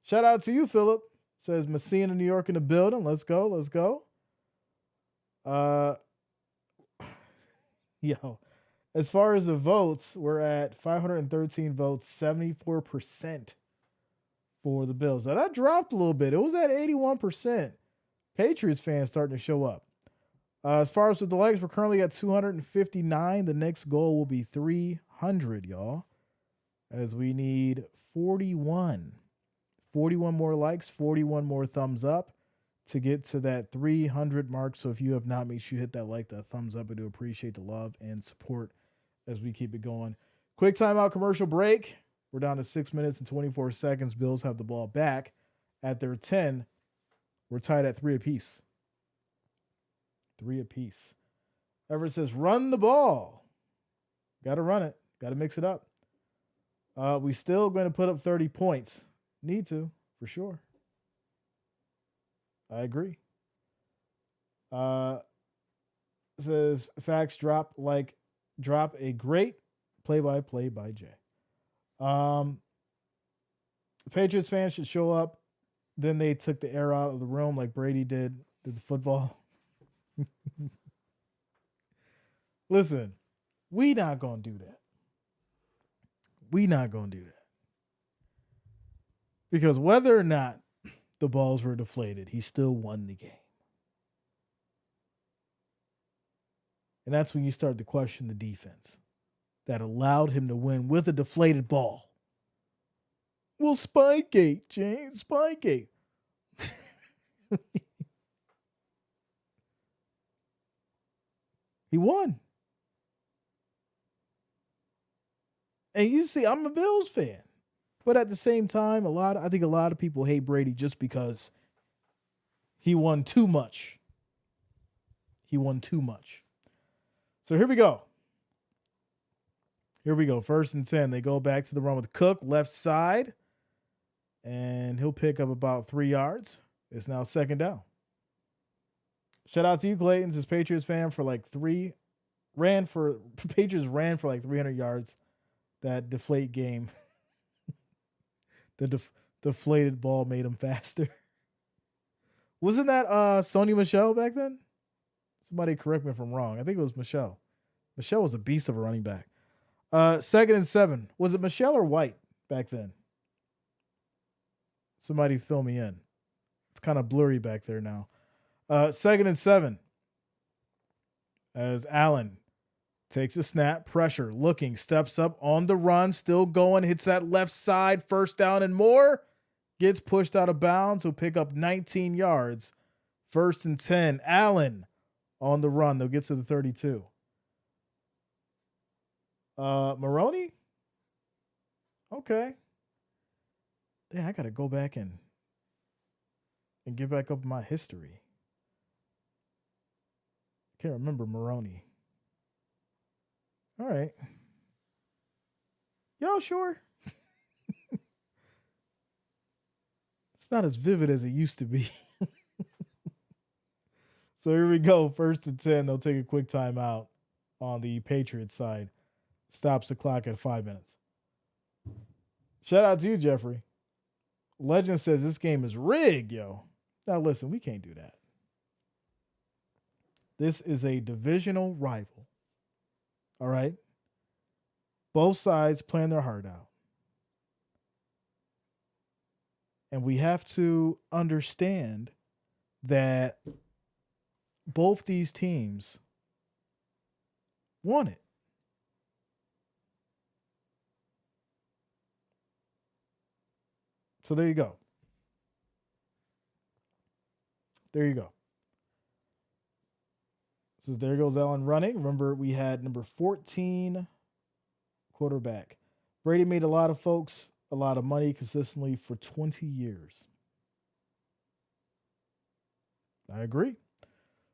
Shout out to you, Philip. Says Messina, New York in the building. Let's go. Let's go. As far as the votes, we're at 513 votes, 74% for the Bills. Now that dropped a little bit. It was at 81%. Patriots fans starting to show up. As far as with the likes, we're currently at 259. The next goal will be 300, y'all, as we need 41 more likes, 41 more thumbs up to get to that 300 mark. So if you have not, make sure you hit that like, that thumbs up. I do appreciate the love and support as we keep it going. Quick timeout, commercial break. We're down to 6 minutes and 24 seconds. Bills have the ball back at their 10. We're tied at 3 apiece. 3 apiece. Everett says, run the ball. Got to run it. Got to mix it up. We still going to put up 30 points. Need to, for sure. I agree. Says, facts drop a great play-by-play by Jay. Patriots fans should show up. Then they took the air out of the room like Brady did the football. Listen, we not going to do that. We not going to do that. Because whether or not the balls were deflated, he still won the game. And that's when you start to question the defense that allowed him to win with a deflated ball. Well, Spygate, James, Spygate. He won. And you see, I'm a Bills fan. But at the same time, I think a lot of people hate Brady just because he won too much. He won too much. So here we go. Here we go. 1st and 10. They go back to the run with Cook, left side. And he'll pick up about 3 yards. It's now 2nd down. Shout out to you, Clayton, as Patriots fan for Patriots ran for 300 yards. That deflate game. The deflated ball made him faster. Wasn't that Sony Michel back then? Somebody correct me if I'm wrong. I think it was Michel. Michel was a beast of a running back. 2nd and 7. Was it Michel or White back then? Somebody fill me in. It's kind of blurry back there now. 2nd and 7. As Allen takes a snap, pressure, looking, steps up on the run, still going, hits that left side, 1st down and more, gets pushed out of bounds, will pick up 19 yards. 1st and 10. Allen on the run. They'll get to the 32. Maroney? Okay. Damn, I got to go back and get back up my history. Can't remember Maroney. All right. Y'all sure? It's not as vivid as it used to be. So here we go. 1st and 10. They'll take a quick timeout on the Patriots side. Stops the clock at 5 minutes. Shout out to you, Jeffrey. Legend says this game is rigged, yo. Now listen, we can't do that. This is a divisional rival. All right. Both sides playing their heart out. And we have to understand that both these teams want it. So there you go. There you go. Says there goes Allen running. Remember, we had number 14 quarterback. Brady made a lot of folks a lot of money consistently for 20 years. I agree.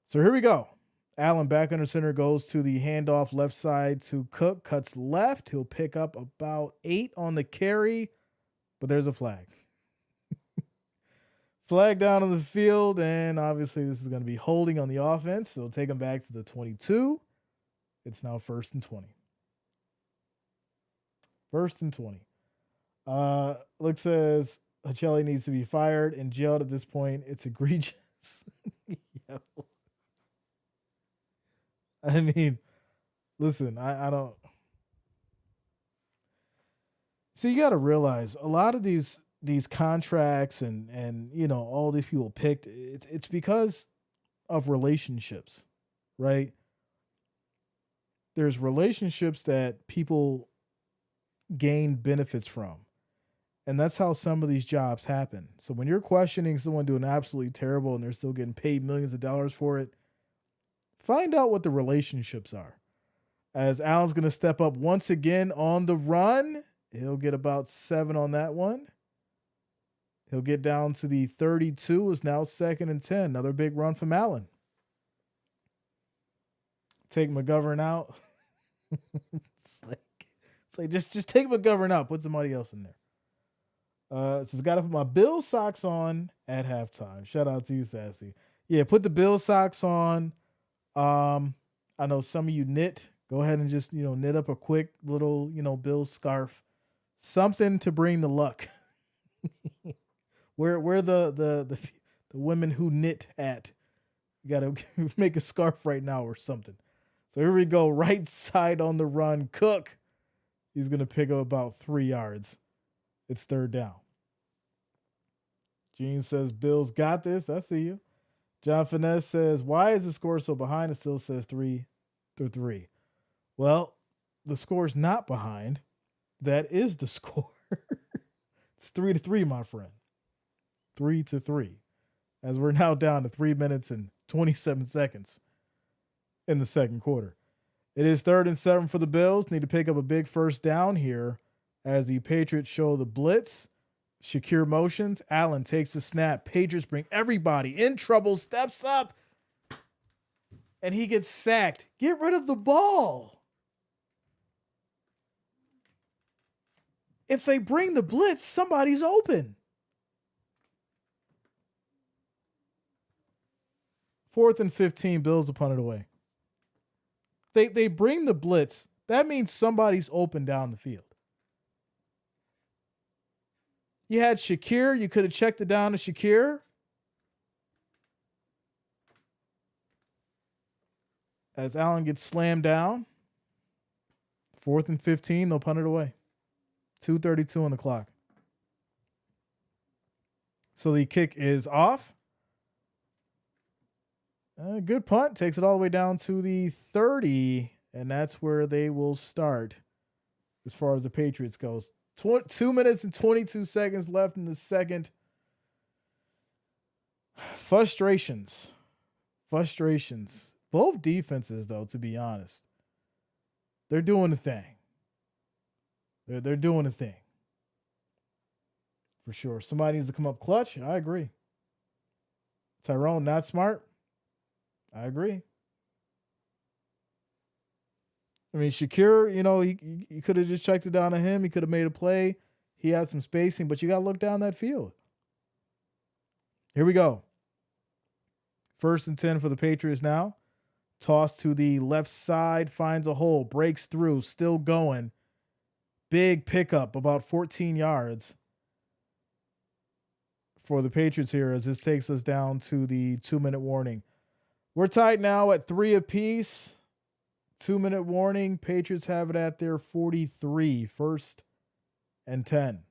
So here we go. Allen back under center goes to the handoff left side to Cook. Cuts left. He'll pick up about 8 on the carry, but there's a flag. Flag down on the field, and obviously this is going to be holding on the offense. They'll take him back to the 22. It's now 1st and 20. 1st and 20. Luke says Hachelli needs to be fired and jailed at this point. It's egregious. Yo. I mean, listen, I don't. See, you got to realize a lot of these contracts and all these people picked. It's because of relationships, right? There's relationships that people gain benefits from. And that's how some of these jobs happen. So when you're questioning someone doing absolutely terrible and they're still getting paid millions of dollars for it, find out what the relationships are. As Allen's going to step up once again on the run, he'll get about 7 on that one. He'll get down to the 32. It's now 2nd and 10. Another big run from Allen. Take McGovern out. It's like just take McGovern out. Put somebody else in there. So I got to put my Bill socks on at halftime. Shout out to you, Sassy. Yeah, put the Bill socks on. I know some of you knit. Go ahead and just knit up a quick little Bill scarf, something to bring the luck. Where the women who knit at? You got to make a scarf right now or something. So here we go. Right side on the run. Cook. He's going to pick up about 3 yards. It's 3rd down. Gene says, Bills got this. I see you. John Finesse says, why is the score so behind? It still says 3-3. Well, the score's not behind. That is the score. It's 3-3, my friend. 3-3. As we're now down to 3 minutes and 27 seconds in the second quarter. It is 3rd and 7 for the Bills. Need to pick up a big 1st down here as the Patriots show the blitz. Shakir motions. Allen takes a snap. Patriots bring everybody in trouble, steps up, and he gets sacked. Get rid of the ball. If they bring the blitz, somebody's open. 4th and 15, Bills to punt it away. They bring the blitz. That means somebody's open down the field. You had Shakir. You could have checked it down to Shakir. As Allen gets slammed down. 4th and 15, they'll punt it away. 2:32 on the clock. So the kick is off. Good punt. Takes it all the way down to the 30, and that's where they will start as far as the Patriots goes. 2 minutes and 22 seconds left in the second. Frustrations. Both defenses, though, to be honest, they're doing the thing. They're doing the thing. For sure. Somebody needs to come up clutch. I agree. Tyrone, not smart. I agree. I mean, Shakir, he could have just checked it down to him. He could have made a play. He had some spacing, but you got to look down that field. Here we go. 1st and 10 for the Patriots now. Toss to the left side, finds a hole, breaks through, still going. Big pickup, about 14 yards for the Patriots here as this takes us down to the 2-minute warning. We're tied now at 3 apiece. 2-minute warning. Patriots have it at their 43. 1st and 10.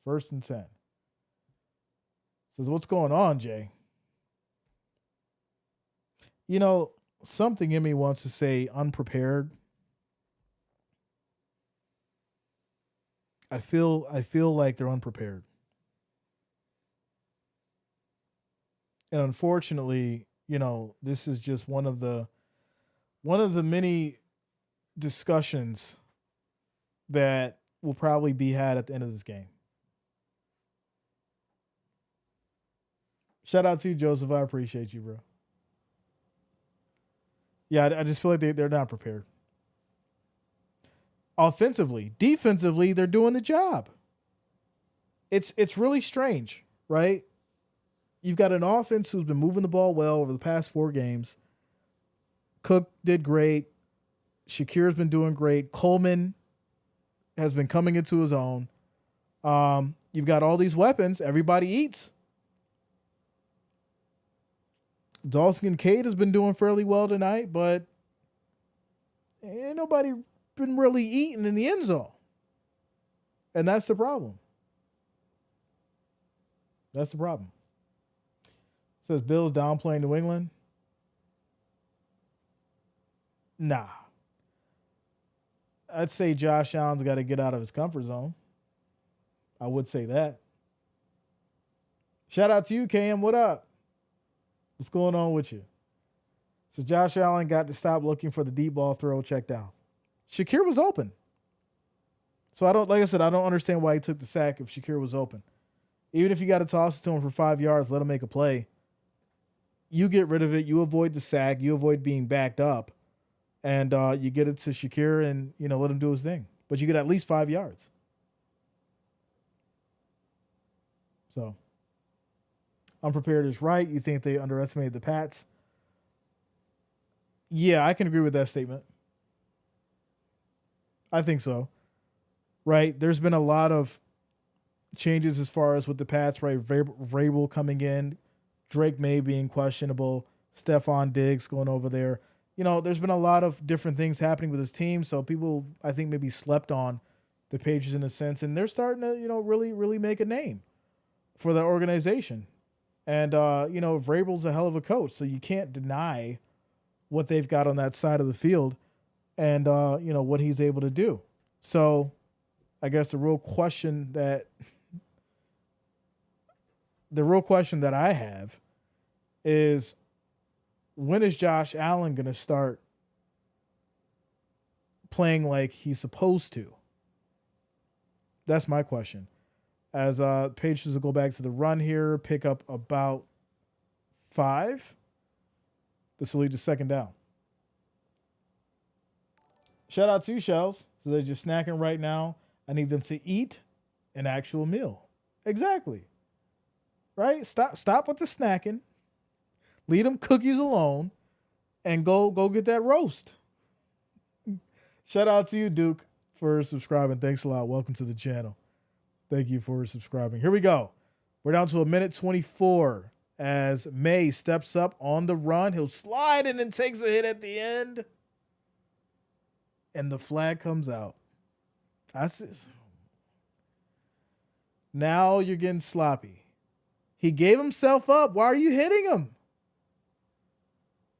1st and 10. Says, what's going on, Jay? Something in me wants to say unprepared. I feel like they're unprepared. And unfortunately, this is just one of the many discussions that will probably be had at the end of this game. Shout out to you, Joseph. I appreciate you, bro. Yeah, I just feel like they're not prepared. Offensively, defensively, they're doing the job. It's really strange, right? You've got an offense who's been moving the ball well over the past 4 games. Cook did great. Shakir's been doing great. Coleman has been coming into his own. You've got all these weapons. Everybody eats. Dawson Kincaid has been doing fairly well tonight, but ain't nobody been really eating in the end zone. And that's the problem. That's the problem. It says Bills downplaying New England. Nah. I'd say Josh Allen's got to get out of his comfort zone. I would say that. Shout out to you, Cam. What up? What's going on with you? So Josh Allen got to stop looking for the deep ball throw, check down. Shakir was open. So I don't understand why he took the sack if Shakir was open. Even if you got to toss it to him for 5 yards, let him make a play. You get rid of it. You avoid the sack. You avoid being backed up. And you get it to Shakir and, let him do his thing. But you get at least 5 yards. So, unprepared is right. You think they underestimated the Pats? Yeah, I can agree with that statement. I think so. Right? There's been a lot of changes as far as with the Pats, right? Vrabel coming in, Drake May being questionable, Stephon Diggs going over there. There's been a lot of different things happening with his team, so people, I think, maybe slept on the Patriots in a sense, and they're starting to, really, really make a name for the organization. And, Vrabel's a hell of a coach, so you can't deny what they've got on that side of the field and, what he's able to do. So I guess the real question that I have is, when is Josh Allen going to start playing like he's supposed to? That's my question. As Patriots will go back to the run here, pick up about 5. This will lead to second down. Shout out to you, Shells. So they're just snacking right now. I need them to eat an actual meal. Exactly. Right? Stop with the snacking. Leave them cookies alone and go get that roast. Shout out to you, Duke, for subscribing. Thanks a lot. Welcome to the channel. Thank you for subscribing. Here we go. We're down to 1:24 as May steps up on the run. He'll slide and then takes a hit at the end. And the flag comes out. Now you're getting sloppy. He gave himself up. Why are you hitting him?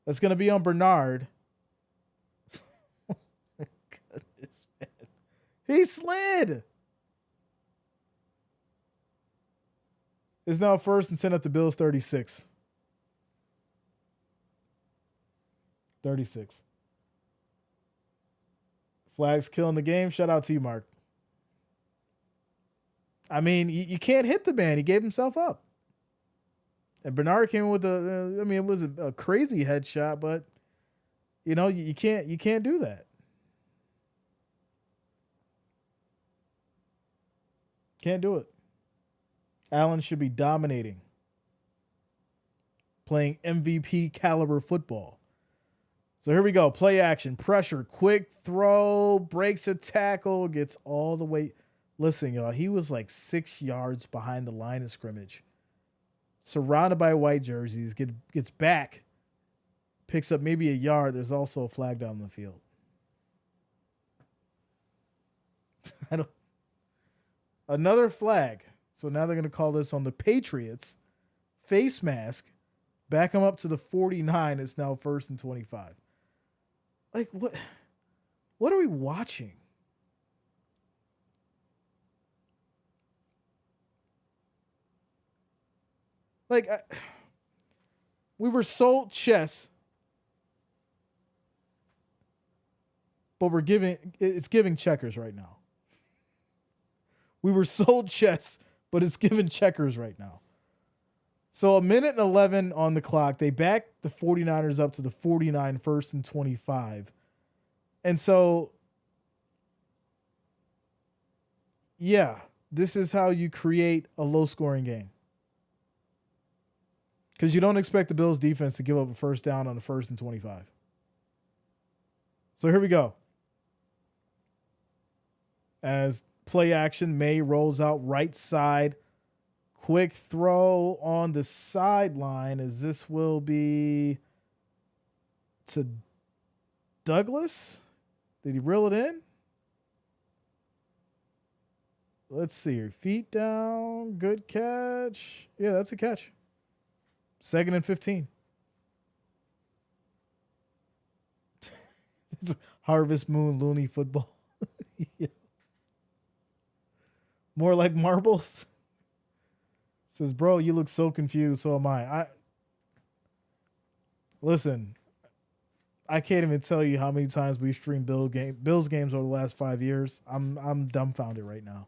That's going to be on Bernard. Oh my goodness, man. He slid. It's now 1st and 10 at the Bills 36. 36. Flags killing the game. Shout out to you, Mark. I mean, you can't hit the man. He gave himself up. And Bernard came in with it was a crazy headshot, but you can't do that. Can't do it. Allen should be dominating. Playing MVP caliber football. So here we go. Play action, pressure, quick throw, breaks a tackle, gets all the way. Listen, y'all, he was like 6 yards behind the line of scrimmage. Surrounded by white jerseys, gets back, picks up maybe a yard. There's also a flag down the field. Another flag. So now they're going to call this on the Patriots. Face mask. Back them up to the 49. It's now 1st and 25. Like, what are we watching? Like, we were sold chess, but it's giving checkers right now. We were sold chess, but it's giving checkers right now. So a minute and 11 on the clock. They backed the 49ers up to the 49 first and 25. And so, yeah, this is how you create a low scoring game. Because you don't expect the Bills defense to give up a first down on the first and 25. So here we go. As play action, May rolls out right side. Quick throw on the sideline, as this will be to Douglas. Did he reel it in? Let's see here. Feet down. Good catch. Yeah, that's a catch. 2nd and 15. It's Harvest Moon Looney football. Yeah. More like marbles. Says, bro, you look so confused. So am I. Listen, I can't even tell you how many times we've streamed Bills games over the last 5 years. I'm dumbfounded right now.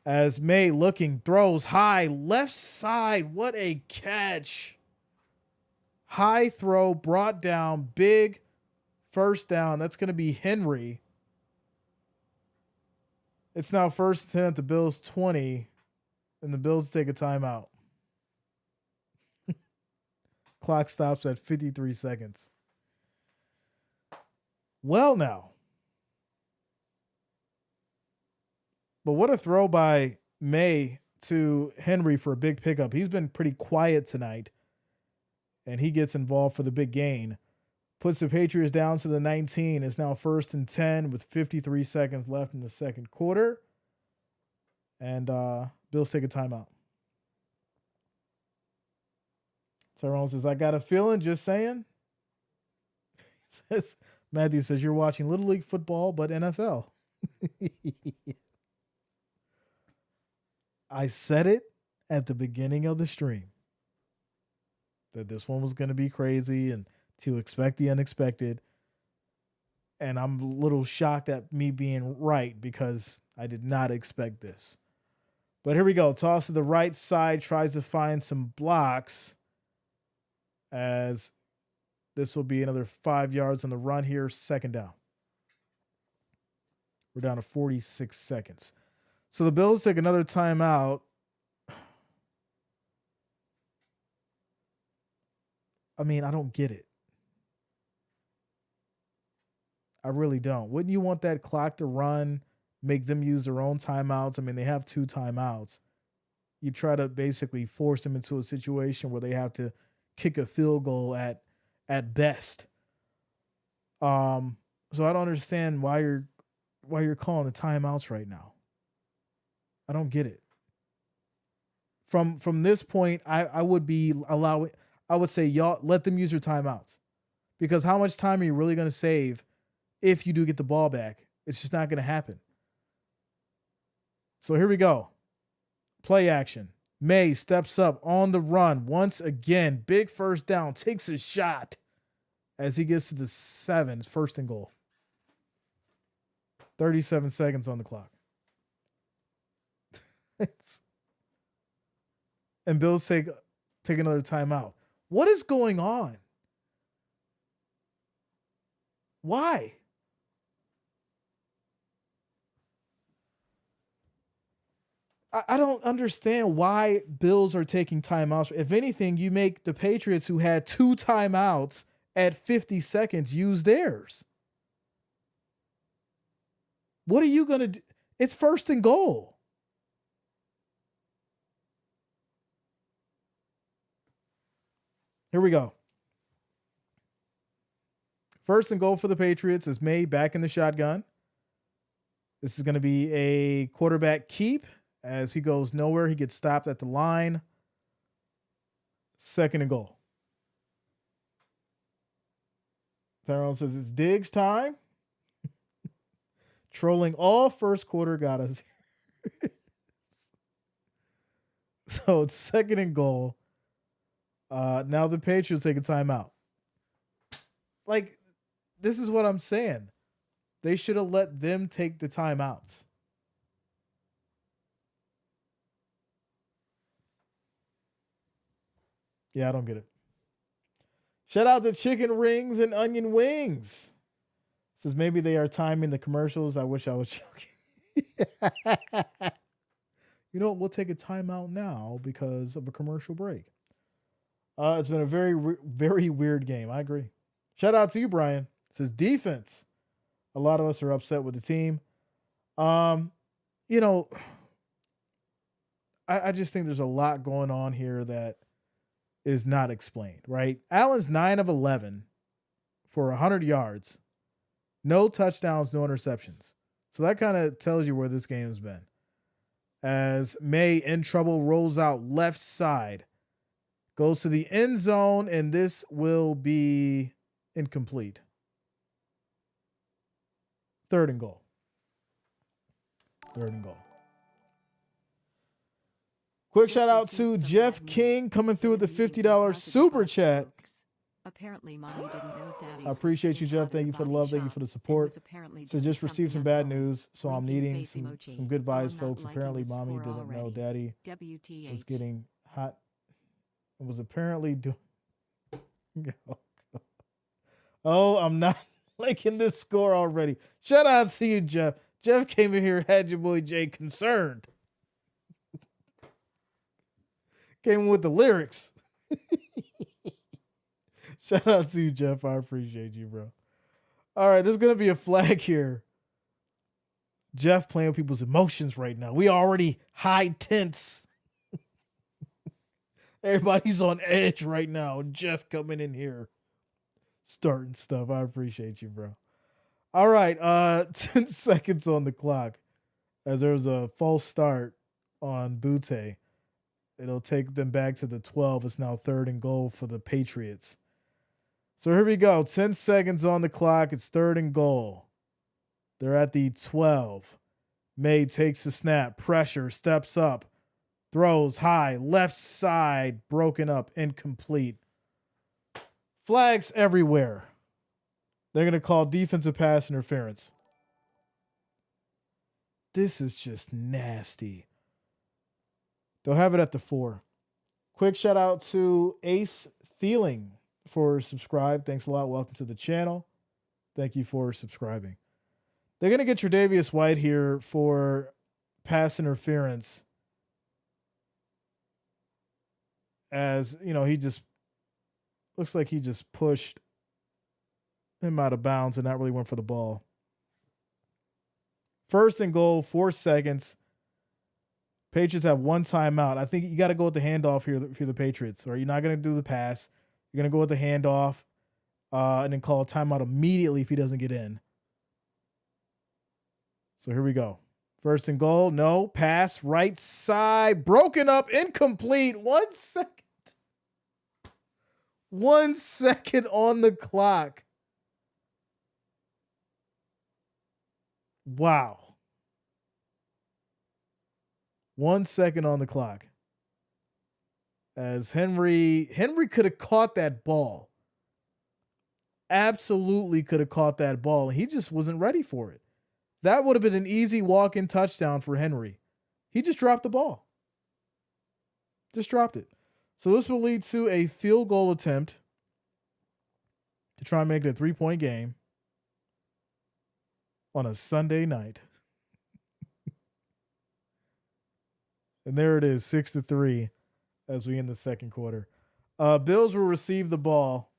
As May looking, throws high, left side. What a catch. High throw, brought down, big first down. That's going to be Henry. It's now 1st and 10 at the Bills 20, and the Bills take a timeout. Clock stops at 53 seconds. Well, now. But what a throw by May to Henry for a big pickup. He's been pretty quiet tonight, and he gets involved for the big gain. Puts the Patriots down to the 19. It's now 1st and 10 with 53 seconds left in the second quarter. And Bills take a timeout. Tyrone says, I got a feeling, just saying. Matthew says, you're watching Little League football, but NFL. I said it at the beginning of the stream that this one was going to be crazy and to expect the unexpected. And I'm a little shocked at me being right because I did not expect this. But here we go. Toss to the right side, tries to find some blocks, as this will be another 5 yards on the run here, 2nd down. We're down to 46 seconds. So the Bills take another timeout. I mean, I don't get it. I really don't. Wouldn't you want that clock to run, make them use their own timeouts? I mean, they have 2 timeouts. You try to basically force them into a situation where they have to kick a field goal at best. So I don't understand why you're calling the timeouts right now. I don't get it. From this point, I would say y'all let them use your timeouts, because how much time are you really going to save if you do get the ball back? It's just not going to happen. So here we go. Play action. May steps up on the run once again. Big first down. Takes a shot as he gets to the 7. 1st and goal. 37 seconds on the clock. And Bills take another timeout. What is going on? Why? I don't understand why Bills are taking timeouts. If anything, you make the Patriots, who had 2 timeouts at 50 seconds, use theirs. What are you going to do? It's 1st and goal. Here we go. 1st and goal for the Patriots is May back in the shotgun. This is going to be a quarterback keep. As he goes nowhere, he gets stopped at the line. 2nd and goal. Tyrone says it's Diggs time. Trolling all first quarter got us. So it's 2nd and goal. Now the Patriots take a timeout. Like, this is what I'm saying. They should have let them take the timeouts. Yeah, I don't get it. Shout out to Chicken Rings and Onion Wings. Says maybe they are timing the commercials. I wish I was joking. You know what? We'll take a timeout now because of a commercial break. It's been a very weird game. I agree. Shout out to you, Brian. It says defense. A lot of us are upset with the team. You know, I just think there's a lot going on here that is not explained, right? Allen's 9 of 11 for 100 yards, no touchdowns, no interceptions. So that kind of tells you where this game's been. As May in trouble rolls out left side, goes to the end zone, and this will be incomplete. 3rd and goal. 3rd and goal. Quick shout out to Jeff King coming through with the $50 super chat. Apparently, Mommy didn't know Daddy. I appreciate you, Jeff. Thank you for the love. Thank you for the support. So just received some bad news, so I'm needing some good vibes, folks. Apparently, Mommy didn't know Daddy was getting hot and was apparently doing. Oh, I'm not liking this score already. Shout out to you, Jeff. Jeff came in here, had your boy Jay concerned. Came with the lyrics. Shout out to you, Jeff. I appreciate you, bro. All right, there's going to be a flag here. Jeff playing with people's emotions right now. We already high tense. Everybody's on edge right now. Jeff coming in here, starting stuff. I appreciate you, bro. All right, 10 seconds on the clock as there's a false start on Butte. It'll take them back to the 12. It's now 3rd and goal for the Patriots. So here we go. 10 seconds on the clock. It's 3rd and goal. They're at the 12. May takes the snap. Pressure. Steps up. Throws high. Left side. Broken up. Incomplete. Flags everywhere. They're going to call defensive pass interference. This is just nasty. They'll have it at the 4. Quick shout out to Ace Thieling for subscribe. Thanks a lot. Welcome to the channel. Thank you for subscribing. They're going to get Tre'Davious White here for pass interference. As, you know, he just looks like he just pushed him out of bounds and not really went for the ball. 1st and goal, 4 seconds. Patriots have 1 timeout. I think you got to go with the handoff here for the Patriots, or you're not going to do the pass. You're going to go with the handoff and then call a timeout immediately if he doesn't get in. So here we go. 1st and goal. No. Pass. Right side. Broken up. Incomplete. 1 second. 1 second on the clock. Wow. 1 second on the clock. As Henry could have caught that ball. Absolutely could have caught that ball. He just wasn't ready for it. That would have been an easy walk-in touchdown for Henry. He just dropped the ball. Just dropped it. So this will lead to a field goal attempt to try and make it a 3-point game on a Sunday night. And there it is, 6-3 as we end the 2nd quarter. Bills will receive the ball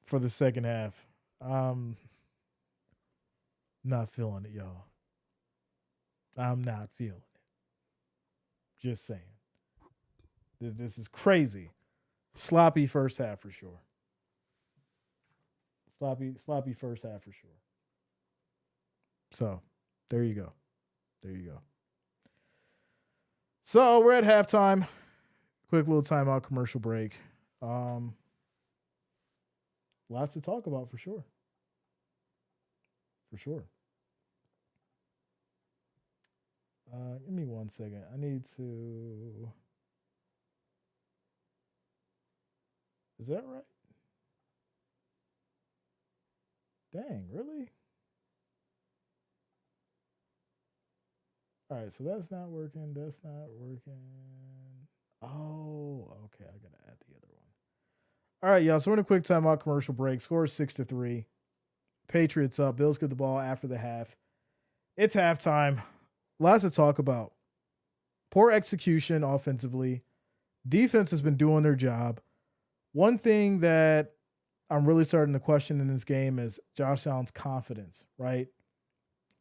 for the 2nd half. Not feeling it, y'all. I'm not feeling it. Just saying. This is crazy. Sloppy first half for sure. Sloppy first half for sure. So, there you go. There you go. So we're at halftime. Quick little timeout, commercial break. Lots to talk about for sure. For sure. Give me 1 second. I need to. Is that right? Dang, really? All right, so that's not working. That's not working. Oh. Okay, I gotta add the other one. All right, y'all. So we're in a quick timeout commercial break. Score is 6-3. Patriots up. Bills get the ball after the half. It's halftime. Lots to talk about. Poor execution offensively. Defense has been doing their job. One thing that I'm really starting to question in this game is Josh Allen's confidence, right?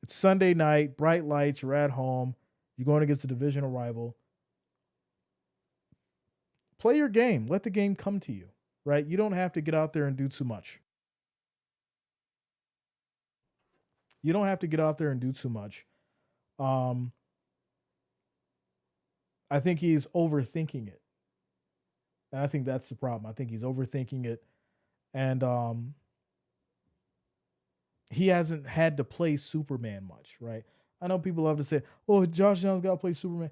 It's Sunday night, bright lights, you're at home, you're going against a divisional rival. Play your game. Let the game come to you, right? You don't have to get out there and do too much. You don't have to get out there and do too much. I think he's overthinking it. And I think that's the problem. I think he's overthinking it. And he hasn't had to play Superman much, right? I know people love to say, oh, Josh Allen's got to play Superman.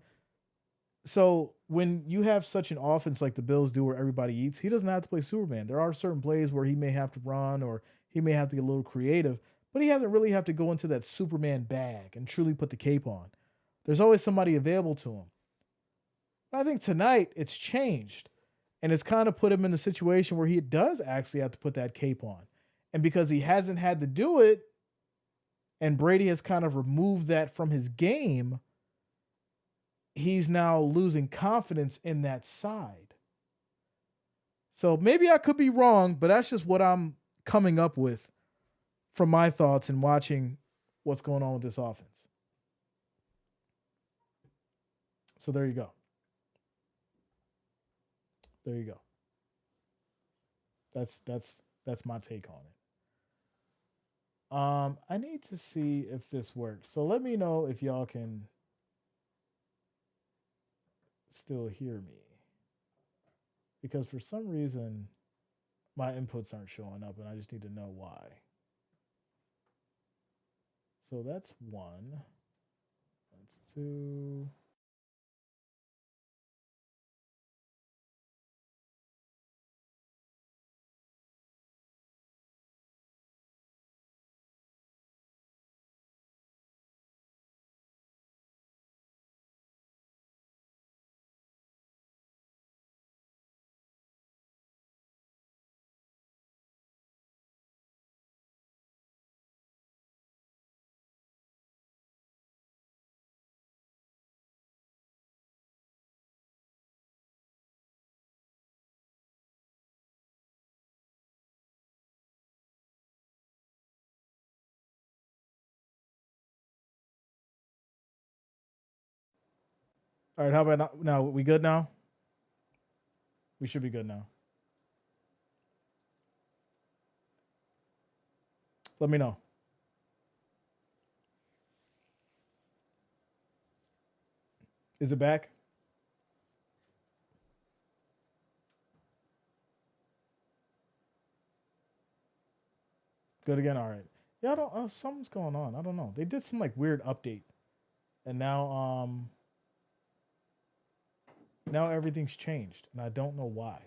So when you have such an offense like the Bills do where everybody eats, he doesn't have to play Superman. There are certain plays where he may have to run or he may have to get a little creative, but he hasn't really have to go into that Superman bag and truly put the cape on. There's always somebody available to him. But I think tonight it's changed. And it's kind of put him in the situation where he does actually have to put that cape on. And because he hasn't had to do it, and Brady has kind of removed that from his game, he's now losing confidence in that side. So maybe I could be wrong, but that's just what I'm coming up with from my thoughts and watching what's going on with this offense. So there you go. There you go. That's my take on it. I need to see if this works. So let me know if y'all can still hear me. Because for some reason my inputs aren't showing up and I just need to know why. So that's one. That's two. All right, how about now? We good now? We should be good now. Let me know. Is it back? Good again. All right. Yeah, I don't. Something's going on. I don't know. They did some like weird update, and now everything's changed, and I don't know why.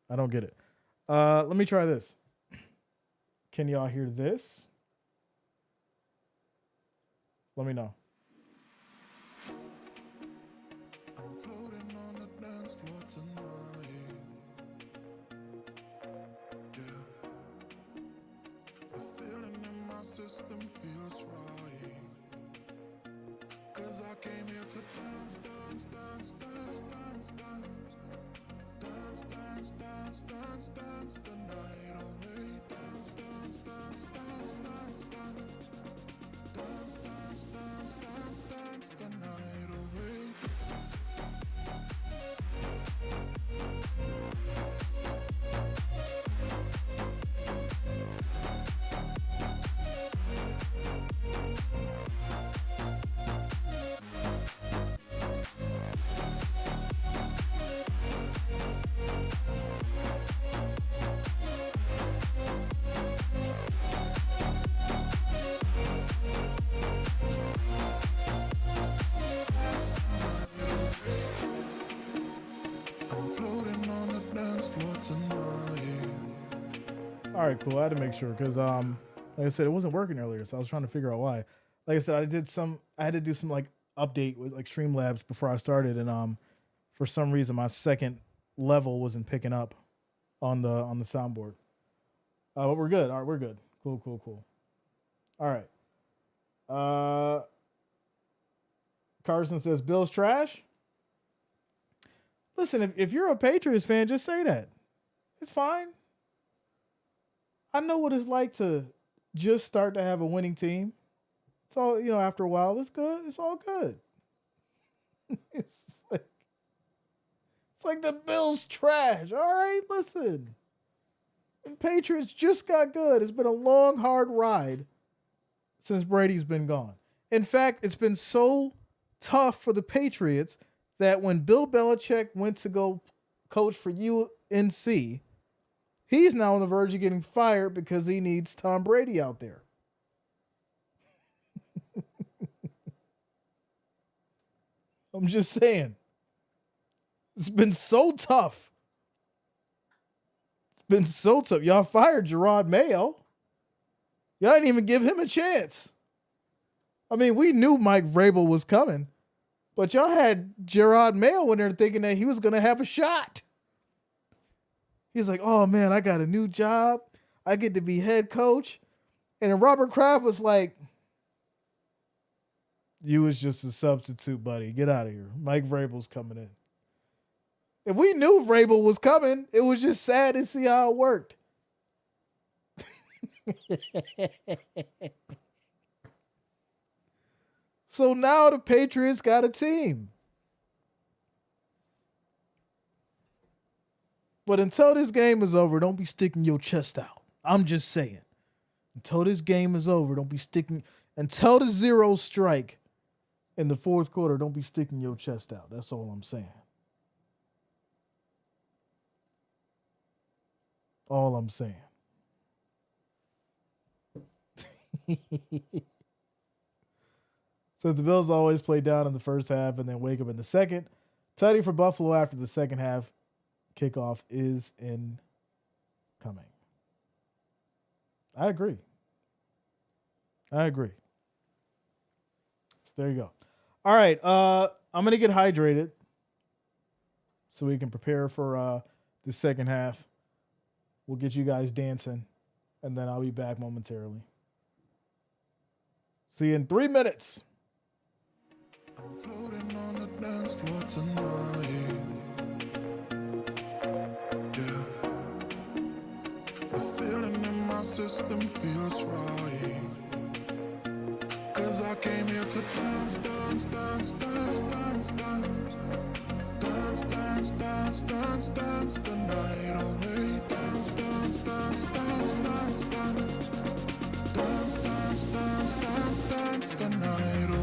I don't get it. Let me try this. Can y'all hear this? Let me know. I'm floating on the dance floor tonight. Yeah. The feeling in my system feels right. 'Cause I came here to dance, dance, dance, dance, dance, dance. Dance, dance, dance, dance, dance the night away. Dance, dance, dance, dance, dance, dance. Dance, dance, dance, dance, dance the night away. All right, cool. I had to make sure because, like I said, it wasn't working earlier, so I was trying to figure out why. like I said, I had to do some like update with like Streamlabs before I started, and for some reason my second level wasn't picking up on the soundboard. But we're good. All right, we're good. Cool. All right. Carson says Bill's trash. Listen, if you're a Patriots fan, just say that. It's fine. I know what it's like to just start to have a winning team. It's all, after a while, it's good. It's all good. it's like the Bills trash. All right, listen. And Patriots just got good. It's been a long, hard ride since Brady's been gone. In fact, it's been so tough for the Patriots that when Bill Belichick went to go coach for UNC, he's now on the verge of getting fired because he needs Tom Brady out there. I'm just saying. It's been so tough. It's been so tough. Y'all fired Jerod Mayo. Y'all didn't even give him a chance. I mean, we knew Mike Vrabel was coming, but y'all had Jerod Mayo in there thinking that he was going to have a shot. He's like, oh, man, I got a new job. I get to be head coach. And then Robert Kraft was like, you was just a substitute, buddy. Get out of here. Mike Vrabel's coming in. And we knew Vrabel was coming. It was just sad to see how it worked. So now the Patriots got a team. But until this game is over, don't be sticking your chest out. I'm just saying. Until this game is over, don't be sticking. Until the zeros strike in the fourth quarter, don't be sticking your chest out. That's all I'm saying. All I'm saying. So the Bills always play down in the first half and then wake up in the second. Tutty for Buffalo after the second half. Kickoff is incoming. I agree. So there you go. All right. I'm going to get hydrated so we can prepare for the second half. We'll get you guys dancing, and then I'll be back momentarily. See you in 3 minutes. I'm floating on the dance floor tonight. Yeah. The feeling in my system feels right. 'Cause I came here to dance, dance, dance, dance, dance, dance. Dance, dance, dance, dance, dance the night away. Dance, dance, dance, dance, dance, dance. Dance, dance, dance, dance, dance the night away.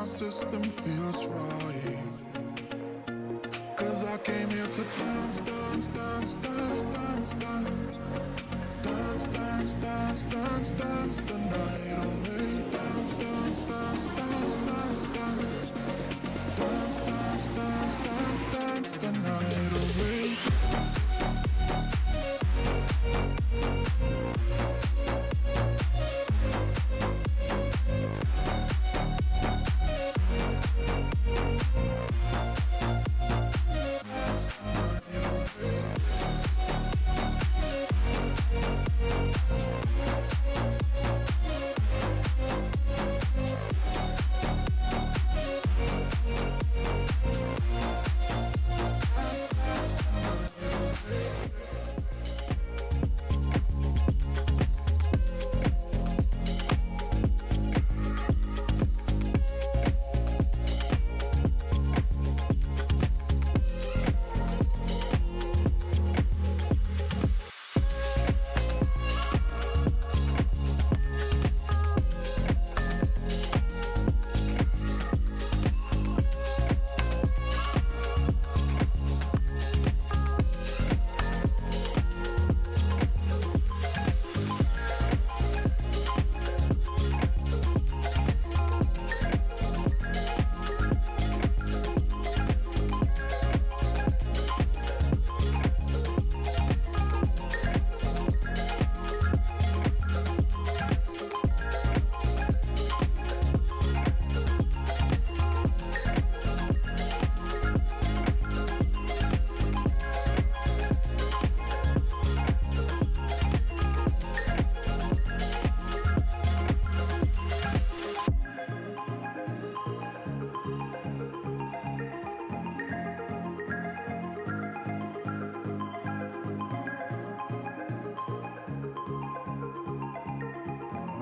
System feels right. 'Cause I came here to dance, dance, dance, dance, dance, dance. Dance, dance, dance, dance, dance the night away. Dance, dance, dance, dance, dance, dance. Dance, dance, dance, dance, dance the night away.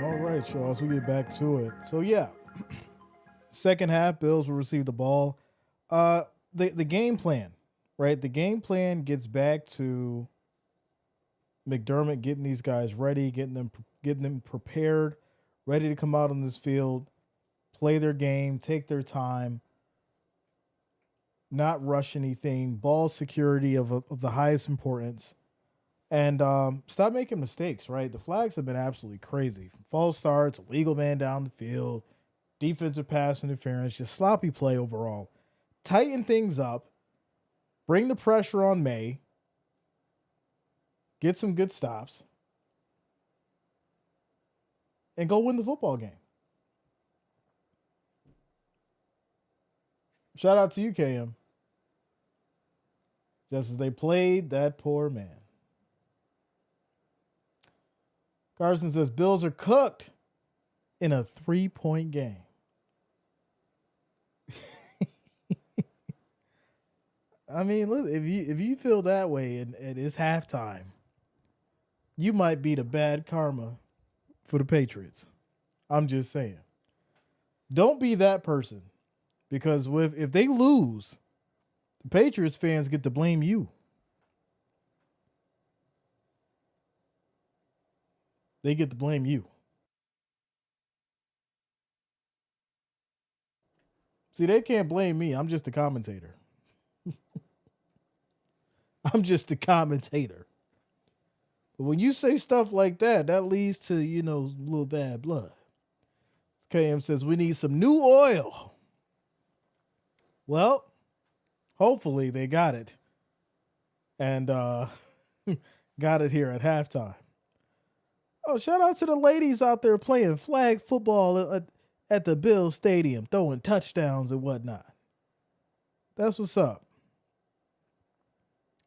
All right, y'all. As we get back to it. So, yeah. Second half, Bills will receive the ball. The game plan, right? The game plan gets back to McDermott getting these guys ready, getting them prepared, ready to come out on this field, play their game, take their time, not rush anything, ball security of the highest importance, and stop making mistakes, right? The flags have been absolutely crazy. False starts, illegal man down the field, defensive pass interference, just sloppy play overall. Tighten things up, bring the pressure on May, get some good stops, and go win the football game. Shout out to you, KM. Just as they played that poor man. Carson says Bills are cooked in a 3-point game. I mean, look, if you feel that way and it's halftime, you might be the bad karma for the Patriots. I'm just saying. Don't be that person, because if they lose, the Patriots fans get to blame you. They get to blame you. See, they can't blame me. I'm just a commentator. I'm just a commentator. But when you say stuff like that, that leads to, a little bad blood. KM says we need some new oil. Well, hopefully they got it. And got it here at halftime. Oh, shout out to the ladies out there playing flag football at the Bill Stadium, throwing touchdowns and whatnot. That's what's up.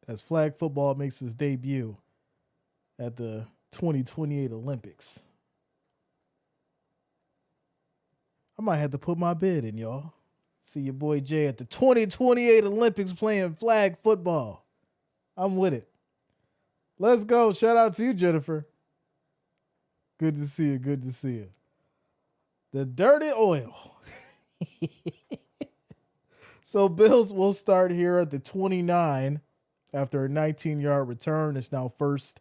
As flag football makes its debut at the 2028 Olympics. I might have to put my bid in, y'all. See your boy Jay at the 2028 Olympics playing flag football. I'm with it. Let's go. Shout out to you, Jennifer. Good to see you. Good to see you. The dirty oil. So Bills will start here at the 29 after a 19-yard return. It's now 1st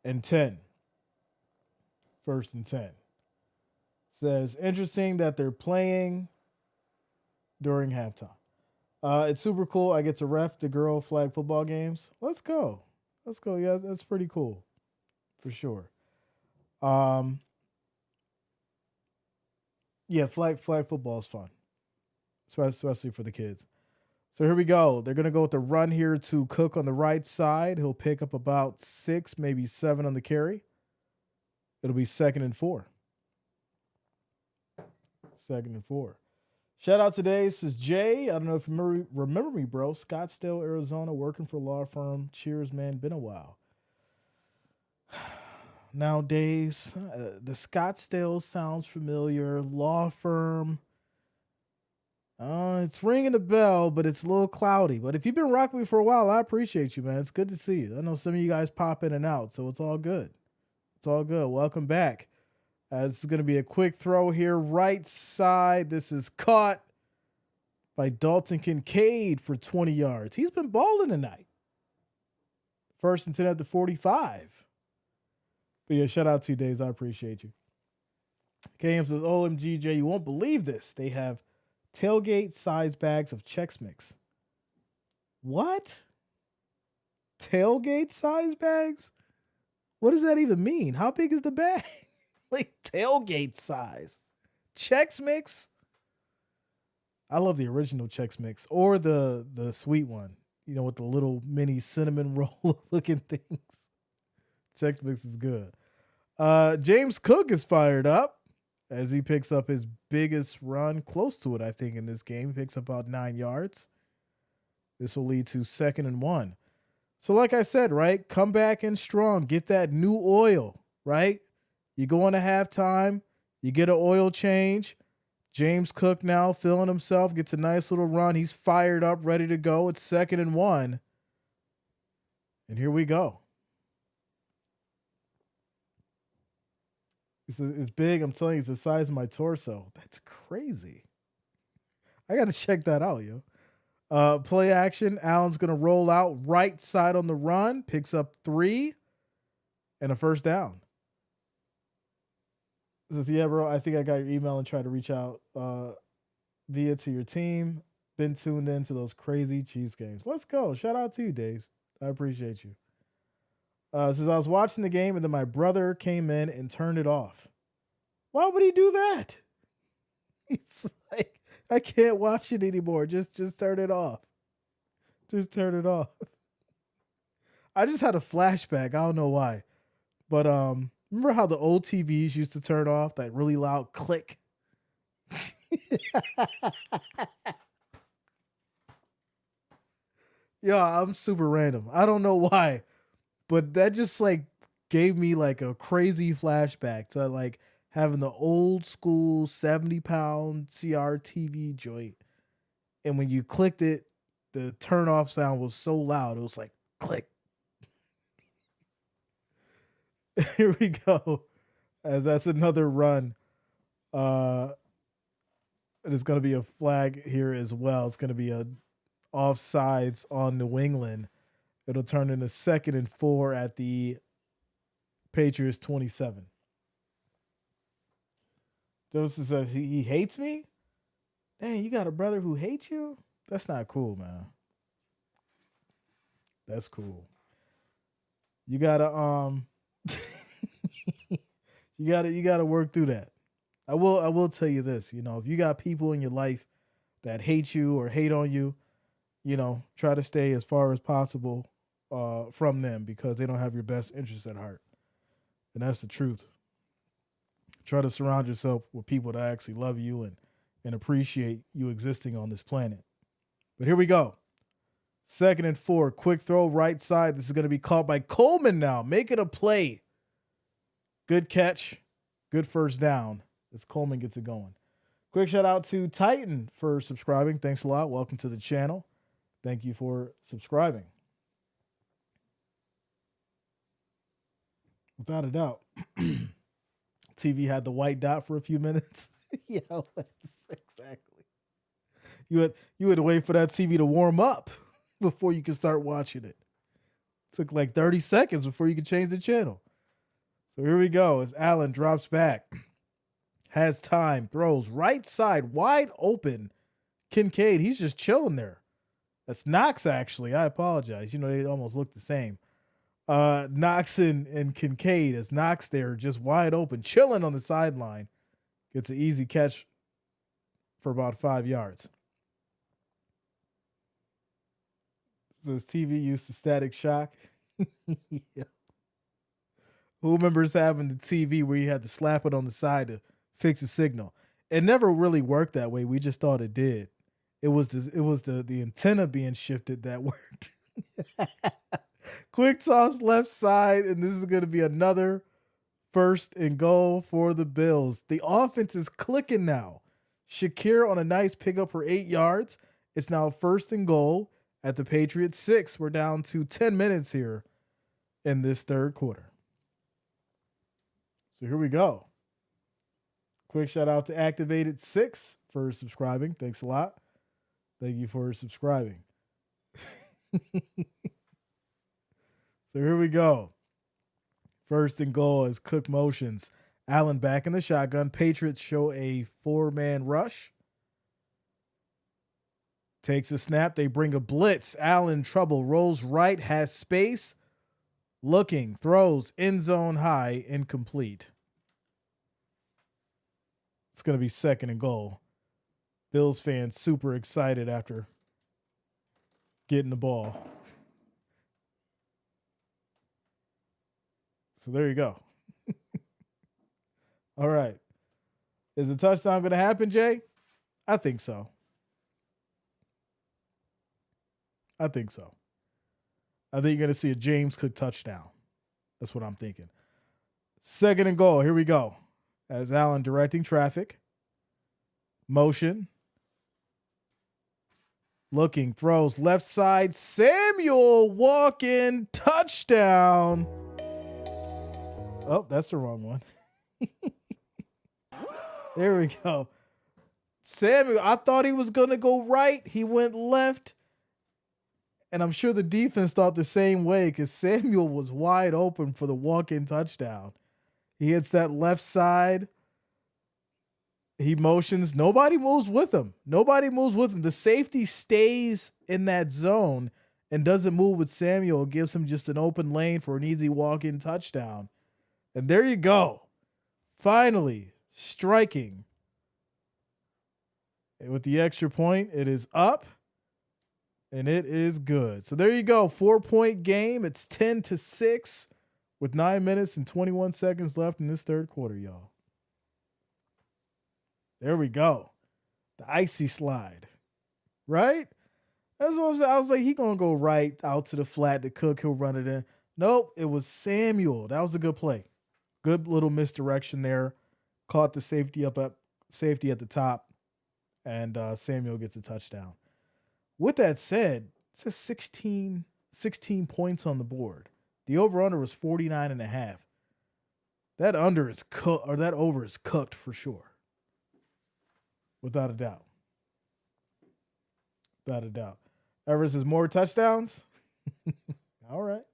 and 10. 1st and 10. Says, interesting that they're playing during halftime. It's super cool. I get to ref the girl flag football games. Let's go. Let's go. Yeah, that's pretty cool. For sure. Yeah, flag football is fun. Especially for the kids. So here we go. They're going to go with the run here to Cook on the right side. He'll pick up about 6, maybe 7 on the carry. It'll be 2nd and 4. 2nd and 4. Shout out today. This is Jay. I don't know if you remember me, bro. Scottsdale, Arizona, working for a law firm. Cheers, man. Been a while. Nowadays, the Scottsdale sounds familiar. Law firm. It's ringing a bell, but it's a little cloudy. But if you've been rocking me for a while, I appreciate you, man. It's good to see you. I know some of you guys pop in and out, so it's all good. It's all good. Welcome back. This is going to be a quick throw here. Right side. This is caught by Dalton Kincaid for 20 yards. He's been balling tonight. 1st and 10 at the 45. But yeah, shout out to you, Days. I appreciate you. KM says, OMGJ, you won't believe this. They have tailgate size bags of Chex Mix. What? Tailgate size bags? What does that even mean? How big is the bag? Like tailgate size. Chex Mix? I love the original Chex Mix or the sweet one, with the little mini cinnamon roll looking things. Chex Mix is good. James Cook is fired up as he picks up his biggest run, close to it, I think, in this game. He picks up about 9 yards. This will lead to 2nd and 1. So like I said, right, come back in strong. Get that new oil, right? You go into halftime. You get an oil change. James Cook now feeling himself, gets a nice little run. He's fired up, ready to go. It's 2nd and 1. And here we go. It's big. I'm telling you, it's the size of my torso. That's crazy. I got to check that out, yo. Play action. Allen's going to roll out right side on the run, picks up 3 and a first down. Says, yeah, bro, I think I got your email and tried to reach out via to your team. Been tuned into those crazy Chiefs games. Let's go. Shout out to you, Days. I appreciate you. Says, I was watching the game and then my brother came in and turned it off. Why would he do that? He's like, I can't watch it anymore. Just turn it off. Just turn it off. I just had a flashback. I don't know why. But remember how the old TVs used to turn off that really loud click? Yeah, I'm super random. I don't know why, but that just like gave me like a crazy flashback to like having the old school 70-pound CRTV joint. And when you clicked it, the turn off sound was so loud. It was like click. Here we go. As that's another run. And it's going to be a flag here as well. It's going to be a offsides on New England. It'll turn into 2nd and 4 at the Patriots 27. Joseph says he hates me? Dang, you got a brother who hates you? That's not cool, man. That's cool. You gotta you gotta work through that. I will tell you this, if you got people in your life that hate you or hate on you, try to stay as far as possible from them because they don't have your best interests at heart. And that's the truth. Try to surround yourself with people that actually love you and appreciate you existing on this planet. But here we go. 2nd and 4, quick throw right side. This is going to be caught by Coleman now. Make it a play. Good catch. Good first down as Coleman gets it going. Quick shout out to Titan for subscribing. Thanks a lot. Welcome to the channel. Thank you for subscribing. Without a doubt. TV had the white dot for a few minutes. Yeah, exactly. You had to wait for that TV to warm up before you could start watching it. Took like 30 seconds before you could change the channel. So here we go as Allen drops back. Has time, throws right side wide open. Kincaid, he's just chilling there. That's Knox, actually. I apologize. They almost look the same. Knox and Kincaid as Knox there just wide open, chilling on the sideline. Gets an easy catch for about 5 yards. Says TV used to Static Shock. Yeah. Who remembers having the TV where you had to slap it on the side to fix the signal? It never really worked that way. We just thought it did. It was the antenna being shifted that worked. Quick toss left side, and this is going to be another 1st and goal for the Bills. The offense is clicking now. Shakir on a nice pickup for 8 yards. It's now 1st and goal at the Patriots 6. We're down to 10 minutes here in this 3rd quarter. So here we go. Quick shout out to Activated 6 for subscribing. Thanks a lot. Thank you for subscribing. So here we go. 1st and goal as Cook motions. Allen back in the shotgun. Patriots show a 4-man rush. Takes a snap. They bring a blitz. Allen trouble. Rolls right. Has space. Looking. Throws. End zone high. Incomplete. It's going to be 2nd and goal. Bills fans super excited after getting the ball. So there you go. All right. Is the touchdown going to happen, Jay? I think so. I think you're going to see a James Cook touchdown. That's what I'm thinking. 2nd and goal. Here we go. As Allen directing traffic. Motion. Looking. Throws left side. Samuel walking. Touchdown. Oh, that's the wrong one. There we go. Samuel, I thought he was going to go right. He went left. And I'm sure the defense thought the same way because Samuel was wide open for the walk-in touchdown. He hits that left side. He motions. Nobody moves with him. The safety stays in that zone and doesn't move with Samuel. It gives him just an open lane for an easy walk-in touchdown. And there you go. Finally, striking. And with the extra point, it is up. And it is good. So there you go. 4-point game. It's 10-6 with 9 minutes and 21 seconds left in this third quarter, y'all. There we go. The icy slide. Right? That's what I was like, he going to go right out to the flat to Cook. He'll run it in. Nope. It was Samuel. That was a good play. Good little misdirection there. Caught the safety at the top. And Samuel gets a touchdown. With that said, it says 16 points on the board. The over-under was 49.5. That under is cooked, or that over is cooked for sure. Without a doubt. Ever says more touchdowns? All right.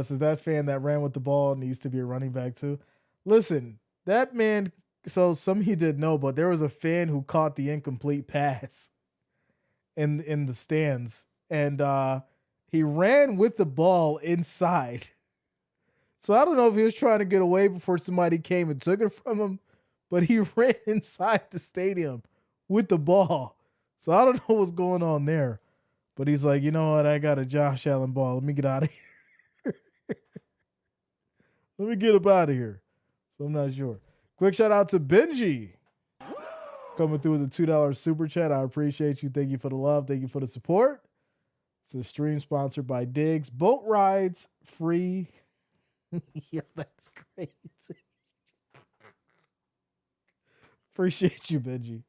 So that fan that ran with the ball needs to be a running back too. Listen, that man, so some of you didn't know, but there was a fan who caught the incomplete pass in the stands, and he ran with the ball inside. So I don't know if he was trying to get away before somebody came and took it from him, but he ran inside the stadium with the ball. So I don't know what's going on there, but he's like, you know what? I got a Josh Allen ball. Let me get out of here. Let me get up out of here. So I'm not sure. Quick shout out to Benji coming through with a $2 super chat. I appreciate you. Thank you for the love. Thank you for the support. It's a stream sponsored by Diggs. Boat rides free. Yeah, that's crazy. Appreciate you, Benji.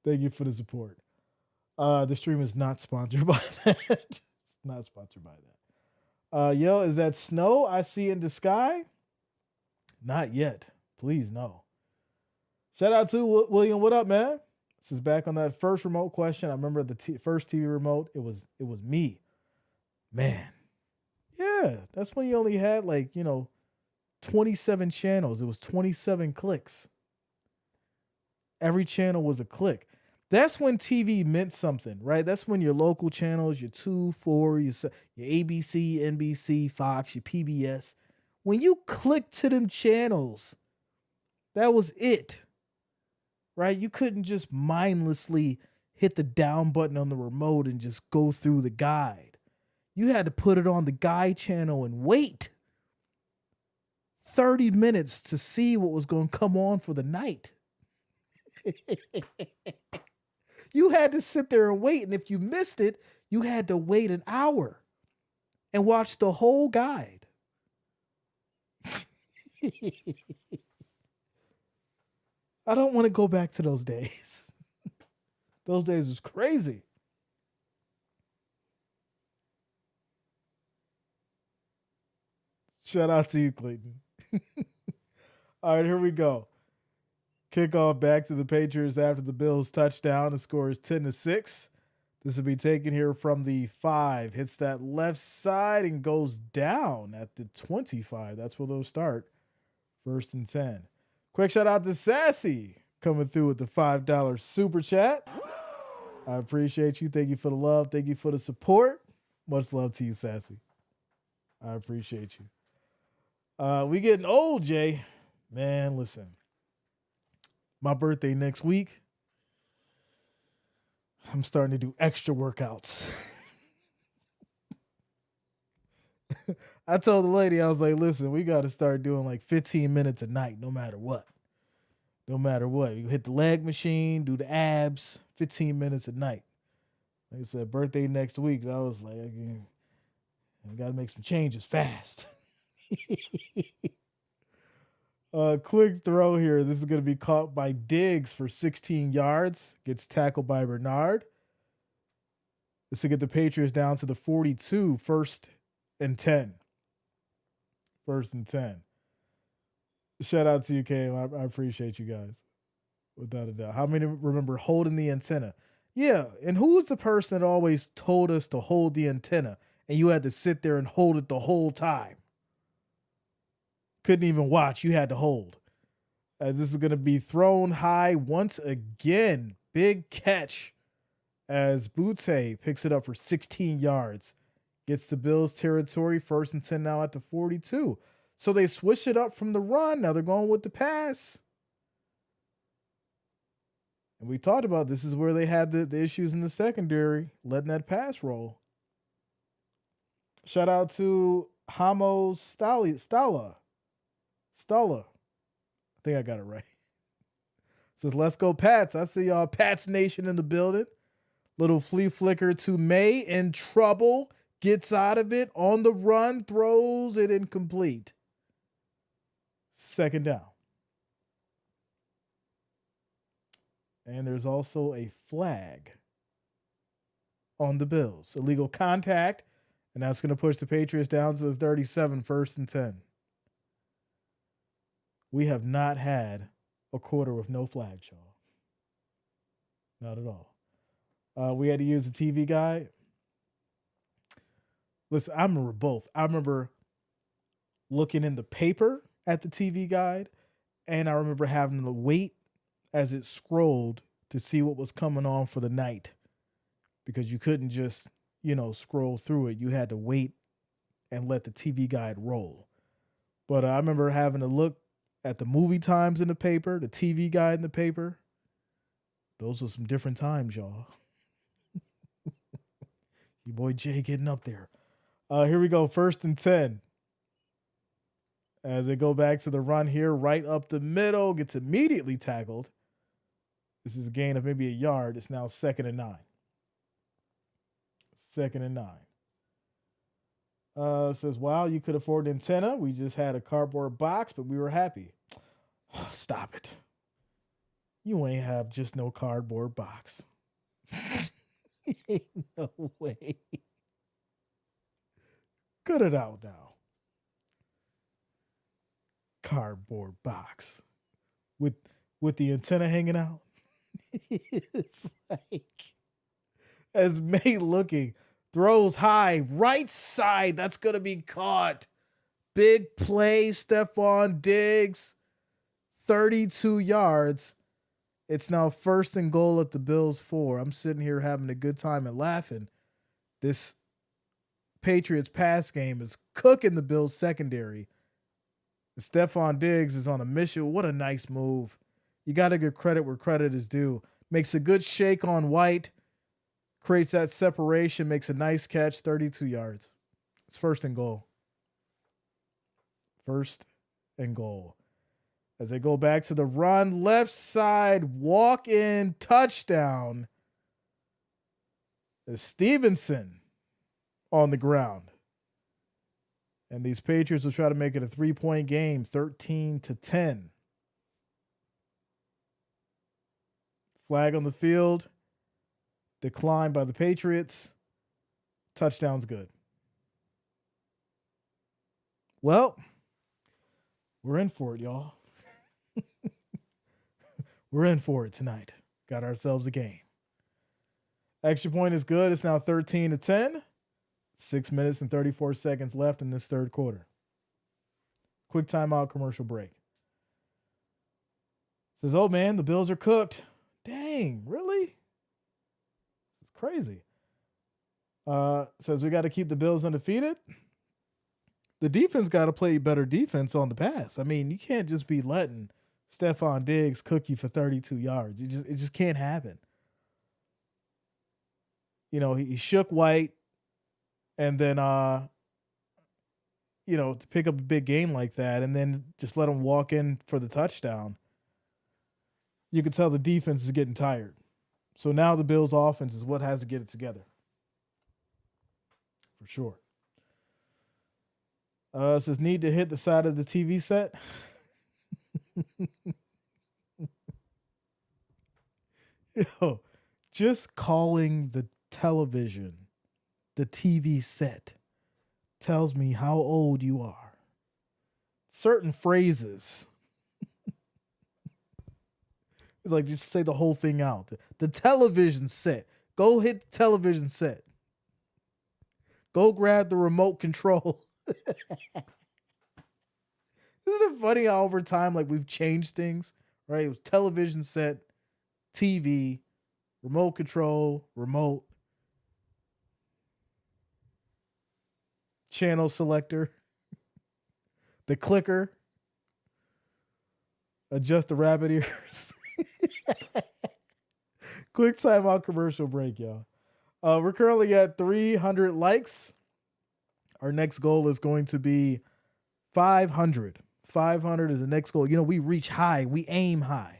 Thank you for the support. The stream is not sponsored by that. It's not sponsored by that. Yo, is that snow I see in the sky? Not yet. Please, no. Shout out to William. What up, man? This is back on that first remote question. I remember the first TV remote. It was me. Man. Yeah, that's when you only had 27 channels. It was 27 clicks. Every channel was a click. That's when TV meant something, right? That's when your local channels, your 2, 4, your ABC, NBC, Fox, your PBS, when you clicked to them channels, that was it, right? You couldn't just mindlessly hit the down button on the remote and just go through the guide. You had to put it on the guide channel and wait 30 minutes to see what was going to come on for the night. You had to sit there and wait. And if you missed it, you had to wait an hour and watch the whole guide. I don't want to go back to those days. Those days was crazy. Shout out to you, Clayton. All right, here we go. Kickoff back to the Patriots after the Bills touchdown. The score is 10-6. This will be taken here from the 5. Hits that left side and goes down at the 25. That's where they'll start. 1st and 10. Quick shout out to Sassy coming through with the $5 super chat. I appreciate you. Thank you for the love. Thank you for the support. Much love to you, Sassy. I appreciate you. We getting old, Jay. Man, listen. My birthday next week. I'm starting to do extra workouts. I told the lady, I was like, listen, we got to start doing 15 minutes a night, no matter what. No matter what. You hit the leg machine, do the abs, 15 minutes a night. Like I said, birthday next week. I was like, I got to make some changes fast. Quick throw here. This is going to be caught by Diggs for 16 yards. Gets tackled by Bernard. This will get the Patriots down to the 42, 1st and 10. 1st and 10. Shout out to you, Cam. I appreciate you guys. Without a doubt. How many remember holding the antenna? Yeah. And who was the person that always told us to hold the antenna and you had to sit there and hold it the whole time? Couldn't even watch. You had to hold. As this is going to be thrown high once again. Big catch as Butte picks it up for 16 yards. Gets the Bills territory. 1st and 10 now at the 42. So they switch it up from the run. Now they're going with the pass. And we talked about this is where they had the issues in the secondary, letting that pass roll. Shout out to Hamo Stala. I think I got it right. Says, let's go Pats. I see y'all Pats Nation in the building. Little flea flicker to May in trouble. Gets out of it on the run, throws it incomplete. 2nd down. And there's also a flag on the Bills. Illegal contact. And that's going to push the Patriots down to the 37, 1st and 10. We have not had a quarter with no flags, y'all. Not at all. We had to use the TV guide. Listen, I remember both. I remember looking in the paper at the TV guide, and I remember having to wait as it scrolled to see what was coming on for the night, because you couldn't just, scroll through it. You had to wait and let the TV guide roll. But I remember having to look at the movie times in the paper, the TV guide in the paper. Those were some different times, y'all. Your boy Jay getting up there. Here we go. 1st and 10. As they go back to the run here, right up the middle, gets immediately tackled. This is a gain of maybe a yard. It's now 2nd and 9. 2nd and 9. Says, wow, you could afford an antenna. We just had a cardboard box, but we were happy. Stop it. You ain't have just no cardboard box. Ain't no way. Cut it out now. Cardboard box with the antenna hanging out. It's like, as May looking, throws high, right side. That's going to be caught. Big play, Stephon Diggs, 32 yards. It's now 1st and goal at the Bills 4. I'm sitting here having a good time and laughing. This Patriots pass game is cooking the Bills secondary. Stephon Diggs is on a mission. What a nice move. You got to give credit where credit is due. Makes a good shake on White. Creates that separation. Makes a nice catch. 32 yards. It's 1st and goal. 1st and goal. As they go back to the run. Left side. Walk-in touchdown. Is Stevenson on the ground. And these Patriots will try to make it a 3-point game, 13-10. Flag on the field. Declined by the Patriots. Touchdown's good. Well, we're in for it, y'all. We're in for it tonight. Got ourselves a game. Extra point is good. It's now 13-10. 6 minutes and 34 seconds left in this 3rd quarter. Quick timeout, commercial break. Says, oh man, the Bills are cooked. Dang, really? This is crazy. Says we got to keep the Bills undefeated. The defense got to play better defense on the pass. I mean, you can't just be letting Stephon Diggs cook you for 32 yards. It just can't happen. He shook White. And then, to pick up a big game like that and then just let him walk in for the touchdown, you can tell the defense is getting tired. So now the Bills' offense is what has to get it together. For sure. It says need to hit the side of the TV set. Just calling the television the TV set tells me how old you are. Certain phrases It's like, just say the whole thing out. The television set. Go hit the television set. Go grab the remote control. Isn't it funny how over time, like, we've changed things, right? It was television set, TV, remote control, remote, channel selector, the clicker, adjust the rabbit ears. Quick timeout commercial break, y'all. We're currently at 300 likes. Our next goal is going to be 500. 500 is the next goal. You know, we reach high, we aim high.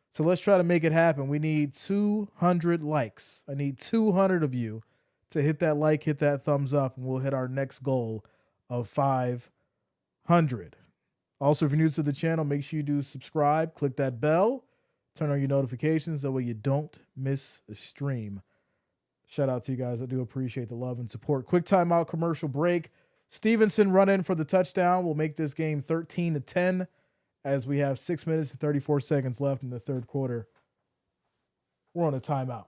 So let's try to make it happen. We need 200 likes. I need 200 of you to hit that like, hit that thumbs up, and we'll hit our next goal of 500. Also, if you're new to the channel, make sure you do subscribe, click that bell, turn on your notifications. That way you don't miss a stream. Shout out to you guys. I do appreciate the love and support. Quick timeout commercial break. Stevenson run in for the touchdown. We'll make this game 13-10 as we have 6 minutes and 34 seconds left in the third quarter. We're on a timeout.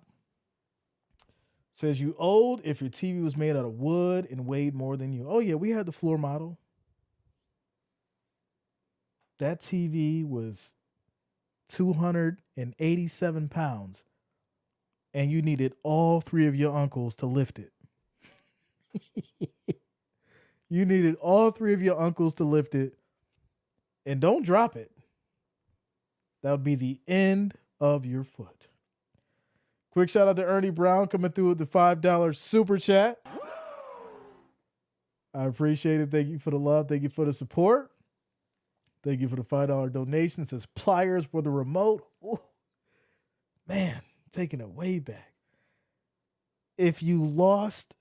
Says you old if your TV was made out of wood and weighed more than you. Oh, yeah, we had the floor model. That TV was 287 pounds, and you needed all three of your uncles to lift it. You needed all three of your uncles to lift it, and don't drop it. That would be the end of your foot. Quick shout out to Ernie Brown coming through with the $5 super chat. I appreciate it. Thank you for the love. Thank you for the support. Thank you for the $5 donation. It says pliers for the remote. Ooh, man, taking it way back. If you lost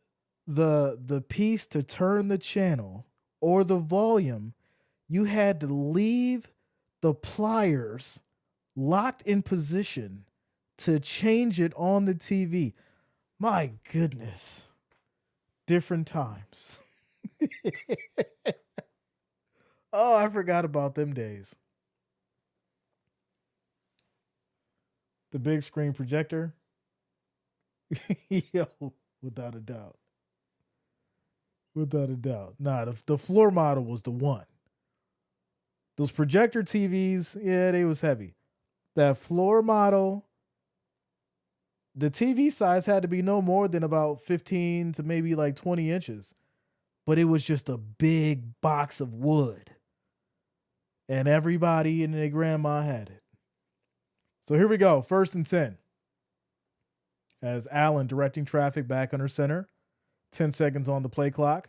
the piece to turn the channel or the volume, you had to leave the pliers locked in position to change it on the TV. My goodness. Different times. Oh, I forgot about them days. The big screen projector. Yo, without a doubt. Without a doubt. Nah, the floor model was the one. Those projector TVs, yeah, they was heavy. That floor model, the TV size had to be no more than about 15 to maybe like 20 inches. But it was just a big box of wood. And everybody and their grandma had it. So here we go. 1st and 10. As Allen directing traffic back under center. 10 seconds on the play clock.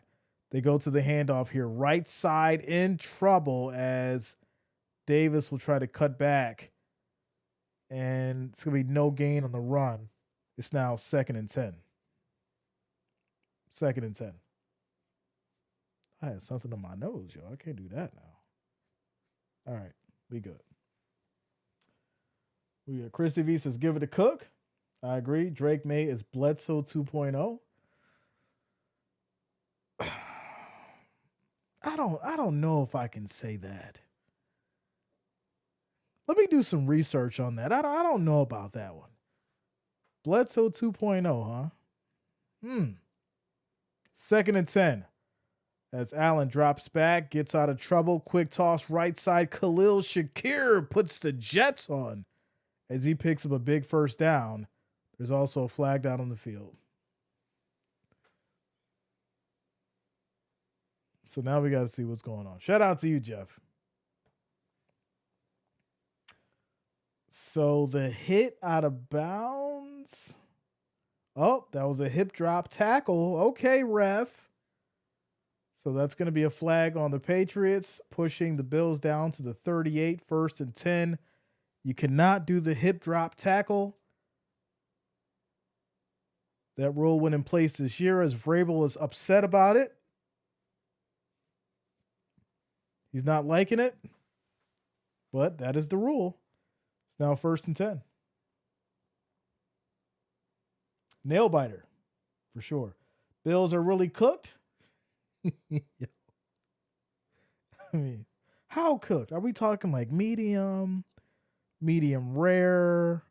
They go to the handoff here. Right side in trouble as Davis will try to cut back. And it's going to be no gain on the run. It's now 2nd and 10. 2nd and 10. I had something on my nose, yo. I can't do that now. All right, we good. We got Christy V says, give it a cook. I agree. Drake May is Bledsoe 2.0. I don't know if I can say that. Let me do some research on that. I don't know about that one. Bledsoe 2.0, huh? 2nd and 10. As Allen drops back, gets out of trouble. Quick toss right side. Khalil Shakir puts the Jets on as he picks up a big first down. There's also a flag down on the field. So now we got to see what's going on. Shout out to you, Jeff. So the hit out of bounds. Oh, that was a hip drop tackle. Okay, ref. So that's going to be a flag on the Patriots, pushing the Bills down to the 38, 1st and 10. You cannot do the hip drop tackle. That rule went in place this year as Vrabel is upset about it. He's not liking it, but that is the rule. It's now 1st and 10. Nail biter, for sure. Bills are really cooked. I mean, how cooked? Are we talking like medium, medium rare,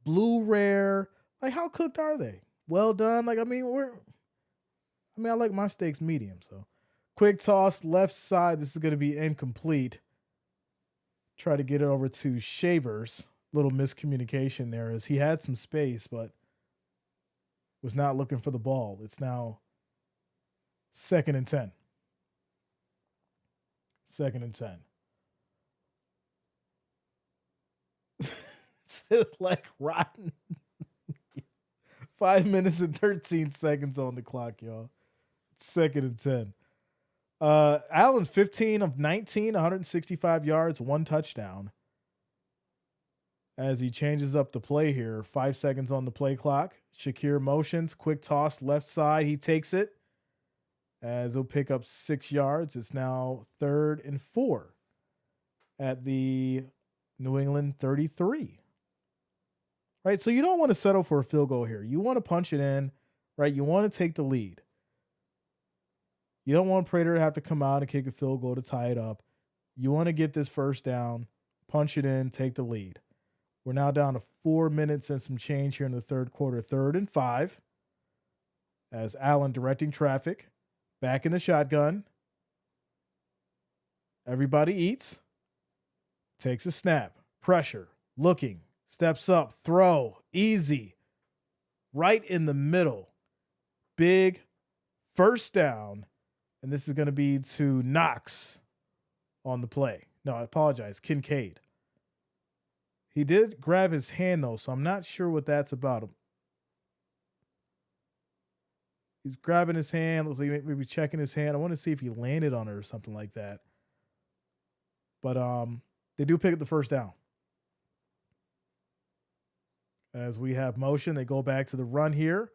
blue rare. Like, how cooked are they? Well done. Like, I mean, I like my steaks medium. So, quick toss left side. This is going to be incomplete. Try to get it over to Shavers. Little miscommunication there as he had some space, but was not looking for the ball. It's now 2nd and 10. 2nd and 10. It's like rotten. 5 minutes and 13 seconds on the clock, y'all. It's 2nd and 10. Allen's 15 of 19, 165 yards, 1 touchdown. As he changes up the play here, 5 seconds on the play clock. Shakir motions, quick toss left side. He takes it as he'll pick up 6 yards. It's now 3rd and 4 at the New England 33. Right, so you don't want to settle for a field goal here. You want to punch it in, right? You want to take the lead. You don't want Prater to have to come out and kick a field goal to tie it up. You want to get this first down, punch it in, take the lead. We're now down to 4 minutes and some change here in the third quarter. 3rd and 5 as Allen directing traffic. Back in the shotgun. Everybody eats. Takes a snap. Pressure. Looking. Steps up. Throw. Easy. Right in the middle. Big first down. And this is going to be to Knox on the play. No, I apologize. Kincaid. He did grab his hand, though, so I'm not sure what that's about. He's grabbing his hand. Looks like maybe checking his hand. I want to see if he landed on it or something like that. But they do pick up the first down. As we have motion, they go back to the run here.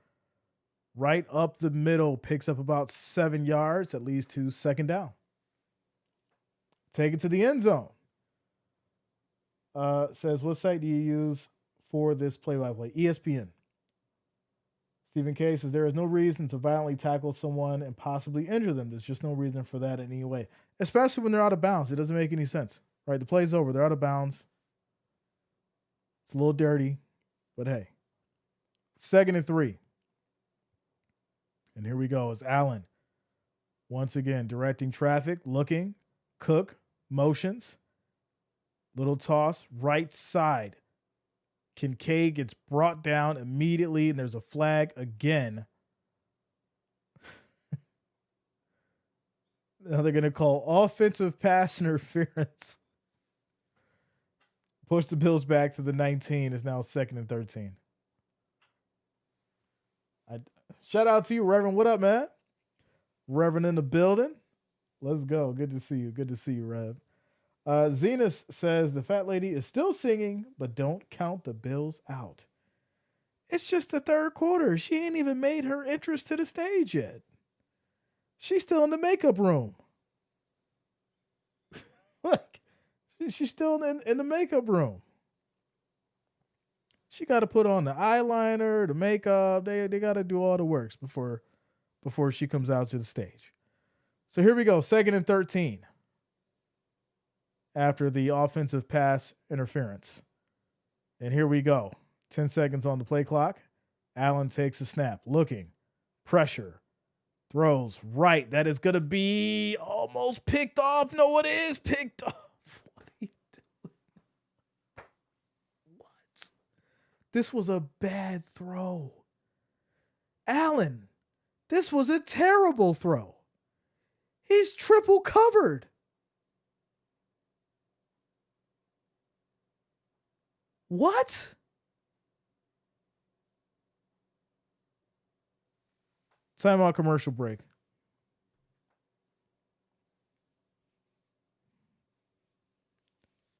Right up the middle, picks up about 7 yards. That leads to 2nd down. Take it to the end zone. Says, what site do you use for this play-by-play? ESPN. Stephen K says, there is no reason to violently tackle someone and possibly injure them. There's just no reason for that in any way, especially when they're out of bounds. It doesn't make any sense, right? The play's over. They're out of bounds. It's a little dirty, but hey. 2nd and 3. And here we go. It's Allen. Once again, directing traffic, looking, Cook, motions. Little toss, right side. Kincaid gets brought down immediately, and there's a flag again. Now they're going to call offensive pass interference. Push the Bills back to the 19. It's now 2nd and 13. Shout out to you, Reverend. What up, man? Reverend in the building. Let's go. Good to see you. Good to see you, Rev. Zenas says the fat lady is still singing, but don't count the Bills out. It's just the third quarter. She ain't even made her entrance to the stage yet. She's still in the makeup room. Like, she's still in the makeup room. She got to put on the eyeliner, the makeup. They got to do all the works before she comes out to the stage. So here we go, 2nd and 13. After the offensive pass interference. And here we go. 10 seconds on the play clock. Allen takes a snap. Looking. Pressure. Throws right. That is going to be almost picked off. No, it is picked off. What are you doing? What? This was a bad throw. Allen, this was a terrible throw. He's triple covered. What? Timeout, commercial break.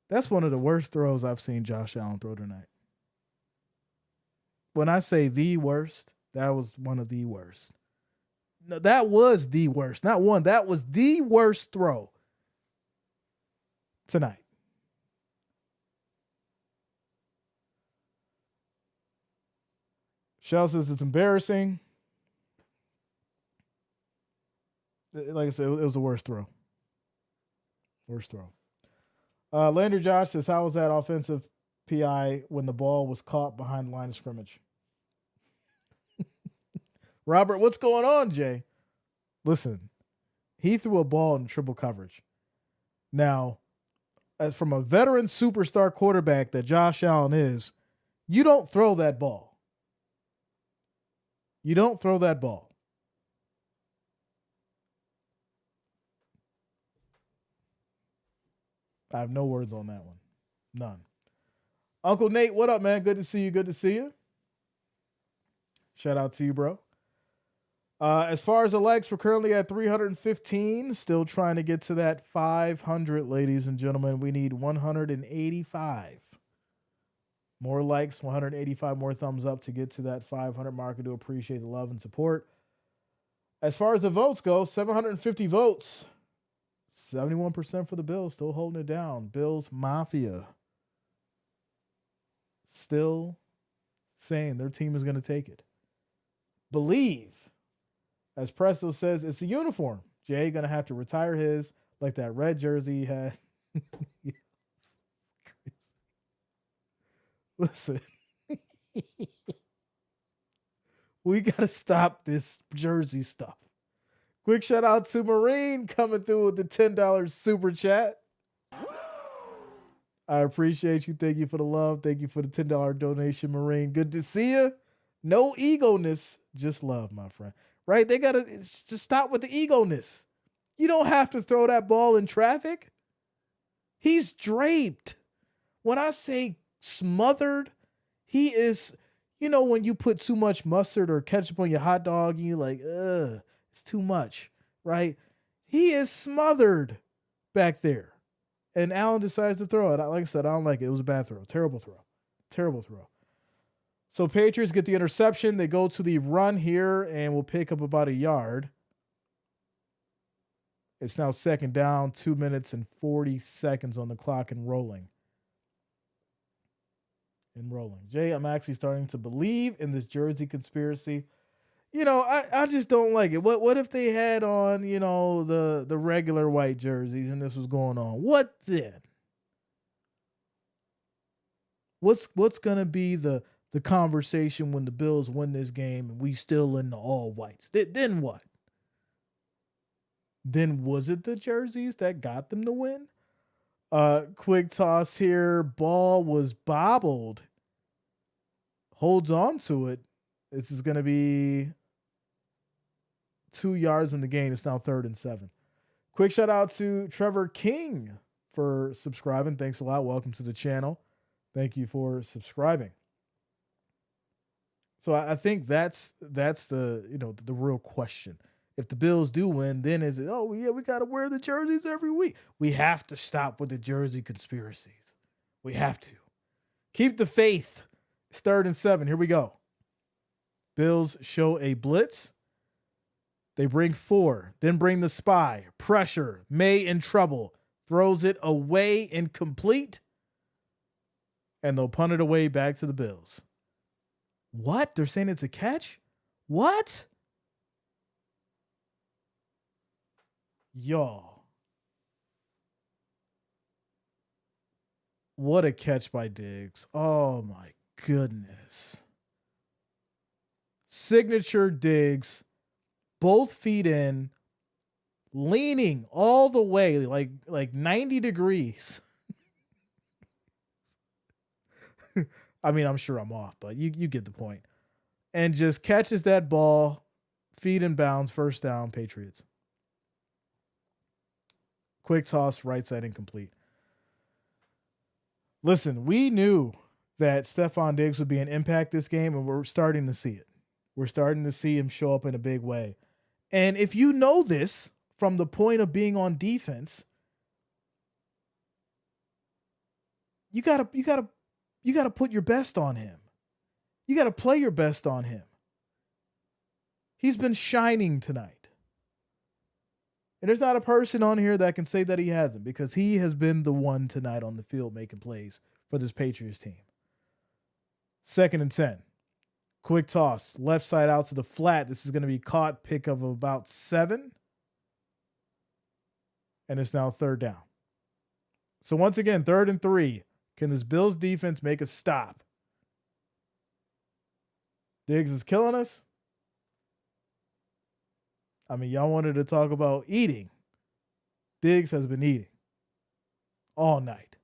That's one of the worst throws I've seen Josh Allen throw tonight. When I say the worst, that was one of the worst. No, that was the worst. Not one. That was the worst throw tonight. Shell says it's embarrassing. Like I said, it was the worst throw. Worst throw. Lander Josh says, how was that offensive PI when the ball was caught behind the line of scrimmage. Robert, what's going on, Jay? Listen, he threw a ball in triple coverage. Now, as from a veteran superstar quarterback that Josh Allen is, you don't throw that ball. You don't throw that ball. I have no words on that one. None. Uncle Nate, what up, man? Good to see you. Good to see you. Shout out to you, bro. As far as the likes, we're currently at 315. Still trying to get to that 500, ladies and gentlemen. We need 185 more likes, 185 more thumbs up to get to that 500 mark. I do appreciate the love and support. As far as the votes go, 750 votes. 71% for the Bills, still holding it down. Bills Mafia still saying their team is going to take it. Believe, as Presto says, it's a uniform. Jay going to have to retire his, like that red jersey he had. Yes. Crazy. Listen, we got to stop this jersey stuff. Quick shout out to Marine coming through with the $10 super chat. I appreciate you. Thank you for the love. Thank you for the $10 donation, Marine. Good to see you. No ego-ness, just love, my friend. Right? They got to just stop with the ego-ness. You don't have to throw that ball in traffic. He's draped. When I say smothered, he is, you know, when you put too much mustard or ketchup on your hot dog and you're like, ugh. It's too much, right? He is smothered back there. And Allen decides to throw it. Like I said, I don't like it. It was a bad throw. Terrible throw. Terrible throw. So Patriots get the interception. They go to the run here and will pick up about a yard. It's now second down, 2 minutes and 40 seconds on the clock and rolling. Jay, I'm actually starting to believe in this jersey conspiracy. You know, I just don't like it. What if they had on, you know, the regular white jerseys and this was going on? What then? What's gonna be the conversation when the Bills win this game and we still in the all whites? Then what? Then was it the jerseys that got them to win? Quick toss here. Ball was bobbled. Holds on to it. This is going to be 2 yards in the game. It's now 3rd and 7. Quick shout out to Trevor King for subscribing. Thanks a lot. Welcome to the channel. Thank you for subscribing. So I think that's the, you know, the real question. If the Bills do win, then is it, oh yeah, we got to wear the jerseys every week. We have to stop with the jersey conspiracies. We have to. Keep the faith. It's 3rd and 7. Here we go. Bills show a blitz. They bring 4, then bring the spy. Pressure. May in trouble. Throws it away, incomplete. And they'll punt it away back to the Bills. What? They're saying it's a catch? What? Y'all. What a catch by Diggs. Oh my goodness. Signature Diggs, both feet in, leaning all the way, like 90 degrees. I mean, I'm sure I'm off, but you get the point. And just catches that ball, feet in bounds, first down, Patriots. Quick toss, right side incomplete. Listen, we knew that Stephon Diggs would be an impact this game, and we're starting to see it. We're starting to see him show up in a big way. And if you know this from the point of being on defense, you gotta put your best on him. You gotta play your best on him. He's been shining tonight. And there's not a person on here that can say that he hasn't, because he has been the one tonight on the field making plays for this Patriots team. 2nd and 10. Quick toss, left side out to the flat. This is going to be caught, pick of about 7. And it's now 3rd down. So once again, 3rd and 3. Can this Bills defense make a stop? Diggs is killing us. I mean, y'all wanted to talk about eating. Diggs has been eating all night.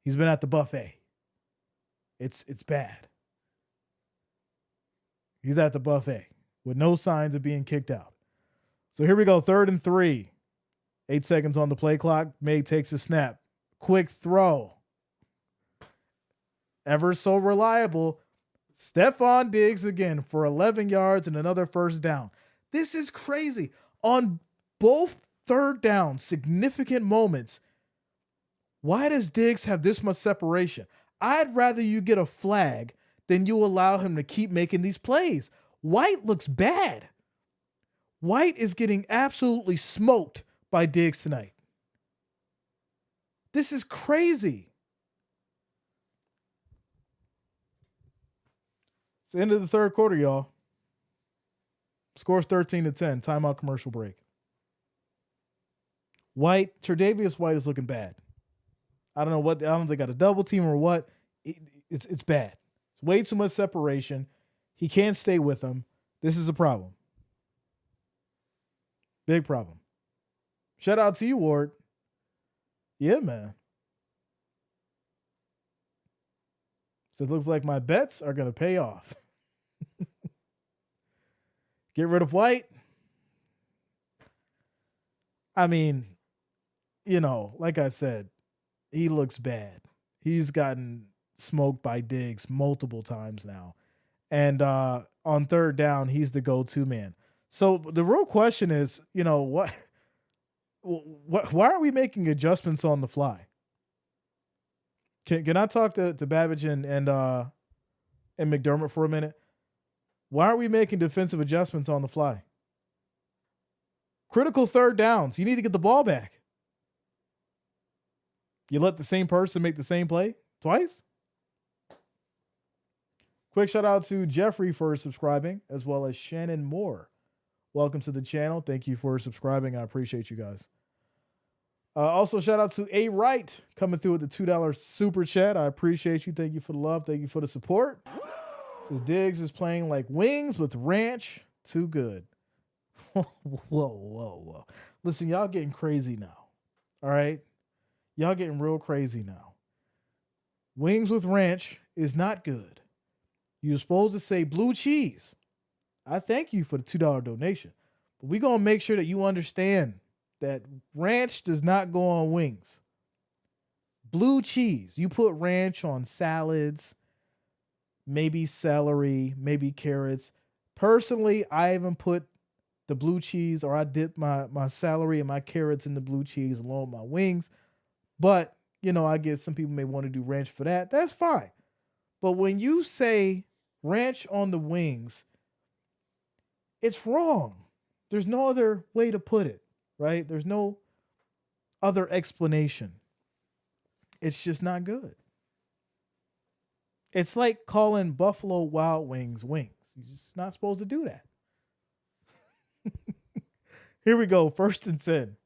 He's been at the buffet. It's bad. He's at the buffet with no signs of being kicked out. So here we go, 3rd and 3. 8 seconds on the play clock. May takes a snap. Quick throw. Ever so reliable. Stephon Diggs again for 11 yards and another first down. This is crazy. On both third down, significant moments, why does Diggs have this much separation? I'd rather you get a flag than you allow him to keep making these plays. White looks bad. White is getting absolutely smoked by Diggs tonight. This is crazy. It's the end of the third quarter, y'all. Scores 13-10. Timeout, commercial break. White, Tre'Davious White is looking bad. I don't know if they got a double team or what. It's bad. It's way too much separation. He can't stay with them. This is a problem. Big problem. Shout out to you, Ward. Yeah, man. So it looks like my bets are going to pay off. Get rid of White. I mean, like I said, he looks bad. He's gotten smoked by Diggs multiple times now. And on third down, he's the go-to man. So the real question is, why are we making adjustments on the fly? Can I talk to Babbage and McDermott for a minute? Why aren't we making defensive adjustments on the fly? Critical third downs. You need to get the ball back. You let the same person make the same play twice? Quick shout out to Jeffrey for subscribing, as well as Shannon Moore. Welcome to the channel. Thank you for subscribing. I appreciate you guys. Also, shout out to A Wright coming through with the $2 super chat. I appreciate you. Thank you for the love. Thank you for the support. Says Diggs is playing like wings with ranch. Too good. Whoa. Listen, y'all getting crazy now. All right? Y'all getting real crazy now. Wings with ranch is not good. You're supposed to say blue cheese. I thank you for the $2 donation. But we're going to make sure that you understand that ranch does not go on wings. Blue cheese. You put ranch on salads, maybe celery, maybe carrots. Personally, I even put the blue cheese, or I dip my celery and my carrots in the blue cheese along with my wings. But, I guess some people may want to do ranch for that. That's fine. But when you say ranch on the wings, it's wrong. There's no other way to put it, right? There's no other explanation. It's just not good. It's like calling Buffalo Wild Wings wings. You're just not supposed to do that. Here we go. 1st and 10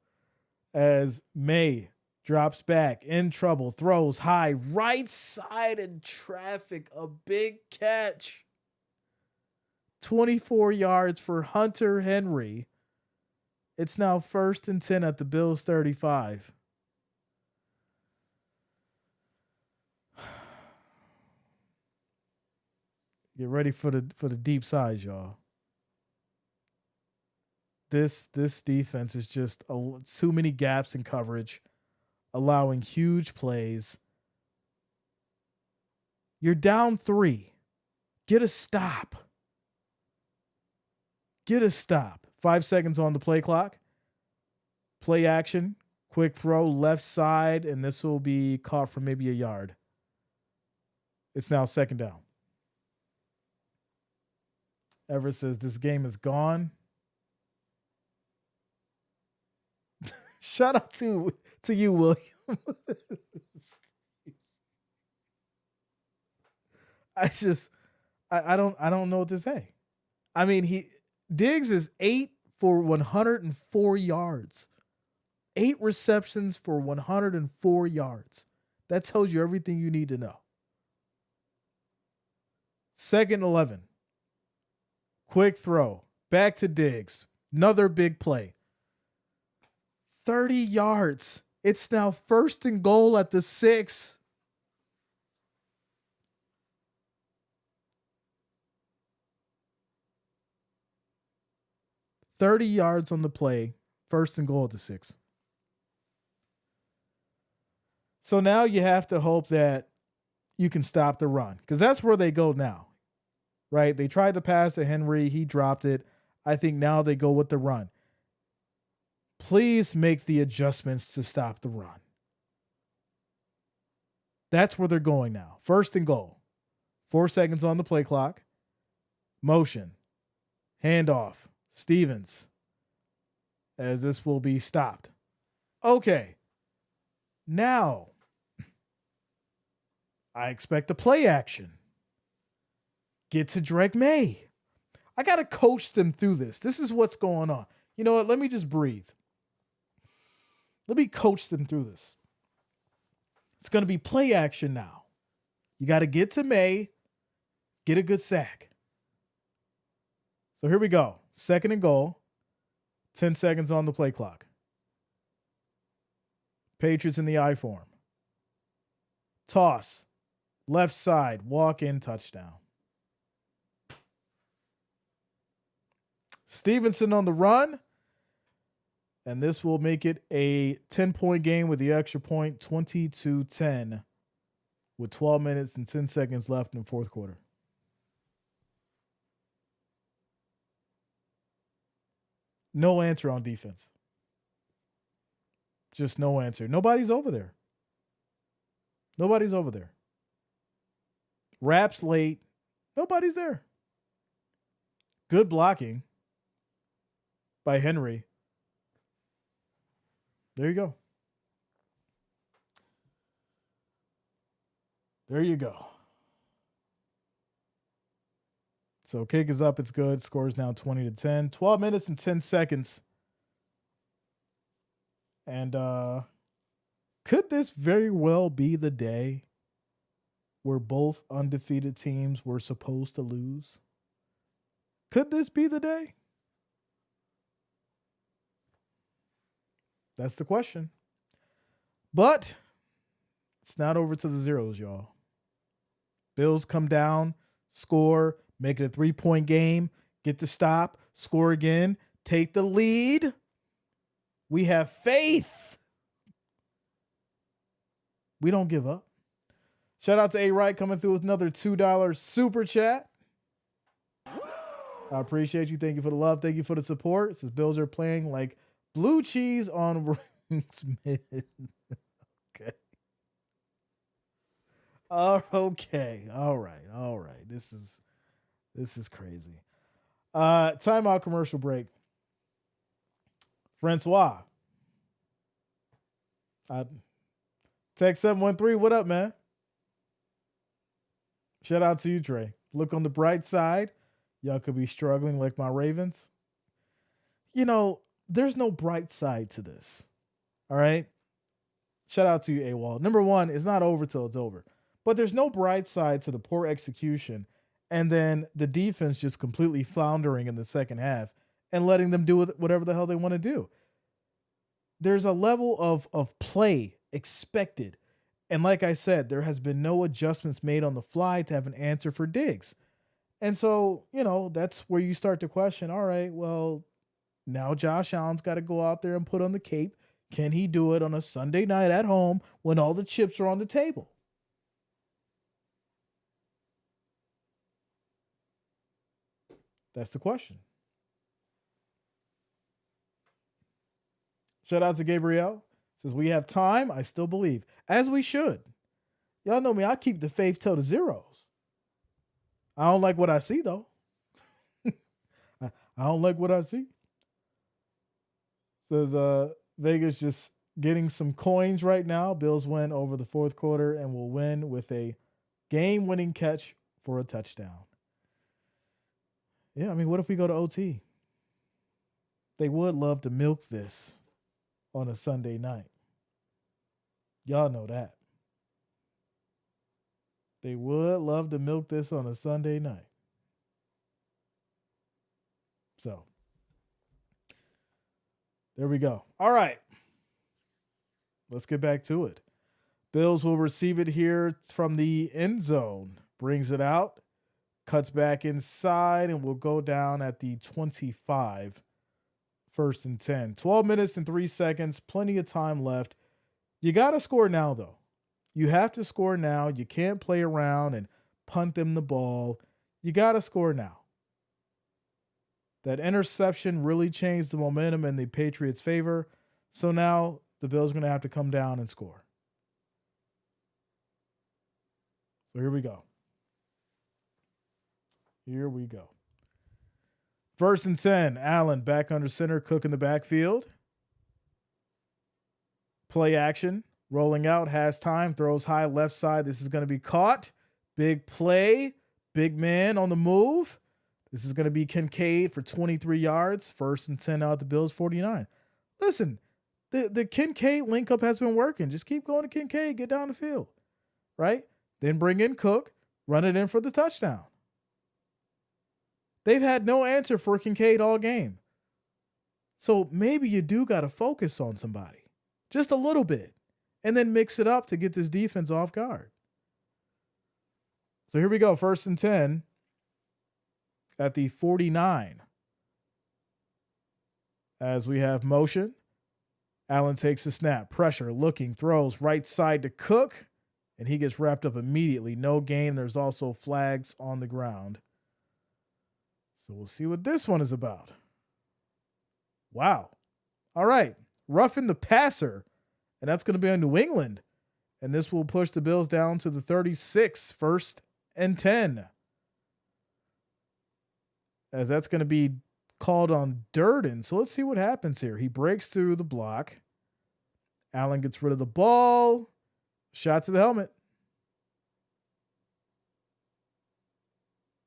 as May drops back in trouble, throws high, right side in traffic, a big catch. 24 yards for Hunter Henry. It's now 1st and 10 at the Bills 35. Get ready for the deep sides, y'all. This defense is just too many gaps in coverage, allowing huge plays. You're down 3. Get a stop. 5 seconds on the play clock. Play action. Quick throw left side, and this will be caught for maybe a yard. It's now 2nd down. Everett says this game is gone. Shout out to you, William. I don't know what to say. I mean, Diggs is 8 for 104 yards. 8 receptions for 104 yards. That tells you everything you need to know. 2nd 11. Quick throw. Back to Diggs. Another big play. 30 yards. It's now 1st and goal at the 6. $30 yards on the play. 1st and goal at the 6. So now you have to hope that you can stop the run, because that's where they go now, right? They tried to pass to Henry. He dropped it. I think now they go with the run. Please make the adjustments to stop the run. That's where they're going now. 1st and goal. 4 seconds on the play clock. Motion. Handoff. Stevens. As this will be stopped. Okay. Now, I expect the play action. Get to Drake May. I got to coach them through this. This is what's going on. You know what? Let me just breathe. Let me coach them through this. It's going to be play action now. You got to get to May, get a good sack. So here we go. 2nd and goal. 10 seconds on the play clock. Patriots in the I form. Toss. Left side. Walk-in touchdown. Stevenson on the run. And this will make it a 10-point game with the extra point, 22-10, with 12 minutes and 10 seconds left in the 4th quarter. No answer on defense. Just no answer. Nobody's over there. Nobody's over there. Wraps late. Nobody's there. Good blocking by Henry. There you go. There you go. So kick is up. It's good. Score is now 20-10. 12 minutes and 10 seconds. And could this very well be the day where both undefeated teams were supposed to lose? Could this be the day? That's the question. But it's not over to the zeros, y'all. Bills come down, score, make it a 3-point game, get the stop, score again, take the lead. We have faith. We don't give up. Shout out to A. Wright coming through with another $2 super chat. I appreciate you. Thank you for the love. Thank you for the support. It says Bills are playing like blue cheese on Smith. Okay. Okay. All right. This is crazy. Timeout, commercial break. Francois. Text 713. What up, man? Shout out to you, Trey. Look on the bright side. Y'all could be struggling like my Ravens. You know, there's no bright side to this. All right. Shout out to you, AWOL. Number one, it's not over till it's over. But there's no bright side to the poor execution and then the defense just completely floundering in the second half and letting them do whatever the hell they want to do. There's a level of play expected. And like I said, there has been no adjustments made on the fly to have an answer for Diggs. And so, you know, that's where you start to question, all right, well, now Josh Allen's got to go out there and put on the cape. Can he do it on a Sunday night at home when all the chips are on the table? That's the question. Shout out to Gabriel. Says, we have time. I still believe. As we should. Y'all know me. I keep the faith till the zeros. I don't like what I see, though. I don't like what I see. Says, Vegas just getting some coins right now. Bills win over the 4th quarter and will win with a game-winning catch for a touchdown. Yeah, I mean, what if we go to OT? They would love to milk this on a Sunday night. Y'all know that. They would love to milk this on a Sunday night. So there we go. All right. Let's get back to it. Bills will receive it here from the end zone. Brings it out. Cuts back inside and will go down at the 25. 1st and 10. 12 minutes and 3 seconds. Plenty of time left. You got to score now, though. You have to score now. You can't play around and punt them the ball. You got to score now. That interception really changed the momentum in the Patriots' favor. So now the Bills are going to have to come down and score. So here we go. Here we go. 1st and 10. Allen back under center. Cook in the backfield. Play action. Rolling out. Has time. Throws high left side. This is going to be caught. Big play. Big man on the move. This is going to be Kincaid for 23 yards. 1st and 10 out the Bills 49. Listen, the Kincaid link up has been working. Just keep going to Kincaid. Get down the field. Right? Then bring in Cook. Run it in for the touchdown. They've had no answer for Kincaid all game. So maybe you do got to focus on somebody. Just a little bit. And then mix it up to get this defense off guard. So here we go. 1st and 10 at the 49. As we have motion. Allen takes a snap. Pressure. Looking. Throws right side to Cook. And he gets wrapped up immediately. No gain. There's also flags on the ground. So we'll see what this one is about. Wow. All right. Roughing the passer. And that's going to be on New England. And this will push the Bills down to the 36. 1st and 10. As that's going to be called on Durden. So let's see what happens here. He breaks through the block. Allen gets rid of the ball. Shot to the helmet.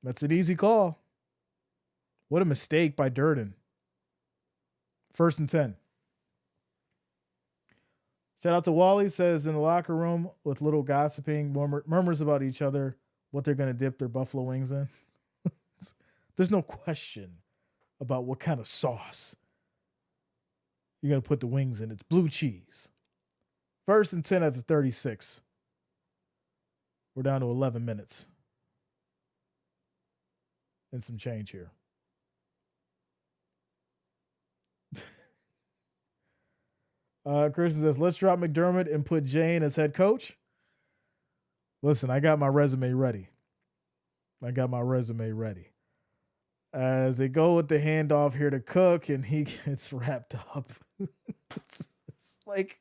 That's an easy call. What a mistake by Durden. 1st and 10. Shout out to Wally, says in the locker room with little gossiping, murmurs about each other, what they're going to dip their buffalo wings in. There's no question about what kind of sauce you're going to put the wings in. It's blue cheese. 1st and 10 at the 36. We're down to 11 minutes. And some change here. Christian says, let's drop McDermott and put Jane as head coach. Listen, I got my resume ready. As they go with the handoff here to Cook, and he gets wrapped up. it's like,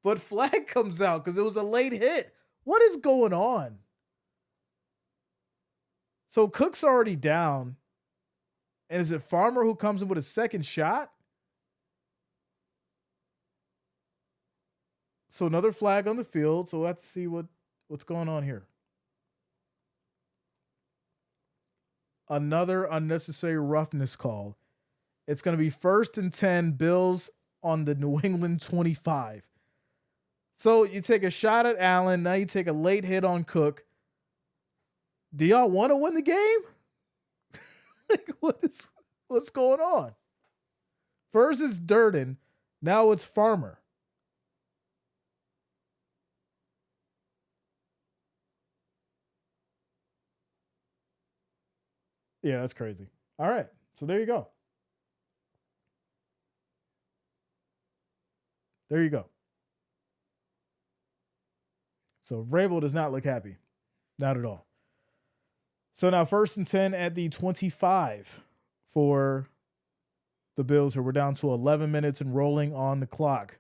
but flag comes out because it was a late hit. What is going on? So Cook's already down. And is it Farmer who comes in with a second shot? So another flag on the field. So we'll have to see what's going on here. Another unnecessary roughness call. It's going to be 1st and 10, Bills on the New England 25. So you take a shot at Allen. Now you take a late hit on Cook. Do y'all want to win the game? Like, what's going on? First is Durden. Now it's Farmer. Yeah, that's crazy. All right. So there you go. There you go. So Vrabel does not look happy. Not at all. So now 1st and 10 at the 25 for the Bills, who we're down to 11 minutes and rolling on the clock.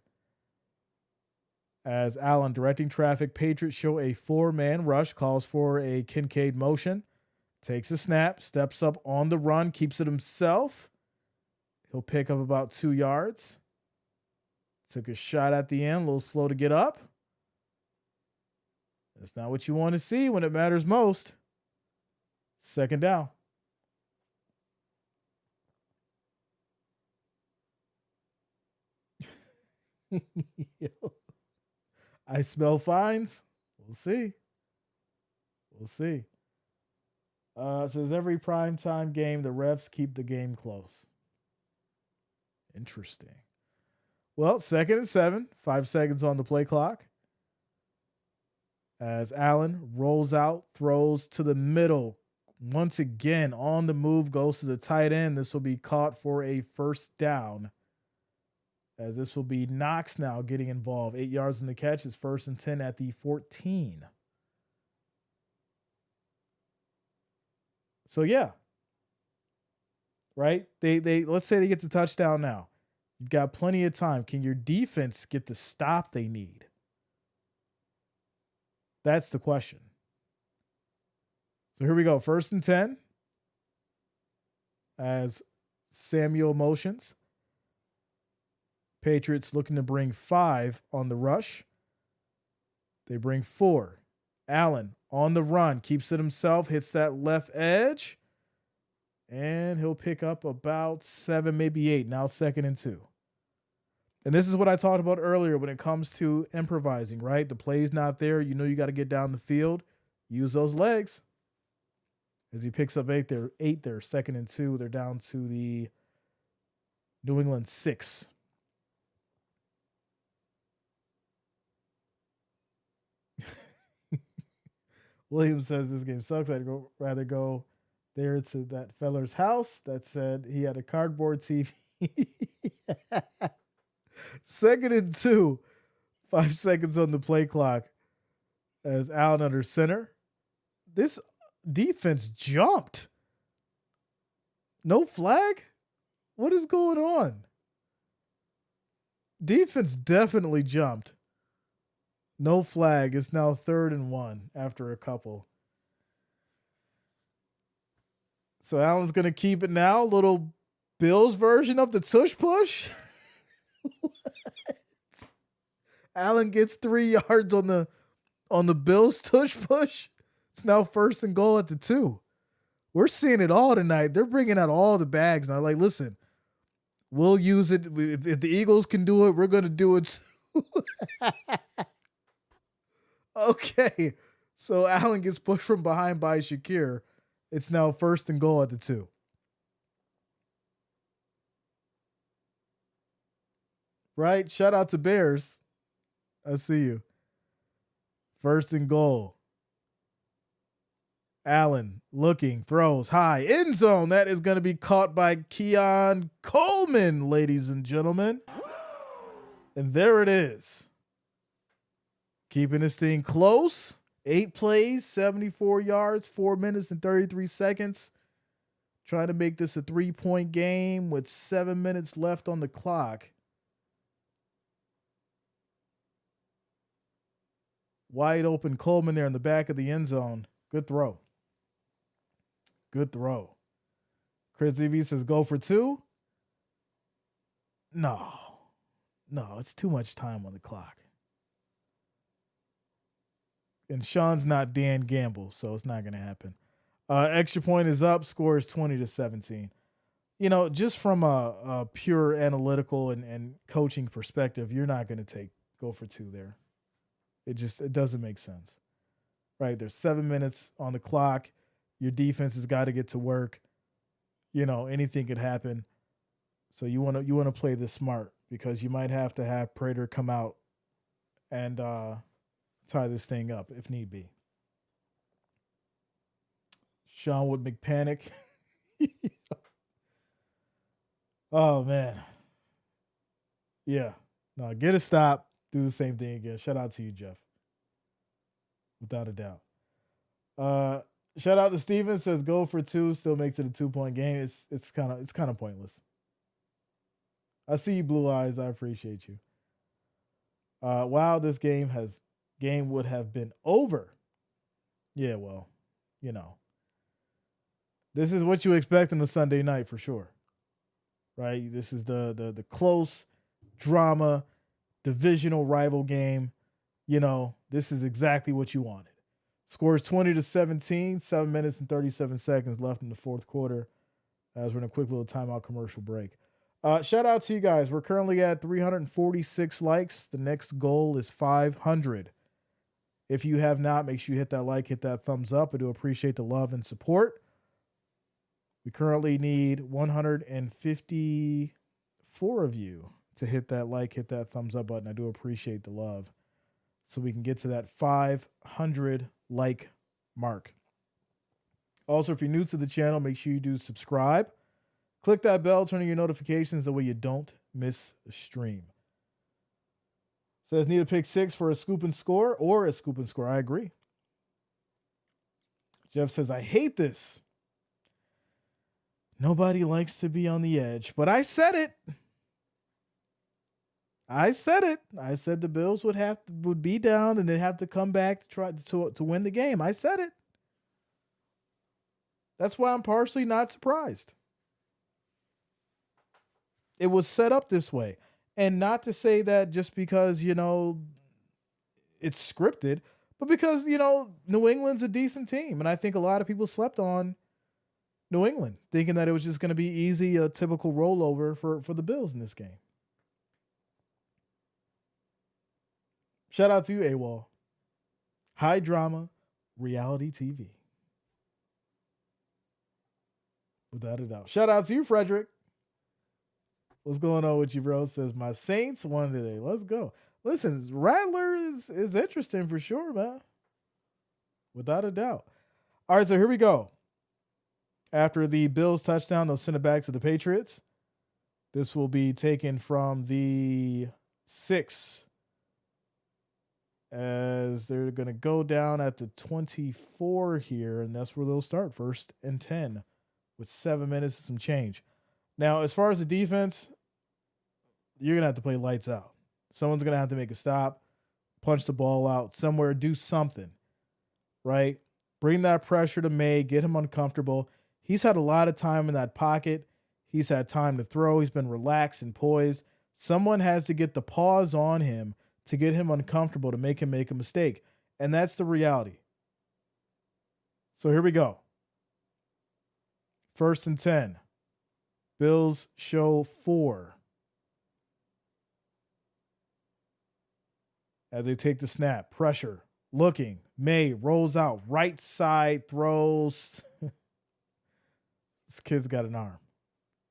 As Allen directing traffic, Patriots show a 4-man rush, calls for a Kincaid motion, takes a snap, steps up on the run, keeps it himself. He'll pick up about 2 yards. Took a shot at the end, a little slow to get up. That's not what you want to see when it matters most. 2nd down. I smell fines. We'll see. We'll see. It says every primetime game, the refs keep the game close. Interesting. Well, 2nd and 7, 5 seconds on the play clock. As Allen rolls out, throws to the middle. Once again, on the move, goes to the tight end. This will be caught for a first down. As this will be Knox now getting involved. 8 yards in the catch. It's 1st and 10 at the 14. So yeah. Right? They let's say they get the touchdown now. You've got plenty of time. Can your defense get the stop they need? That's the question. So here we go. 1st and 10. As Samuel motions. Patriots looking to bring 5 on the rush. They bring 4. Allen on the run. Keeps it himself. Hits that left edge. And he'll pick up about 7, maybe 8. Now 2nd and 2. And this is what I talked about earlier when it comes to improvising, right? The play's not there. You know you got to get down the field. Use those legs. As he picks up 8 there, 2nd and 2. They're down to the New England 6. Williams says this game sucks. I'd rather go there to that feller's house that said he had a cardboard TV. 2nd and 2. 5 seconds on the play clock. As Allen under center. This defense jumped. No flag? What is going on? Defense definitely jumped. No flag. It's now 3rd and 1 after a couple. So Allen's going to keep it now. Little Bills version of the tush push. Allen gets 3 yards on the Bills tush push. It's now 1st and goal at the 2. We're seeing it all tonight. They're bringing out all the bags. And I'm like, listen, we'll use it. If the Eagles can do it, we're going to do it too. Okay. So Allen gets pushed from behind by Shakir. It's now 1st and goal at the 2. Right? Shout out to Bears. I see you. 1st and goal. Allen looking, throws high, end zone. That is going to be caught by Keon Coleman, ladies and gentlemen. And there it is. Keeping this thing close. 8 plays, 74 yards, 4 minutes and 33 seconds. Trying to make this a 3-point game with 7 minutes left on the clock. Wide open Coleman there in the back of the end zone. Good throw. Good throw. Chris EV says go for 2. No, it's too much time on the clock. And Sean's not Dan Gamble, so it's not going to happen. Extra point is up. Score is 20-17. You know, just from a pure analytical and coaching perspective, you're not going to go for 2 there. It doesn't make sense, right? There's 7 minutes on the clock. Your defense has got to get to work. You know, anything could happen. So you want to play this smart because you might have to have Prater come out and tie this thing up if need be. Sean would make panic. Oh man. Yeah. No, get a stop. Do the same thing again. Shout out to you, Jeff. Without a doubt. Shout out to Steven, says go for 2, still makes it a 2-point game. It's kind of pointless. I see you, Blue Eyes. I appreciate you. Wow, this game would have been over. Yeah, well, you know. This is what you expect on a Sunday night for sure. Right? This is the close drama divisional rival game. You know, this is exactly what you wanted. Scores 20-17, 7 minutes and 37 seconds left in the 4th quarter as we're in a quick little timeout commercial break. Shout out to you guys. We're currently at 346 likes. The next goal is 500. If you have not, make sure you hit that like, hit that thumbs up. I do appreciate the love and support. We currently need 154 of you to hit that like, hit that thumbs up button. I do appreciate the love so we can get to that 500 like mark. Also, if you're new to the channel, make sure you do subscribe. Click that bell, turn on your notifications, that way you don't miss a stream. Says need a pick 6 for a scoop and score or a scoop and score. I agree. Jeff says, I hate this. Nobody likes to be on the edge, but I said it. I said it. I said the Bills would be down and they'd have to come back to try to win the game. I said it. That's why I'm partially not surprised. It was set up this way. And not to say that just because, it's scripted, but because, New England's a decent team. And I think a lot of people slept on New England, thinking that it was just going to be easy, a typical rollover for the Bills in this game. Shout out to you, AWOL. High drama, reality TV. Without a doubt. Shout out to you, Frederick. What's going on with you, bro? Says my Saints won today. Let's go. Listen, Rattler is interesting for sure, man. Without a doubt. All right, so here we go. After the Bills touchdown, they'll send it back to the Patriots. This will be taken from the 6, as they're going to go down at the 24 here, and that's where they'll start, 1st and 10 with 7 minutes and some change. Now, as far as the defense, you're going to have to play lights out. Someone's going to have to make a stop, punch the ball out somewhere, do something, right? Bring that pressure to May, get him uncomfortable. He's had a lot of time in that pocket. He's had time to throw. He's been relaxed and poised. Someone has to get the pause on him to get him uncomfortable, to make him make a mistake. And that's the reality. So here we go. 1st and 10. Bills show 4. As they take the snap, pressure, looking. May rolls out, right side, throws. This kid's got an arm.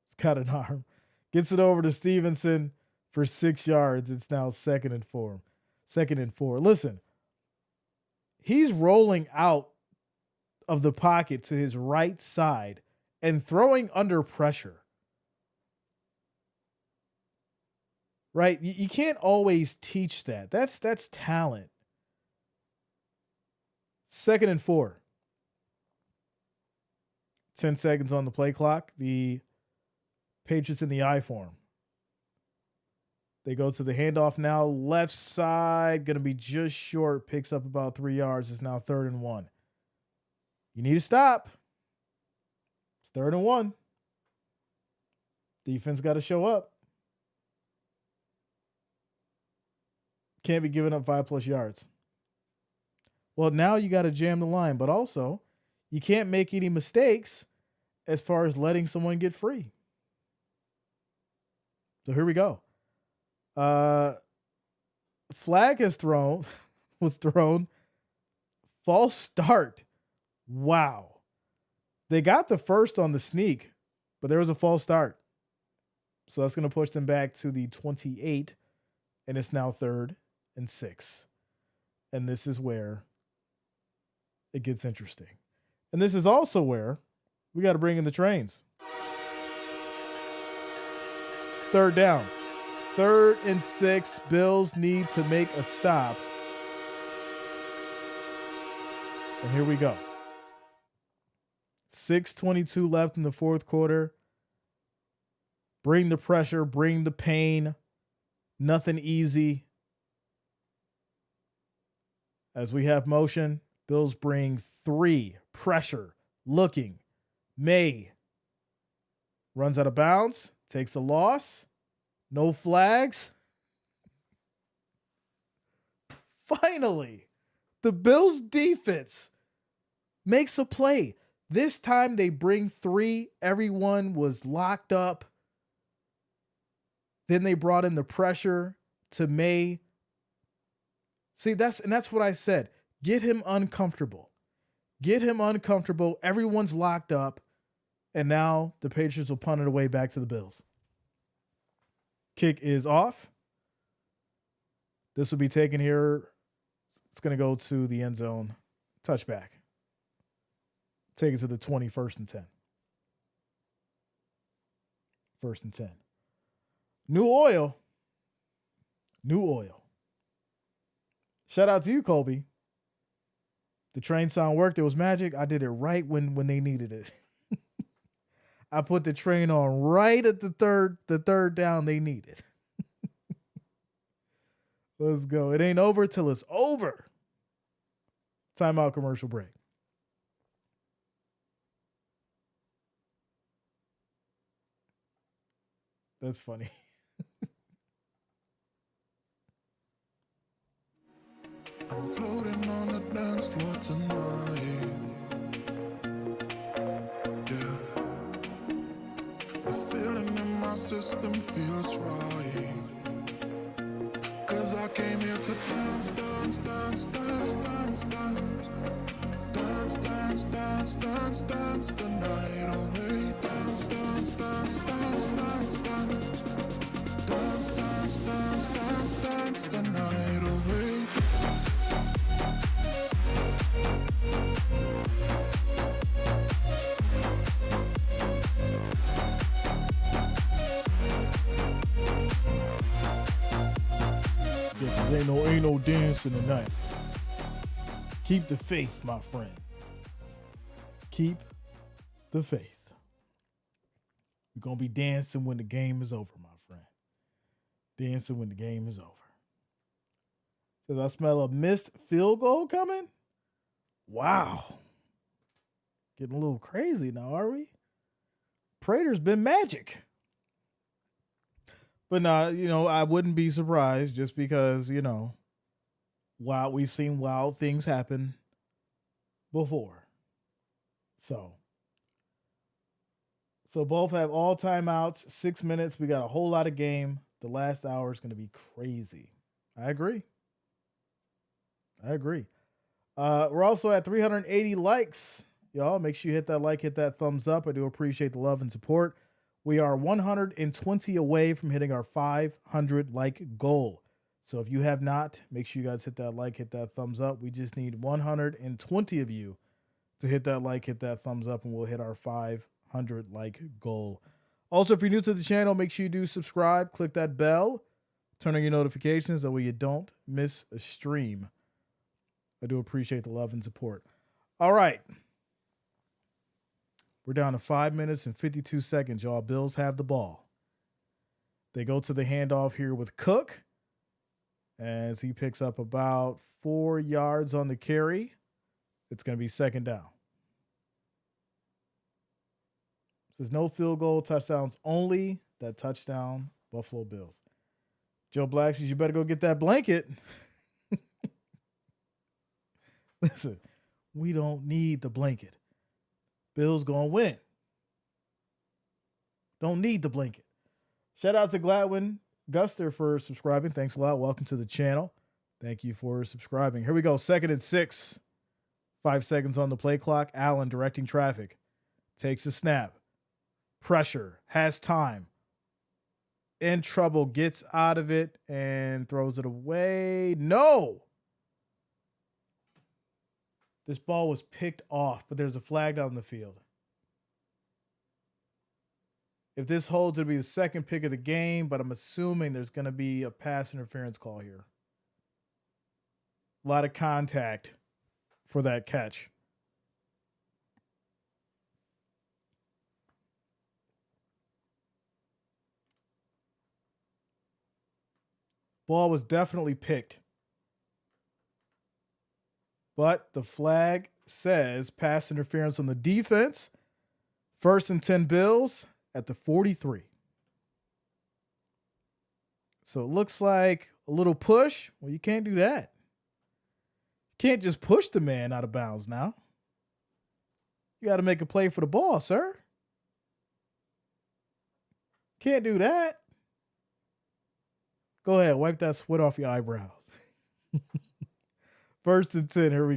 He's got an arm. Gets it over to Stevenson for 6 yards. It's now 2nd and 4. 2nd and 4. Listen, he's rolling out of the pocket to his right side and throwing under pressure. Right? You can't always teach that. That's talent. 2nd and 4. 10 seconds on the play clock. The Patriots in the I form. They go to the handoff now. Left side, going to be just short. Picks up about 3 yards. It's now 3rd and 1. You need to stop. It's 3rd and 1. Defense got to show up. Can't be giving up 5+ yards. Well, now you got to jam the line, but also you can't make any mistakes as far as letting someone get free. So here we go. Flag was thrown. False start. Wow. They got the first on the sneak, but there was a false start. So that's going to push them back to the 28, and it's now 3rd and 6. And this is where it gets interesting. And this is also where we got to bring in the trains. It's 3rd down. 3rd and 6. Bills need to make a stop. And here we go. 6:22 left in the 4th quarter. Bring the pressure, bring the pain. Nothing easy. As we have motion, Bills bring 3. Pressure, looking. May runs out of bounds, takes a loss. No flags. Finally, the Bills defense makes a play. This time they bring 3. Everyone was locked up. Then they brought in the pressure to May. See, that's what I said. Get him uncomfortable. Get him uncomfortable. Everyone's locked up. And now the Patriots will punt it away back to the Bills. Kick is off. This will be taken here. It's going to go to the end zone. Touchback. Take it to the 20, 1st and 10. 1st and 10. New oil. New oil. Shout out to you, Colby. The train sound worked. It was magic. I did it right when they needed it. I put the train on right at the third down they needed. Let's go. It ain't over till it's over. Timeout, commercial break. That's funny. I'm floating on the dance floor tonight. Yeah. The feeling in my system feels right. Cause I came here to dance, dance, dance, dance, dance, dance. Dance, dance, dance, dance, dance the night away. Dance, dance, dance, dance, dance, dance. Dance, dance, dance, dance, dance the night away. Ain't no dancing tonight. Keep the faith, my friend. Keep the faith. We're going to be dancing when the game is over, my friend. Dancing when the game is over. Says, I smell a missed field goal coming? Wow. Getting a little crazy now, are we? Prater's been magic. But nah, I wouldn't be surprised just because, wow, we've seen wild things happen before. So both have all timeouts, 6 minutes. We got a whole lot of game. The last hour is going to be crazy. I agree. We're also at 380 likes. Y'all, make sure you hit that like, hit that thumbs up. I do appreciate the love and support. We are 120 away from hitting our 500 like goal. So if you have not, make sure you guys hit that like, hit that thumbs up. We just need 120 of you to hit that like, hit that thumbs up, and we'll hit our 500 like goal. Also, if you're new to the channel, make sure you do subscribe, click that bell, turn on your notifications, that way you don't miss a stream. I do appreciate the love and support. All right. We're down to 5 minutes and 52 seconds, y'all. Bills have the ball. They go to the handoff here with Cook as he picks up about 4 yards on the carry. It's going to be 2nd down. Says no field goal, touchdowns only. That touchdown, Buffalo Bills. Joe Black says you better go get that blanket. Listen, we don't need the blanket. Bills gonna win. Don't need the blanket. Shout out to Gladwin Guster for subscribing. Thanks a lot. Welcome to the channel. Thank you for subscribing. Here we go. 2nd and 6. 5 seconds on the play clock. Allen directing traffic. Takes a snap. Pressure. Has time. In trouble. Gets out of it and throws it away. No! This ball was picked off, but there's a flag down the field. If this holds, it'll be the 2nd pick of the game, but I'm assuming there's going to be a pass interference call here. A lot of contact for that catch. Ball was definitely picked. But the flag says pass interference on the defense. 1st and 10 Bills at the 43. So it looks like a little push. Well, you can't do that. You can't just push the man out of bounds now. You got to make a play for the ball, sir. Can't do that. Go ahead, wipe that sweat off your eyebrows. First and 10. Here we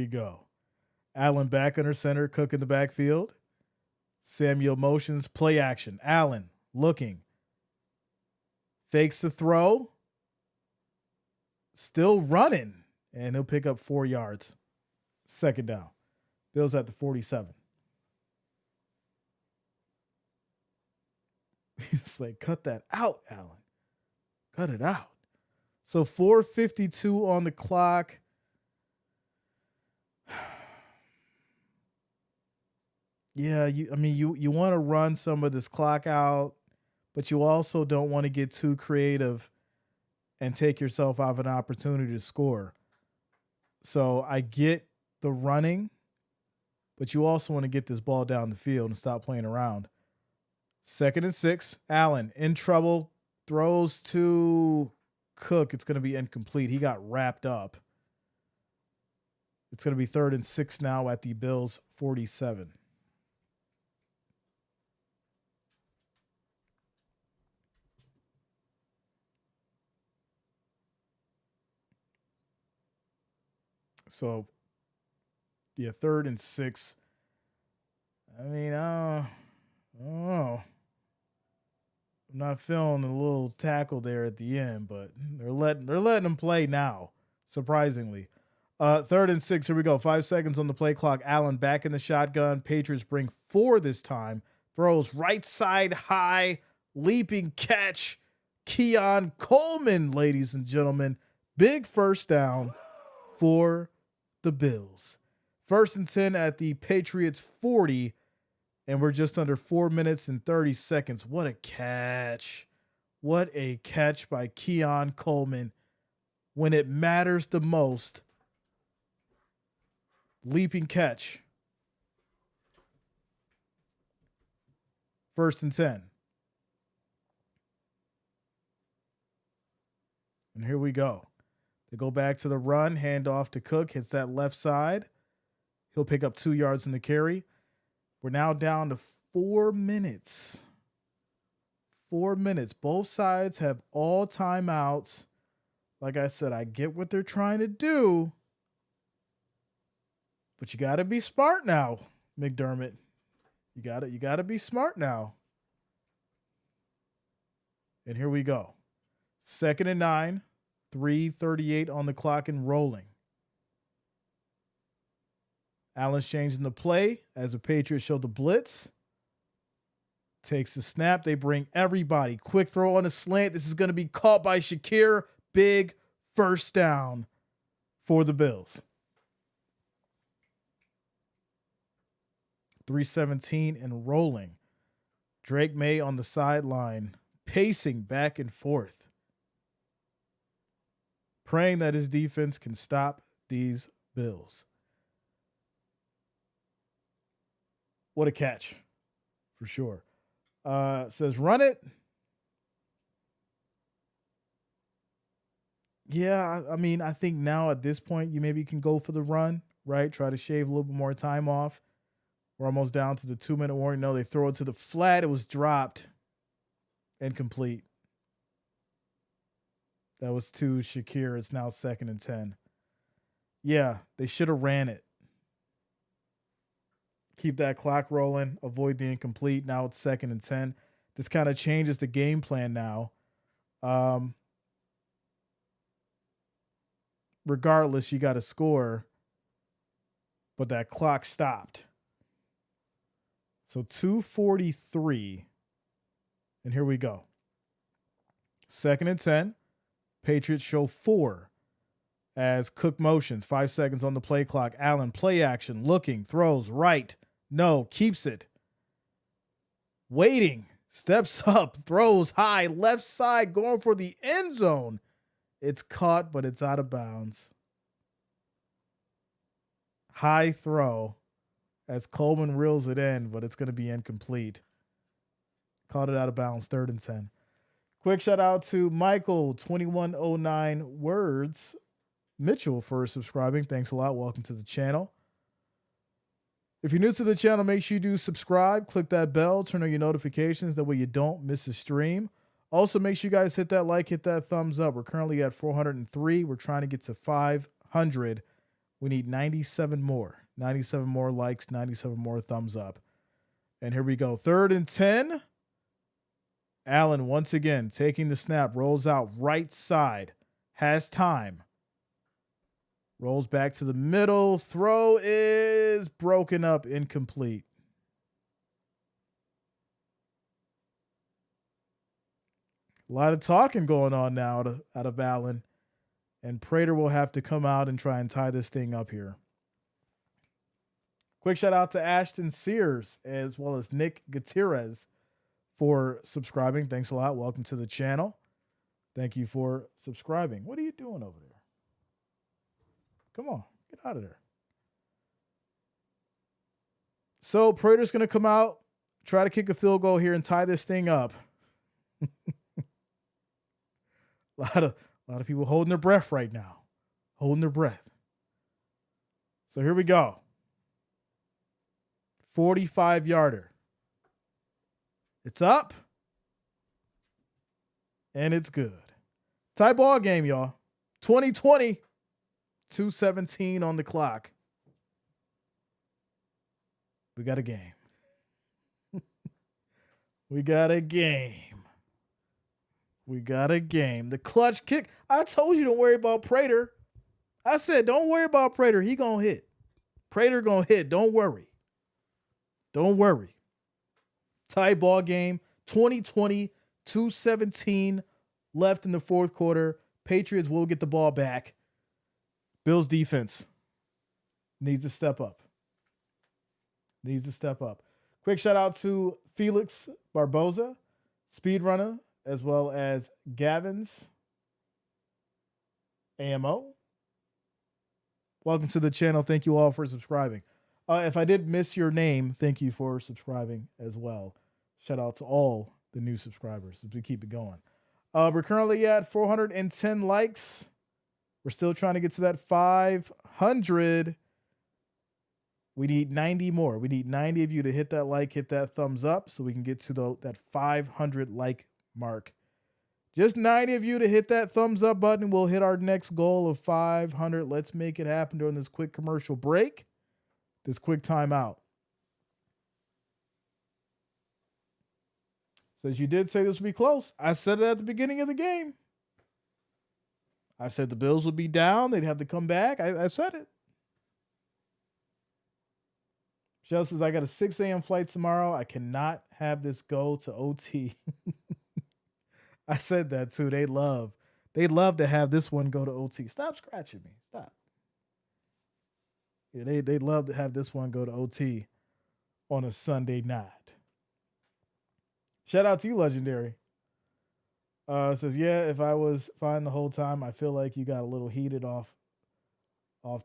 go. Allen back under center. Cook in the backfield. Samuel motions. Play action. Allen looking. Fakes the throw. Still running. And he'll pick up 4 yards. Second down. Bills at the 47. He's like, cut that out, Allen. Cut it out. So 4:52 on the clock. Yeah, you want to run some of this clock out, but you also don't want to get too creative and take yourself out of an opportunity to score. So I get the running, but you also want to get this ball down the field and stop playing around. 2nd and 6. Allen in trouble. Throws to Cook. It's going to be incomplete. He got wrapped up. It's going to be 3rd and 6 now at the Bills 47. So, yeah, 3rd and 6. I mean, I don't know. I'm not feeling a little tackle there at the end, but they're letting them play now, surprisingly. 3rd and 6, here we go. 5 seconds on the play clock. Allen back in the shotgun. Patriots bring 4 this time. Throws right side high, leaping catch. Keon Coleman, ladies and gentlemen. Big first down for the Bills. 1st and 10 at the Patriots 40. And we're just under 4 minutes and 30 seconds. What a catch. What a catch by Keon Coleman. When it matters the most. Leaping catch. 1st and 10. And here we go. They go back to the run. Hand off to Cook. Hits that left side. He'll pick up 2 yards in the carry. We're now down to 4 minutes. 4 minutes. Both sides have all timeouts. Like I said, I get what they're trying to do. But you got to be smart now, McDermott. You got to be smart now. And here we go. 2nd and 9. 3:38 on the clock and rolling. Allen's changing the play as the Patriots show the blitz. Takes the snap. They bring everybody. Quick throw on a slant. This is going to be caught by Shakir. Big first down for the Bills. 3:17 and rolling. Drake May on the sideline, pacing back and forth, praying that his defense can stop these Bills. What a catch, for sure. Says run it. Yeah, I mean, I think now at this point, you maybe can go for the run, right? Try to shave a little bit more time off. We're almost down to the 2-minute warning. No, they throw it to the flat. It was dropped. Incomplete. That was to Shakir. It's now 2nd and 10. Yeah, they should have ran it. Keep that clock rolling. Avoid the incomplete. Now it's 2nd and 10. This kind of changes the game plan now. Regardless, you got to score. But that clock stopped. So 2:43. And here we go. 2nd and 10. Patriots show 4 as Cook motions. 5 seconds on the play clock. Allen, play action, looking, throws right. No, keeps it. Waiting, steps up, throws high, left side, going for the end zone. It's caught, but it's out of bounds. High throw as Coleman reels it in, but it's going to be incomplete. Caught it out of bounds, 3rd and 10. Quick shout out to Michael, 2109 words. Mitchell for subscribing. Thanks a lot. Welcome to the channel. If you're new to the channel, make sure you do subscribe. Click that bell. Turn on your notifications. That way you don't miss a stream. Also, make sure you guys hit that like, hit that thumbs up. We're currently at 403. We're trying to get to 500. We need 97 more. 97 more likes, 97 more thumbs up. And here we go. 3rd and 10. Allen once again taking the snap, rolls out right side, has time. Rolls back to the middle. Throw is broken up, incomplete. A lot of talking going on now out of Allen. And Prater will have to come out and try and tie this thing up here. Quick shout out to Ashton Sears as well as Nick Gutierrez for subscribing. Thanks a lot. Welcome to the channel. Thank you for subscribing. What are you doing over there? Come on, get out of there. So Prater's going to come out, try to kick a field goal here and tie this thing up. A lot of people holding their breath right now. Holding their breath. So here we go. 45-yarder. It's up. And it's good. Tie ball game, y'all. 2020. 2:17 on the clock. We got a game. We got a game. We got a game. The clutch kick. I told you don't worry about Prater. I said don't worry about Prater. He gonna hit. Prater gonna hit. Don't worry. Don't worry. Tie ball game. 2020. 2:17 left in the fourth quarter. Patriots will get the ball back. Bills defense needs to step up. Needs to step up. Quick shout out to Felix Barboza, Speedrunner, as well as Gavin's AMO. Welcome to the channel. Thank you all for subscribing. If I did miss your name, thank you for subscribing as well. Shout out to all the new subscribers as we keep it going. We're currently at 410 likes. We're still trying to get to that 500. We need 90 more. We need 90 of you to hit that like, hit that thumbs up so we can get to that 500 like mark. Just 90 of you to hit that thumbs up button. We'll hit our next goal of 500. Let's make it happen during this quick commercial break, this quick timeout. Says you did say this would be close. I said it at the beginning of the game. I said the Bills would be down. They'd have to come back. I said it. Shell says, I got a 6 a.m. flight tomorrow. I cannot have this go to OT. I said that too. They'd love to have this one go to OT. Stop scratching me. Stop. Yeah, they'd love to have this one go to OT on a Sunday night. Shout out to you, Legendary. Says, yeah, if I was fine the whole time, I feel like you got a little heated off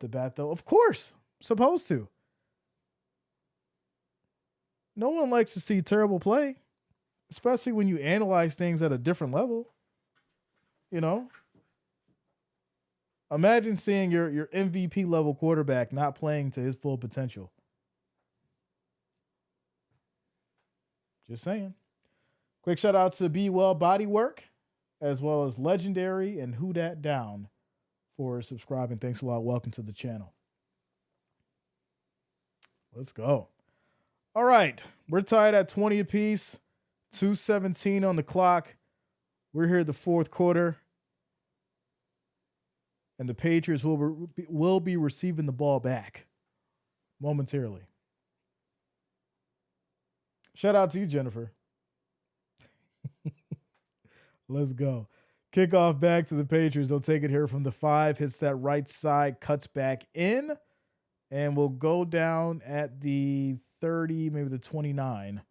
the bat, though. Of course, supposed to. No one likes to see terrible play, especially when you analyze things at a different level. You know? Imagine seeing your MVP level quarterback not playing to his full potential. Just saying. Quick shout out to Be Well Bodywork, as well as Legendary and Who Dat Down for subscribing. Thanks a lot. Welcome to the channel. Let's go. All right. We're tied at 20 apiece. 2:17 on the clock. We're here at the fourth quarter. And the Patriots will be receiving the ball back momentarily. Shout out to you, Jennifer. Let's go. Kickoff back to the Patriots. They'll take it here from the 5. Hits that right side, cuts back in, and will go down at the 30, maybe the 29.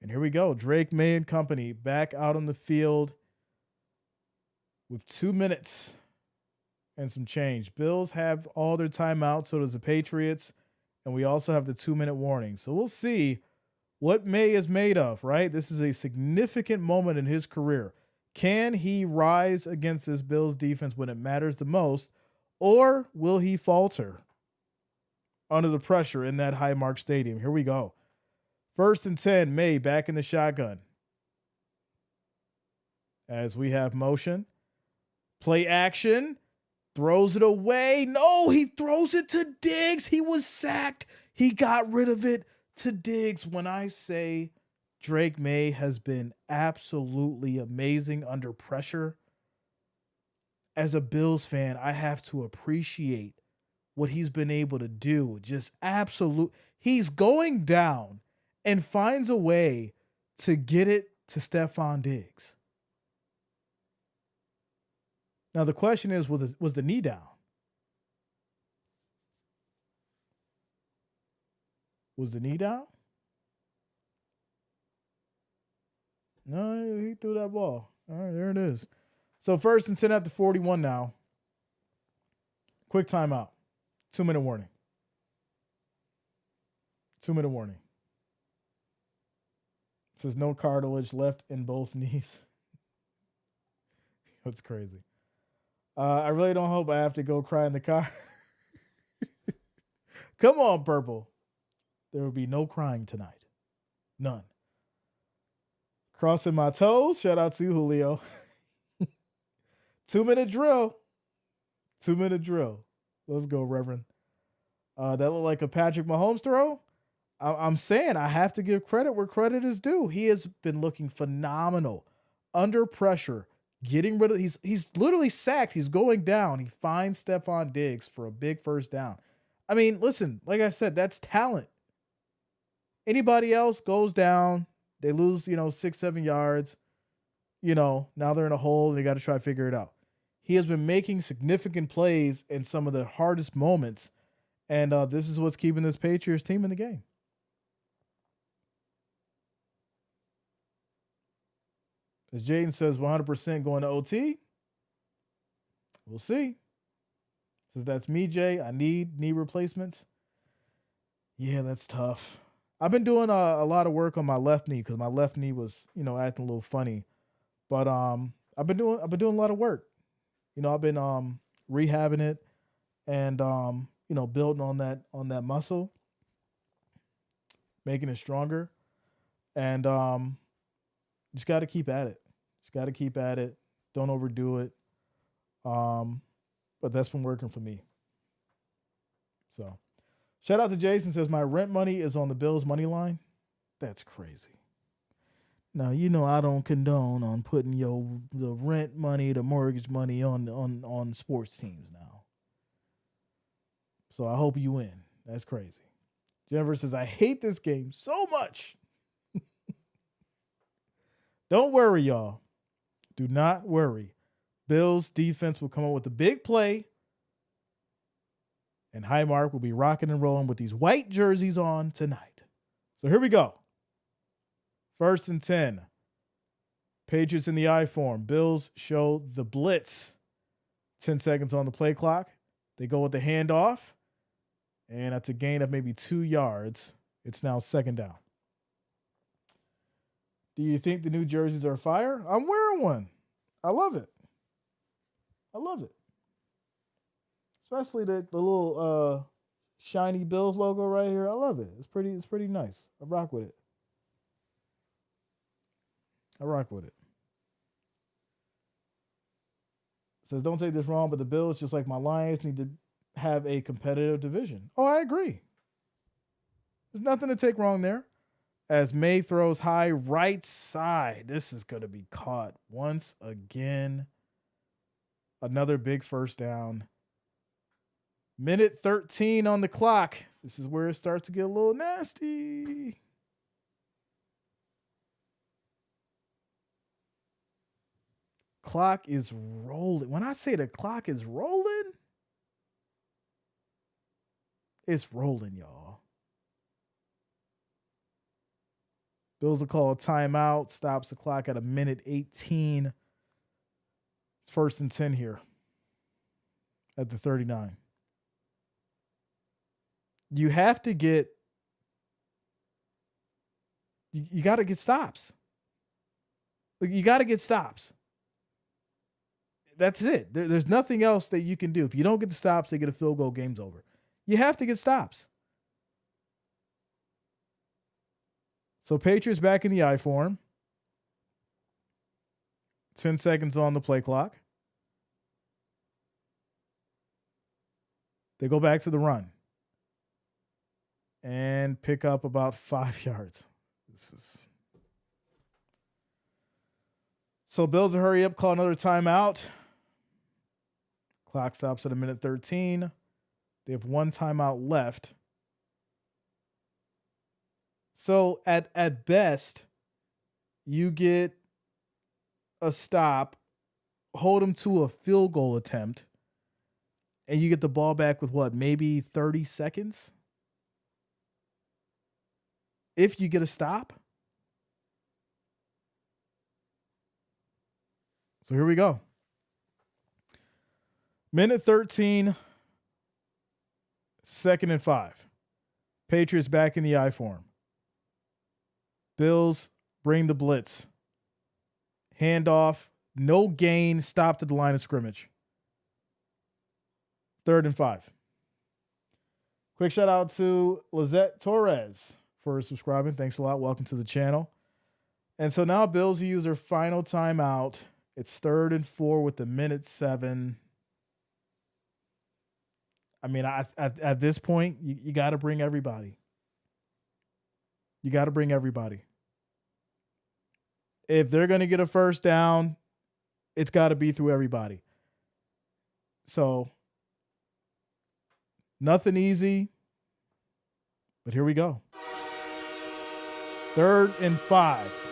And here we go. Drake, May, and company back out on the field with 2 minutes and some change. Bills have all their timeouts, so does the Patriots, and we also have the 2-minute warning. So we'll see what May is made of, right? This is a significant moment in his career. Can he rise against this Bills defense when it matters the most, or will he falter under the pressure in that Highmark Stadium? Here we go. 1st and 10, May back in the shotgun. as we have motion. Play action. Throws it away. No, he throws it to Diggs. He was sacked. He got rid of it to Diggs. When I say Drake May has been absolutely amazing under pressure, as a Bills fan, I have to appreciate what he's been able to do. Just absolute. He's going down and finds a way to get it to Stephon Diggs. Now, the question is, was the knee down? Was the knee down? No, he threw that ball. All right, there it is. So 1st and 10 at the 41 now. Quick timeout. 2-minute warning. 2-minute warning. It says no cartilage left in both knees. That's crazy. I really don't hope I have to go cry in the car. Come on, Purple. There will be no crying tonight. None. Crossing my toes. Shout out to you, Julio. 2-minute drill. 2-minute drill. Let's go, Reverend. That looked like a Patrick Mahomes throw. I'm saying I have to give credit where credit is due. He has been looking phenomenal under pressure. Getting rid of he's literally sacked. He's going down. He finds Stephon Diggs for a big first down. I mean, listen, like I said, that's talent. Anybody else goes down, they lose, 6-7 yards. Now they're in a hole and they got to try to figure it out. He has been making significant plays in some of the hardest moments, and this is what's keeping this Patriots team in the game. As Jaden says, 100% going to OT. We'll see. Says, that's me, Jay. I need knee replacements. Yeah, that's tough. I've been doing a lot of work on my left knee because my left knee was, acting a little funny. But I've been doing a lot of work. I've been rehabbing it and building on that muscle, making it stronger, and just got to keep at it. Don't overdo it. But that's been working for me. So, shout out to Jason. Says my rent money is on the Bills money line. That's crazy. Now, I don't condone on putting the rent money, the mortgage money on sports teams now. So I hope you win. That's crazy. Jennifer says, I hate this game so much. Don't worry, y'all. Do not worry. Bills defense will come up with a big play. And Highmark will be rocking and rolling with these white jerseys on tonight. So here we go. 1st and 10. Patriots in the I form. Bills show the blitz. 10 seconds on the play clock. They go with the handoff. And that's a gain of maybe 2 yards. It's now 2nd down. Do you think the new jerseys are fire? I'm wearing one. I love it. Especially the little shiny Bills logo right here. I love it. It's pretty nice. I rock with it. Says, don't take this wrong, but the Bills, just like my Lions, need to have a competitive division. Oh, I agree. There's nothing to take wrong there. As May throws high right side. This is going to be caught once again. Another big first down. Minute 13 on the clock. This is where it starts to get a little nasty. Clock is rolling. When I say the clock is rolling, it's rolling, y'all. Bills will call a timeout. Stops the clock at a minute 18. It's 1st and 10 here at the 39. You have to get you got to get stops. You got to get stops. That's it. There's nothing else that you can do. If you don't get the stops, they get a field goal, game's over. You have to get stops. So Patriots back in the I form. 10 seconds on the play clock. They go back to the run and pick up about 5 yards. So Bills will hurry up, call another timeout. Clock stops at 1:13. They have one timeout left. So at best, you get a stop, hold them to a field goal attempt, and you get the ball back with what, maybe 30 seconds? If you get a stop. So here we go. 1:13, 2nd and 5. Patriots back in the I form. Bills bring the blitz. Handoff, no gain, stopped at the line of scrimmage. 3rd and 5. Quick shout out to Lizette Torres for subscribing. Thanks a lot. Welcome to the channel. And so now Bills use their final timeout. It's 3rd and 4 with 1:07. I mean, at this point, you got to bring everybody. You got to bring everybody. If they're going to get a first down, it's got to be through everybody. So, nothing easy, but here we go. 3rd and 5.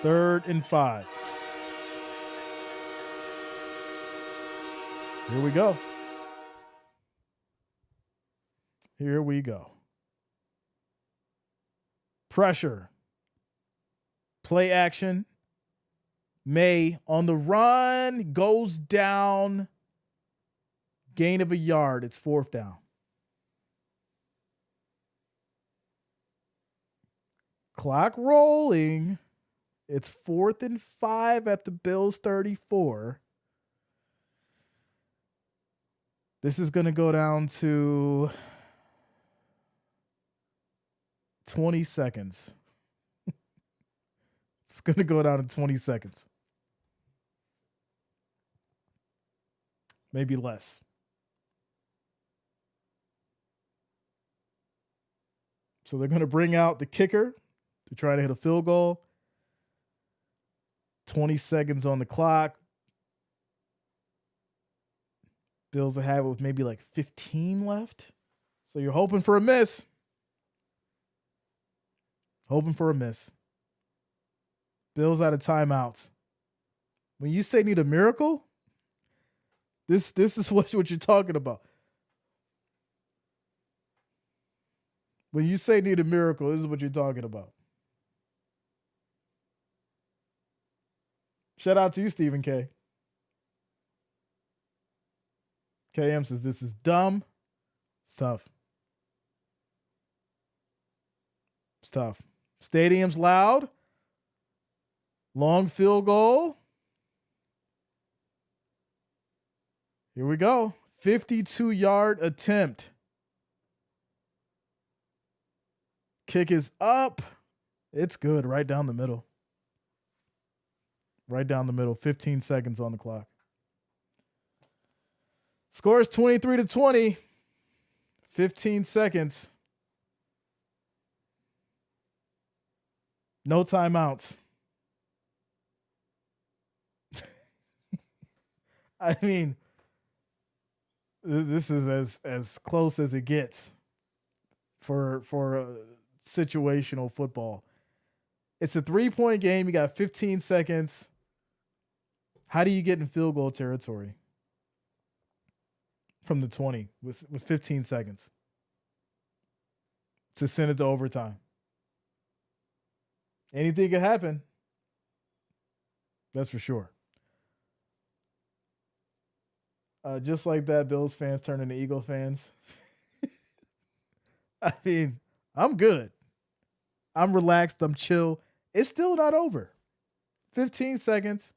3rd and 5. Here we go. Here we go. Pressure. Play action. May on the run, goes down. Gain of a yard. It's 4th down. Clock rolling. It's 4th and 5 at the Bills 34. This is going to go down to 20 seconds. It's going to go down to 20 seconds. Maybe less. So they're going to bring out the kicker to try to hit a field goal. 20 seconds on the clock. Bills will have it with maybe like 15 left. So you're hoping for a miss. Hoping for a miss. Bills out of timeouts. When you say need a miracle, this is what you're talking about. When you say need a miracle, this is what you're talking about. Shout out to you, Stephen K. KM says this is dumb. It's tough. It's tough. Stadium's loud. Long field goal. Here we go. 52-yard attempt. Kick is up. It's good. Right down the middle. Right down the middle. 15 seconds on the clock. Score is 23-20. 15 seconds. No timeouts. I mean, this is as close as it gets for situational football. It's a 3-point game. You got 15 seconds. How do you get in field goal territory from the 20 with 15 seconds to send it to overtime? Anything can happen. That's for sure. Just like that, Bills fans turn into Eagle fans. I mean, I'm good. I'm relaxed. I'm chill. It's still not over. 15 seconds.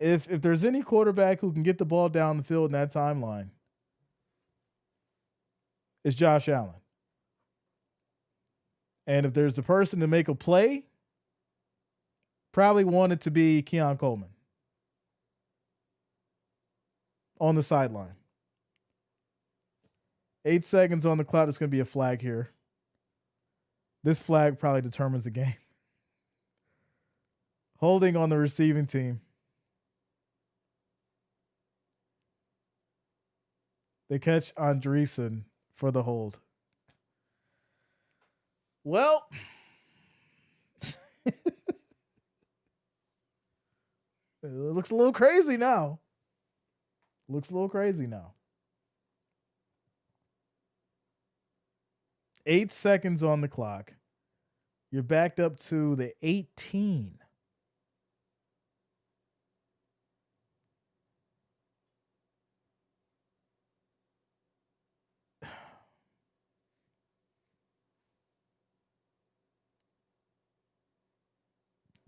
If there's any quarterback who can get the ball down the field in that timeline, it's Josh Allen. And if there's the person to make a play, Probably wanted to be Keon Coleman on the sideline. 8 seconds on the clock. There's going to be a flag here. This flag probably determines the game. Holding on the receiving team. They catch on Jreasn for the hold. Well, it looks a little crazy now. 8 seconds on the clock. You're backed up to the 18.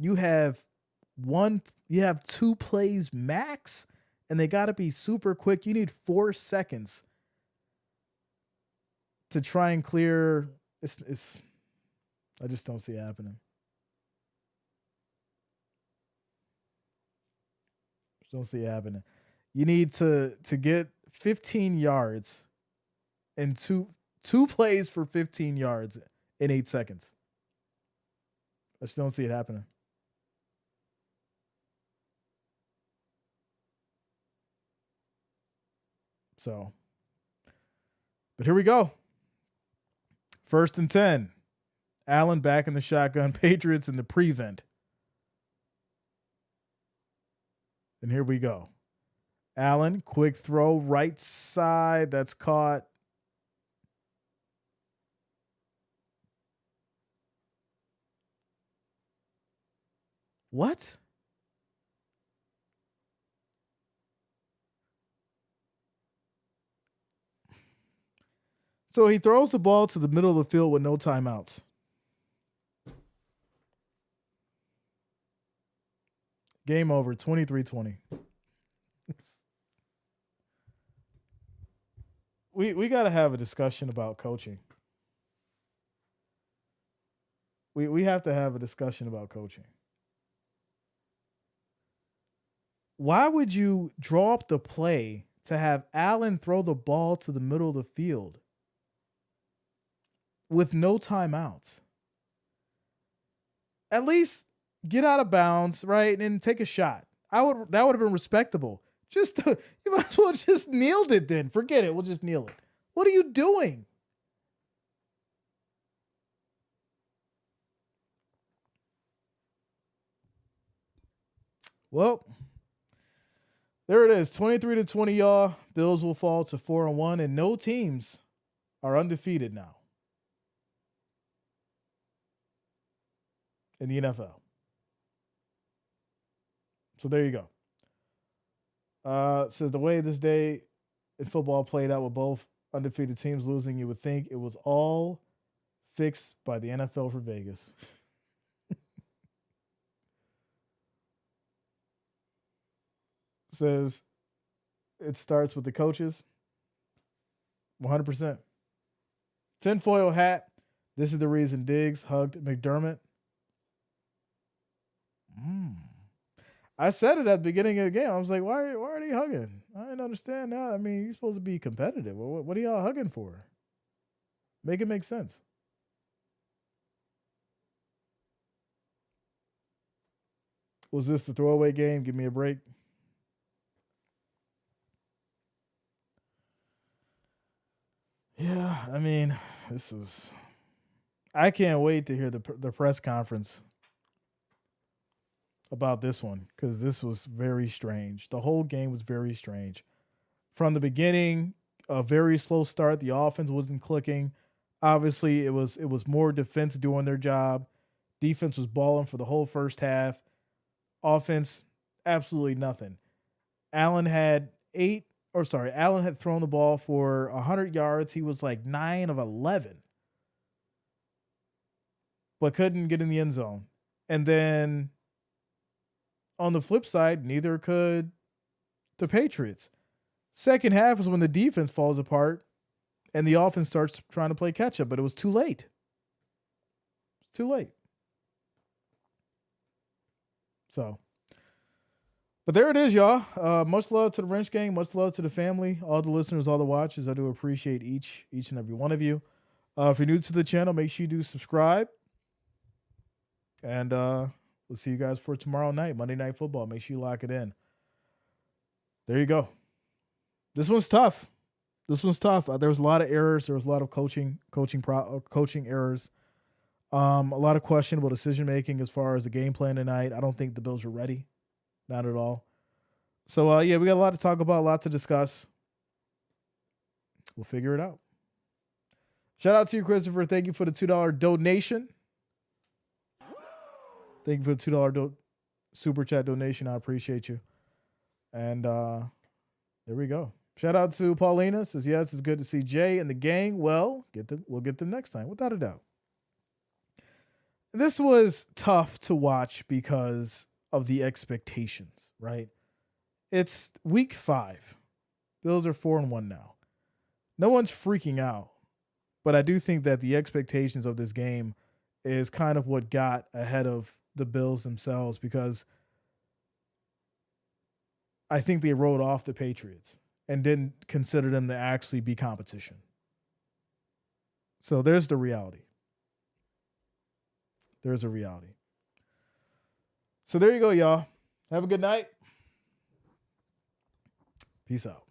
You have 2 plays max, and they got to be super quick. You need 4 seconds to try and clear. I just don't see it happening. You need to get 15 yards and two plays for 15 yards in 8 seconds. I just don't see it happening. So, but here we go. 1st and 10. Allen back in the shotgun. Patriots in the prevent. And here we go. Allen, quick throw, right side. That's caught. What? So he throws the ball to the middle of the field with no timeouts. Game over, 23-20. We got to have a discussion about coaching. We have to have a discussion about coaching. Why would you draw up the play to have Allen throw the ball to the middle of the field with no timeouts? At least get out of bounds, right, and take a shot. That would have been respectable. You might as well just kneeled it then. Forget it. We'll just kneel it. What are you doing? Well, there it is. 23-20, y'all. Bills will fall to 4-1, and no teams are undefeated now in the NFL. So there you go. Says the way this day in football played out with both undefeated teams losing, you would think it was all fixed by the NFL for Vegas. Says it starts with the coaches. 100%. Tinfoil hat. This is the reason Diggs hugged McDermott. I said it at the beginning of the game. I was like, why are they hugging? I didn't understand that. I mean, you're supposed to be competitive. What are y'all hugging for? Make it make sense. Was this the throwaway game? Give me a break. Yeah, I mean, I can't wait to hear the press conference about this one, because this was very strange. The whole game was very strange. From the beginning, a very slow start. The offense wasn't clicking. Obviously, it was more defense doing their job. Defense was balling for the whole first half. Offense, absolutely nothing. Allen had thrown the ball for 100 yards. He was like 9 of 11, but couldn't get in the end zone. And then on the flip side, neither could the Patriots. Second half is when the defense falls apart and the offense starts trying to play catch up, but it was too late. It's too late. So, but there it is, y'all. Much love to the Wrench Gang. Much love to the family, all the listeners, all the watchers. I do appreciate each and every one of you. If you're new to the channel, make sure you do subscribe. And we'll see you guys for tomorrow night, Monday Night Football. Make sure you lock it in. There you go. This one's tough. There was a lot of errors. There was a lot of coaching errors. A lot of questionable decision making as far as the game plan tonight. I don't think the Bills are ready. Not at all. So, we got a lot to talk about, a lot to discuss. We'll figure it out. Shout out to you, Christopher. Thank you for the $2 donation. Thank you for the $2 super chat donation. I appreciate you. And there we go. Shout out to Paulina. Says, yes, it's good to see Jay and the gang. Well, we'll get them next time, without a doubt. This was tough to watch because of the expectations, right? It's week 5. Bills are 4-1 now. No one's freaking out. But I do think that the expectations of this game is kind of what got ahead of the Bills themselves, because I think they wrote off the Patriots and didn't consider them to actually be competition. So there's the reality. There's a reality. So there you go, y'all. Have a good night. Peace out.